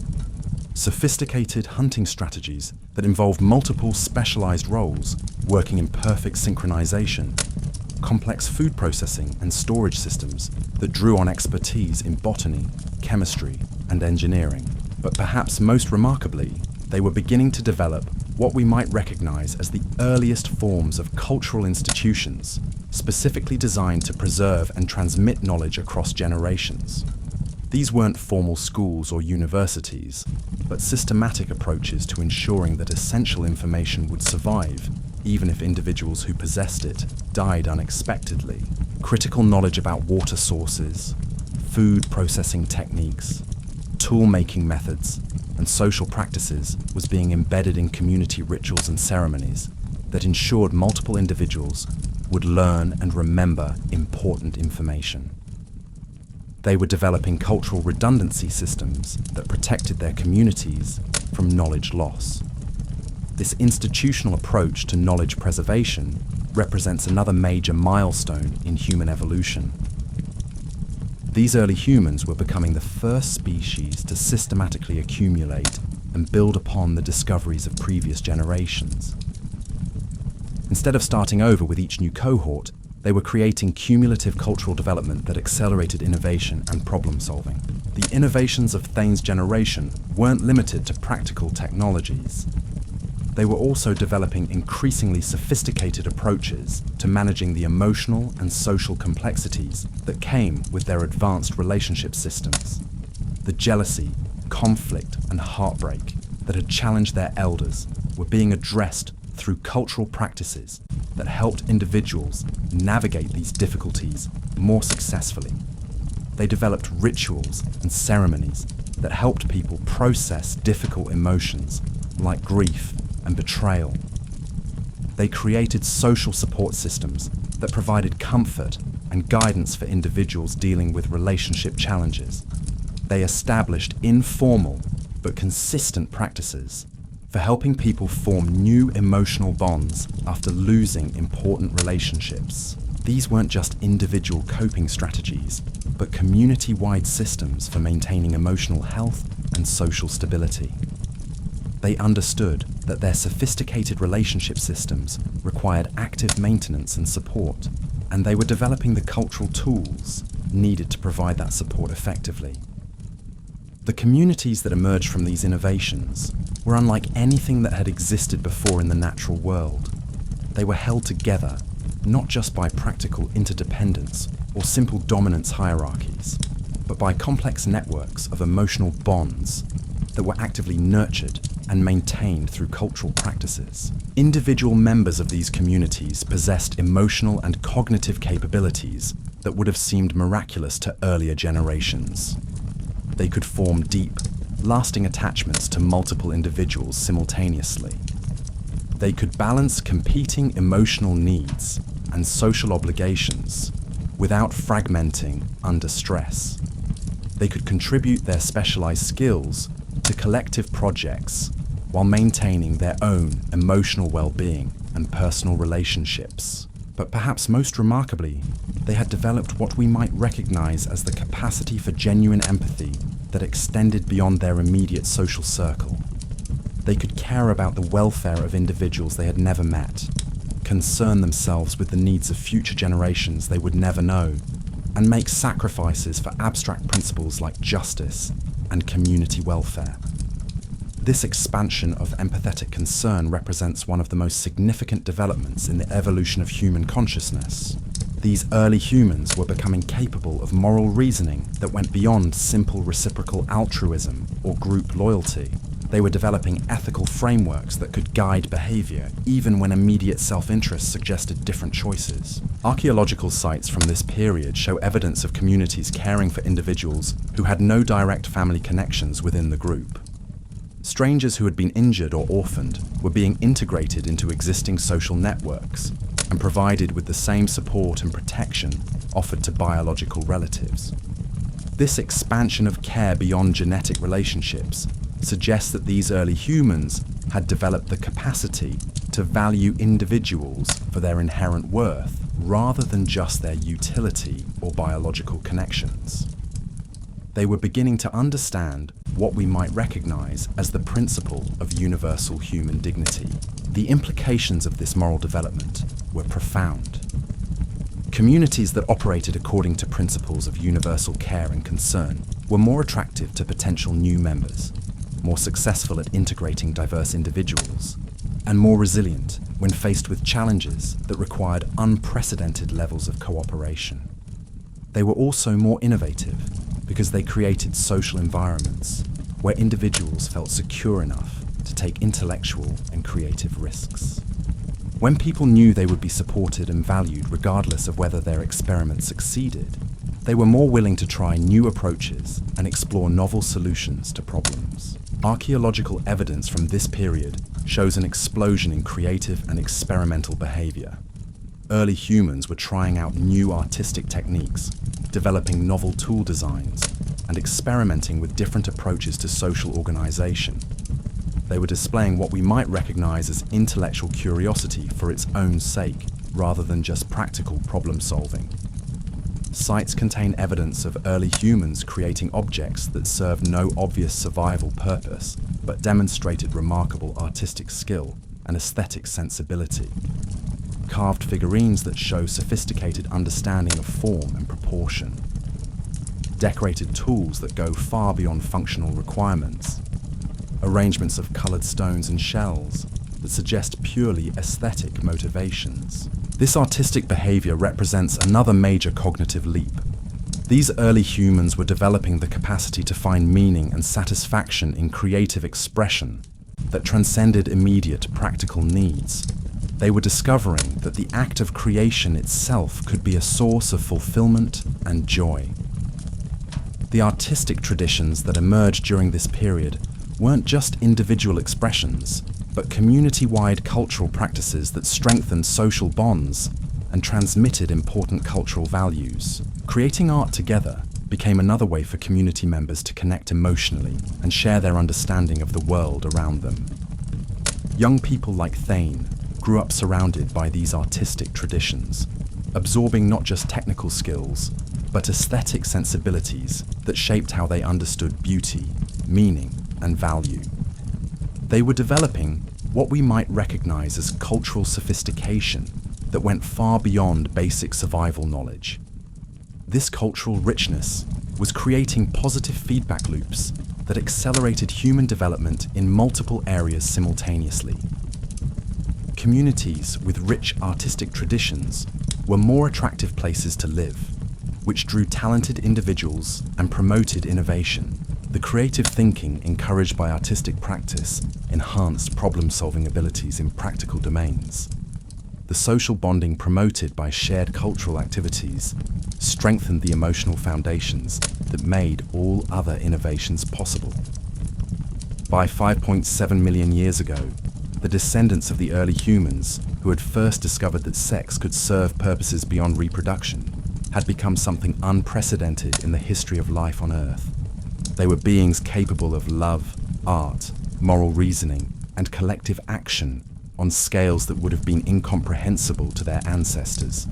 Sophisticated hunting strategies that involved multiple specialized roles working in perfect synchronization. Complex food processing and storage systems that drew on expertise in botany, chemistry, and engineering. But perhaps most remarkably, they were beginning to develop what we might recognize as the earliest forms of cultural institutions, specifically designed to preserve and transmit knowledge across generations. These weren't formal schools or universities, but systematic approaches to ensuring that essential information would survive, even if individuals who possessed it died unexpectedly. Critical knowledge about water sources, food processing techniques, tool-making methods, and social practices was being embedded in community rituals and ceremonies that ensured multiple individuals would learn and remember important information. They were developing cultural redundancy systems that protected their communities from knowledge loss. This institutional approach to knowledge preservation represents another major milestone in human evolution. These early humans were becoming the first species to systematically accumulate and build upon the discoveries of previous generations. Instead of starting over with each new cohort, they were creating cumulative cultural development that accelerated innovation and problem solving. The innovations of Thane's generation weren't limited to practical technologies. They were also developing increasingly sophisticated approaches to managing the emotional and social complexities that came with their advanced relationship systems. The jealousy, conflict, and heartbreak that had challenged their elders were being addressed through cultural practices that helped individuals navigate these difficulties more successfully. They developed rituals and ceremonies that helped people process difficult emotions like grief and betrayal. They created social support systems that provided comfort and guidance for individuals dealing with relationship challenges. They established informal but consistent practices for helping people form new emotional bonds after losing important relationships. These weren't just individual coping strategies, but community-wide systems for maintaining emotional health and social stability. They understood that their sophisticated relationship systems required active maintenance and support, and they were developing the cultural tools needed to provide that support effectively. The communities that emerged from these innovations were unlike anything that had existed before in the natural world. They were held together not just by practical interdependence or simple dominance hierarchies, but by complex networks of emotional bonds that were actively nurtured and maintained through cultural practices. Individual members of these communities possessed emotional and cognitive capabilities that would have seemed miraculous to earlier generations. They could form deep, lasting attachments to multiple individuals simultaneously. They could balance competing emotional needs and social obligations without fragmenting under stress. They could contribute their specialized skills to collective projects while maintaining their own emotional well-being and personal relationships. But perhaps most remarkably, they had developed what we might recognize as the capacity for genuine empathy that extended beyond their immediate social circle. They could care about the welfare of individuals they had never met, concern themselves with the needs of future generations they would never know, and make sacrifices for abstract principles like justice and community welfare. This expansion of empathetic concern represents one of the most significant developments in the evolution of human consciousness. These early humans were becoming capable of moral reasoning that went beyond simple reciprocal altruism or group loyalty. They were developing ethical frameworks that could guide behavior, even when immediate self-interest suggested different choices. Archaeological sites from this period show evidence of communities caring for individuals who had no direct family connections within the group. Strangers who had been injured or orphaned were being integrated into existing social networks and provided with the same support and protection offered to biological relatives. This expansion of care beyond genetic relationships suggests that these early humans had developed the capacity to value individuals for their inherent worth rather than just their utility or biological connections. They were beginning to understand what we might recognize as the principle of universal human dignity. The implications of this moral development were profound. Communities that operated according to principles of universal care and concern were more attractive to potential new members, more successful at integrating diverse individuals, and more resilient when faced with challenges that required unprecedented levels of cooperation. They were also more innovative because they created social environments where individuals felt secure enough to take intellectual and creative risks. When people knew they would be supported and valued regardless of whether their experiment succeeded, they were more willing to try new approaches and explore novel solutions to problems. Archaeological evidence from this period shows an explosion in creative and experimental behavior. Early humans were trying out new artistic techniques, developing novel tool designs, and experimenting with different approaches to social organization. They were displaying what we might recognize as intellectual curiosity for its own sake, rather than just practical problem solving. Sites contain evidence of early humans creating objects that served no obvious survival purpose, but demonstrated remarkable artistic skill and aesthetic sensibility. Carved figurines that show sophisticated understanding of form and proportion. Decorated tools that go far beyond functional requirements. Arrangements of colored stones and shells that suggest purely aesthetic motivations. This artistic behavior represents another major cognitive leap. These early humans were developing the capacity to find meaning and satisfaction in creative expression that transcended immediate practical needs. They were discovering that the act of creation itself could be a source of fulfillment and joy. The artistic traditions that emerged during this period weren't just individual expressions, but community-wide cultural practices that strengthened social bonds and transmitted important cultural values. Creating art together became another way for community members to connect emotionally and share their understanding of the world around them. Young people like Thane grew up surrounded by these artistic traditions, absorbing not just technical skills, but aesthetic sensibilities that shaped how they understood beauty, meaning, and value. They were developing what we might recognize as cultural sophistication that went far beyond basic survival knowledge. This cultural richness was creating positive feedback loops that accelerated human development in multiple areas simultaneously. Communities with rich artistic traditions were more attractive places to live, which drew talented individuals and promoted innovation. The creative thinking encouraged by artistic practice enhanced problem-solving abilities in practical domains. The social bonding promoted by shared cultural activities strengthened the emotional foundations that made all other innovations possible. By 5.7 million years ago, the descendants of the early humans, who had first discovered that sex could serve purposes beyond reproduction, had become something unprecedented in the history of life on Earth. They were beings capable of love, art, moral reasoning, and collective action on scales that would have been incomprehensible to their ancestors.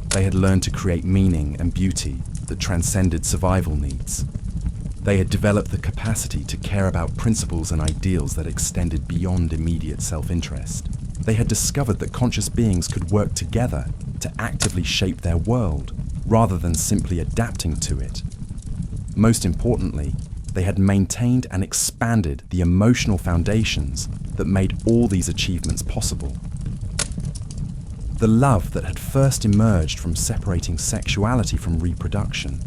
They had learned to create meaning and beauty that transcended survival needs. They had developed the capacity to care about principles and ideals that extended beyond immediate self-interest. They had discovered that conscious beings could work together to actively shape their world, rather than simply adapting to it. Most importantly, they had maintained and expanded the emotional foundations that made all these achievements possible. The love that had first emerged from separating sexuality from reproduction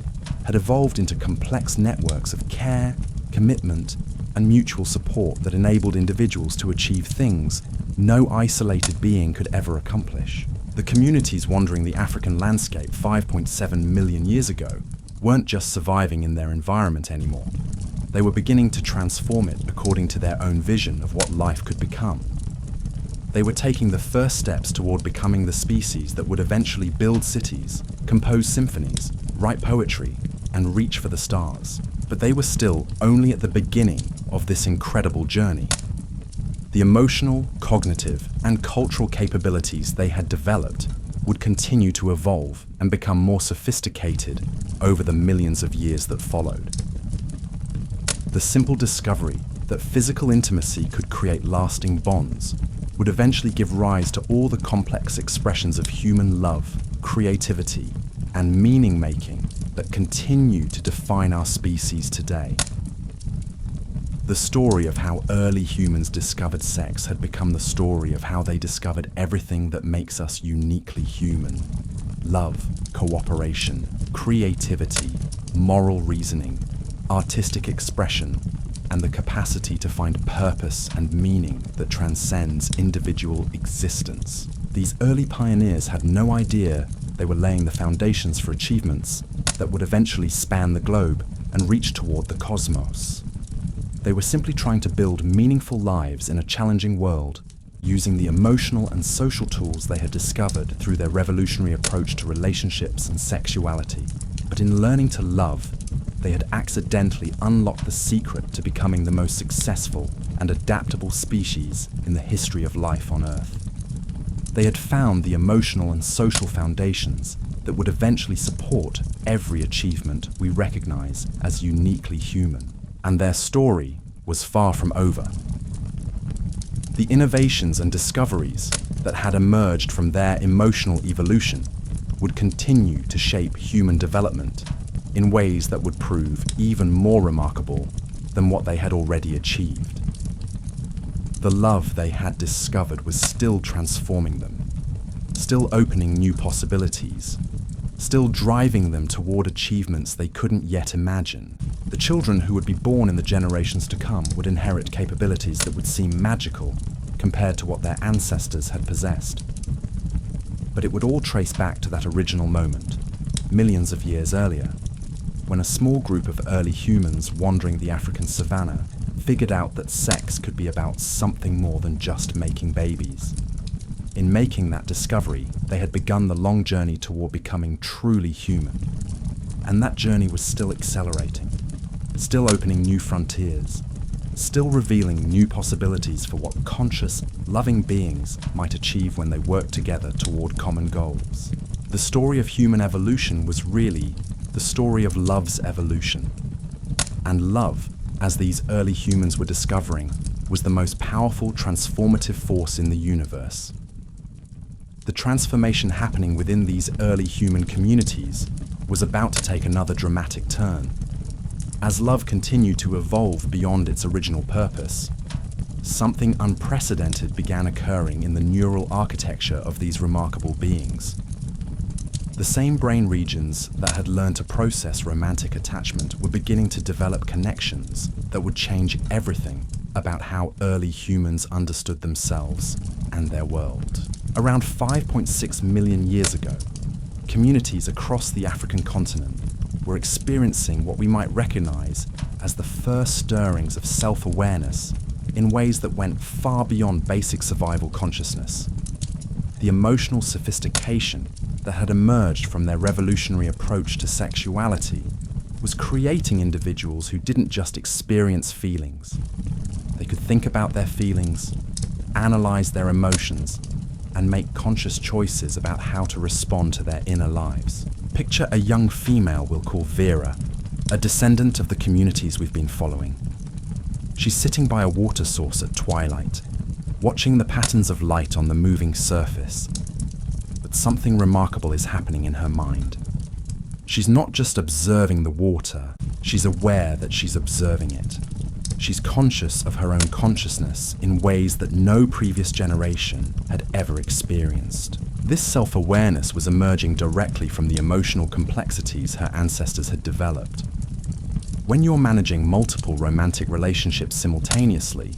had evolved into complex networks of care, commitment, and mutual support that enabled individuals to achieve things no isolated being could ever accomplish. The communities wandering the African landscape 5.7 million years ago weren't just surviving in their environment anymore. They were beginning to transform it according to their own vision of what life could become. They were taking the first steps toward becoming the species that would eventually build cities, compose symphonies, write poetry, and reach for the stars. But they were still only at the beginning of this incredible journey. The emotional, cognitive, and cultural capabilities they had developed would continue to evolve and become more sophisticated over the millions of years that followed. The simple discovery that physical intimacy could create lasting bonds would eventually give rise to all the complex expressions of human love, creativity, and meaning-making that continue to define our species today. The story of how early humans discovered sex had become the story of how they discovered everything that makes us uniquely human. Love, cooperation, creativity, moral reasoning, artistic expression, and the capacity to find purpose and meaning that transcends individual existence. These early pioneers had no idea they were laying the foundations for achievements that would eventually span the globe and reach toward the cosmos. They were simply trying to build meaningful lives in a challenging world, using the emotional and social tools they had discovered through their revolutionary approach to relationships and sexuality. But in learning to love, they had accidentally unlocked the secret to becoming the most successful and adaptable species in the history of life on Earth. They had found the emotional and social foundations that would eventually support every achievement we recognize as uniquely human. And their story was far from over. The innovations and discoveries that had emerged from their emotional evolution would continue to shape human development in ways that would prove even more remarkable than what they had already achieved. The love they had discovered was still transforming them, still opening new possibilities, still driving them toward achievements they couldn't yet imagine. The children who would be born in the generations to come would inherit capabilities that would seem magical compared to what their ancestors had possessed. But it would all trace back to that original moment, millions of years earlier, when a small group of early humans wandering the African savanna figured out that sex could be about something more than just making babies. In making that discovery, they had begun the long journey toward becoming truly human. And that journey was still accelerating, still opening new frontiers, still revealing new possibilities for what conscious, loving beings might achieve when they work together toward common goals. The story of human evolution was really the story of love's evolution. And love, as these early humans were discovering, was the most powerful transformative force in the universe. The transformation happening within these early human communities was about to take another dramatic turn. As love continued to evolve beyond its original purpose, something unprecedented began occurring in the neural architecture of these remarkable beings. The same brain regions that had learned to process romantic attachment were beginning to develop connections that would change everything about how early humans understood themselves and their world. Around 5.6 million years ago, communities across the African continent were experiencing what we might recognize as the first stirrings of self-awareness in ways that went far beyond basic survival consciousness. The emotional sophistication that had emerged from their revolutionary approach to sexuality was creating individuals who didn't just experience feelings. They could think about their feelings, analyze their emotions, and make conscious choices about how to respond to their inner lives. Picture a young female we'll call Vera, a descendant of the communities we've been following. She's sitting by a water source at twilight, watching the patterns of light on the moving surface. But something remarkable is happening in her mind. She's not just observing the water, she's aware that she's observing it. She's conscious of her own consciousness in ways that no previous generation had ever experienced. This self-awareness was emerging directly from the emotional complexities her ancestors had developed. When you're managing multiple romantic relationships simultaneously,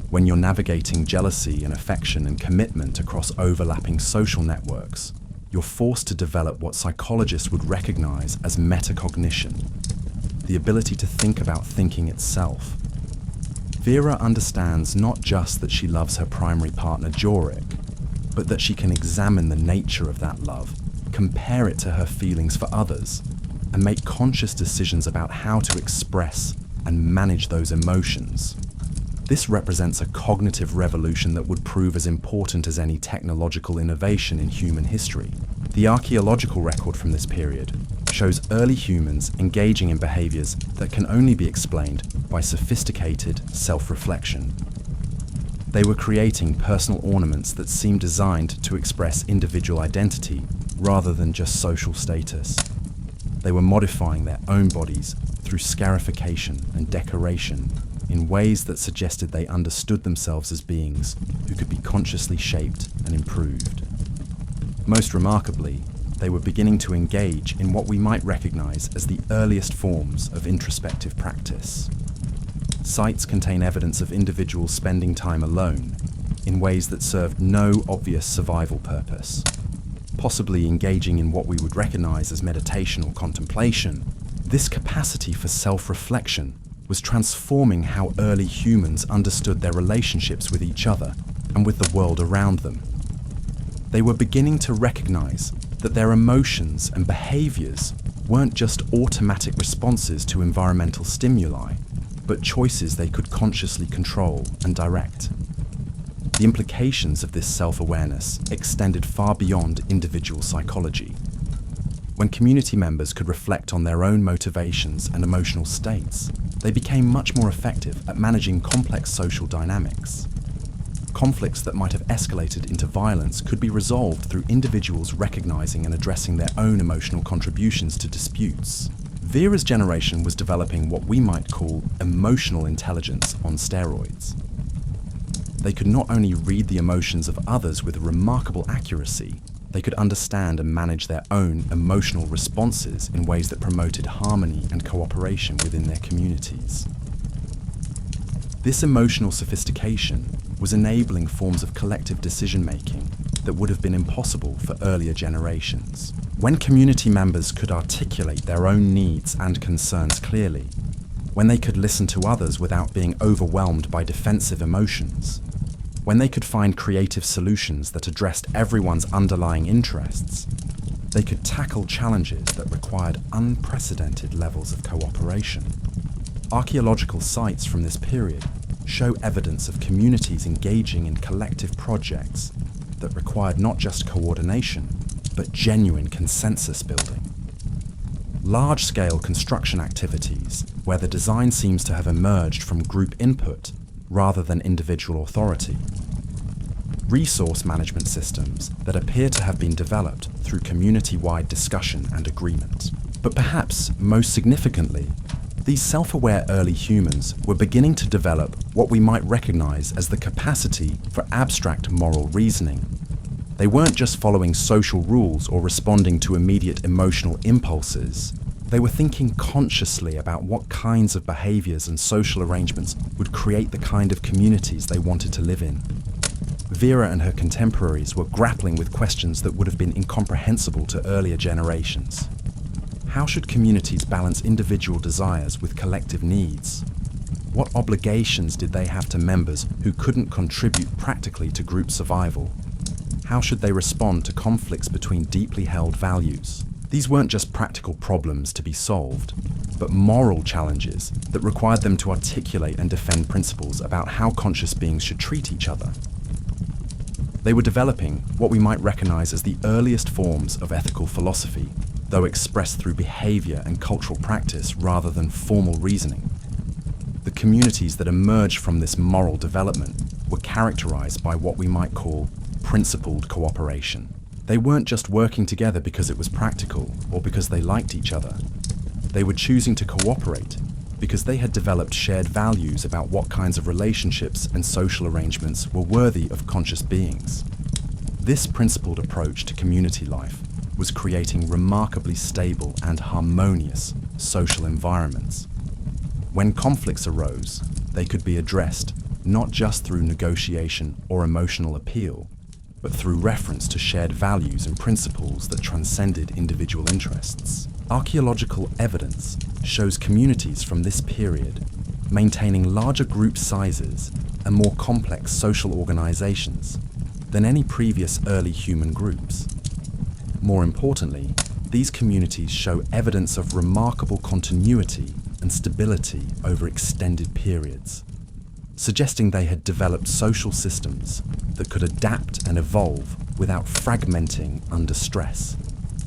when you're navigating jealousy and affection and commitment across overlapping social networks, you're forced to develop what psychologists would recognize as metacognition, the ability to think about thinking itself. Vera understands not just that she loves her primary partner Jorik, but that she can examine the nature of that love, compare it to her feelings for others, and make conscious decisions about how to express and manage those emotions. This represents a cognitive revolution that would prove as important as any technological innovation in human history. The archaeological record from this period shows early humans engaging in behaviors that can only be explained by sophisticated self-reflection. They were creating personal ornaments that seemed designed to express individual identity rather than just social status. They were modifying their own bodies through scarification and decoration in ways that suggested they understood themselves as beings who could be consciously shaped and improved. Most remarkably, they were beginning to engage in what we might recognize as the earliest forms of introspective practice. Sites contain evidence of individuals spending time alone in ways that served no obvious survival purpose, possibly engaging in what we would recognize as meditation or contemplation. This capacity for self-reflection was transforming how early humans understood their relationships with each other and with the world around them. They were beginning to recognize that their emotions and behaviors weren't just automatic responses to environmental stimuli, but choices they could consciously control and direct. The implications of this self-awareness extended far beyond individual psychology. When community members could reflect on their own motivations and emotional states, they became much more effective at managing complex social dynamics. Conflicts that might have escalated into violence could be resolved through individuals recognizing and addressing their own emotional contributions to disputes. Vera's generation was developing what we might call emotional intelligence on steroids. They could not only read the emotions of others with remarkable accuracy, They could understand and manage their own emotional responses in ways that promoted harmony and cooperation within their communities. This emotional sophistication was enabling forms of collective decision-making that would have been impossible for earlier generations. When community members could articulate their own needs and concerns clearly, when they could listen to others without being overwhelmed by defensive emotions, when they could find creative solutions that addressed everyone's underlying interests, they could tackle challenges that required unprecedented levels of cooperation. Archaeological sites from this period show evidence of communities engaging in collective projects that required not just coordination, but genuine consensus building. Large-scale construction activities, where the design seems to have emerged from group input rather than individual authority. Resource management systems that appear to have been developed through community-wide discussion and agreement. But perhaps most significantly, these self-aware early humans were beginning to develop what we might recognize as the capacity for abstract moral reasoning. They weren't just following social rules or responding to immediate emotional impulses. They were thinking consciously about what kinds of behaviors and social arrangements would create the kind of communities they wanted to live in. Vera and her contemporaries were grappling with questions that would have been incomprehensible to earlier generations. How should communities balance individual desires with collective needs? What obligations did they have to members who couldn't contribute practically to group survival? How should they respond to conflicts between deeply held values? These weren't just practical problems to be solved, but moral challenges that required them to articulate and defend principles about how conscious beings should treat each other. They were developing what we might recognize as the earliest forms of ethical philosophy, though expressed through behavior and cultural practice rather than formal reasoning. The communities that emerged from this moral development were characterized by what we might call principled cooperation. They weren't just working together because it was practical or because they liked each other. They were choosing to cooperate because they had developed shared values about what kinds of relationships and social arrangements were worthy of conscious beings. This principled approach to community life was creating remarkably stable and harmonious social environments. When conflicts arose, they could be addressed not just through negotiation or emotional appeal, but through reference to shared values and principles that transcended individual interests. Archaeological evidence shows communities from this period maintaining larger group sizes and more complex social organizations than any previous early human groups. More importantly, these communities show evidence of remarkable continuity and stability over extended periods, suggesting they had developed social systems that could adapt and evolve without fragmenting under stress.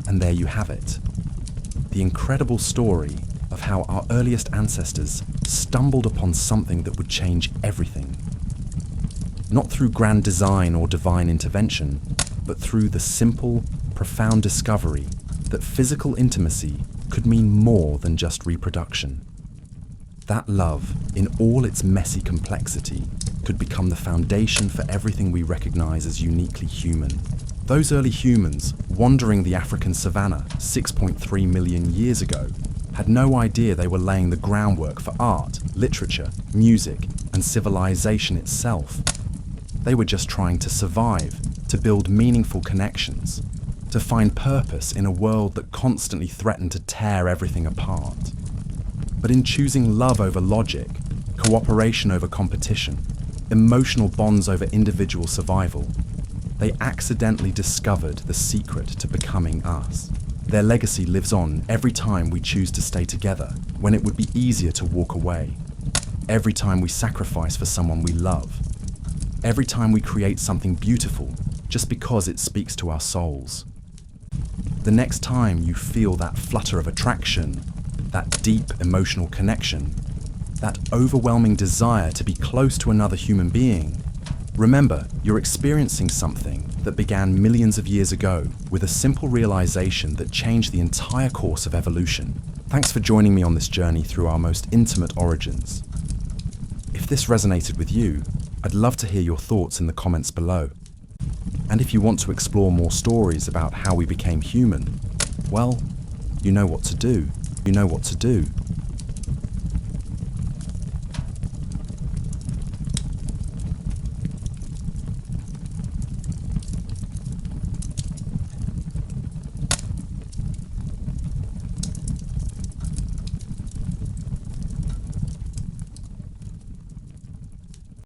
And there you have it, the incredible story of how our earliest ancestors stumbled upon something that would change everything. Not through grand design or divine intervention, but through the simple, profound discovery that physical intimacy could mean more than just reproduction. That love, in all its messy complexity, could become the foundation for everything we recognize as uniquely human. Those early humans, wandering the African savanna 6.3 million years ago, had no idea they were laying the groundwork for art, literature, music, and civilization itself. They were just trying to survive, to build meaningful connections, to find purpose in a world that constantly threatened to tear everything apart. But in choosing love over logic, cooperation over competition, emotional bonds over individual survival, they accidentally discovered the secret to becoming us. Their legacy lives on every time we choose to stay together when it would be easier to walk away. Every time we sacrifice for someone we love. Every time we create something beautiful just because it speaks to our souls. The next time you feel that flutter of attraction, that deep emotional connection, that overwhelming desire to be close to another human being, remember you're experiencing something that began millions of years ago with a simple realization that changed the entire course of evolution. Thanks for joining me on this journey through our most intimate origins. If this resonated with you, I'd love to hear your thoughts in the comments below. And if you want to explore more stories about how we became human, well, you know what to do. You know what to do.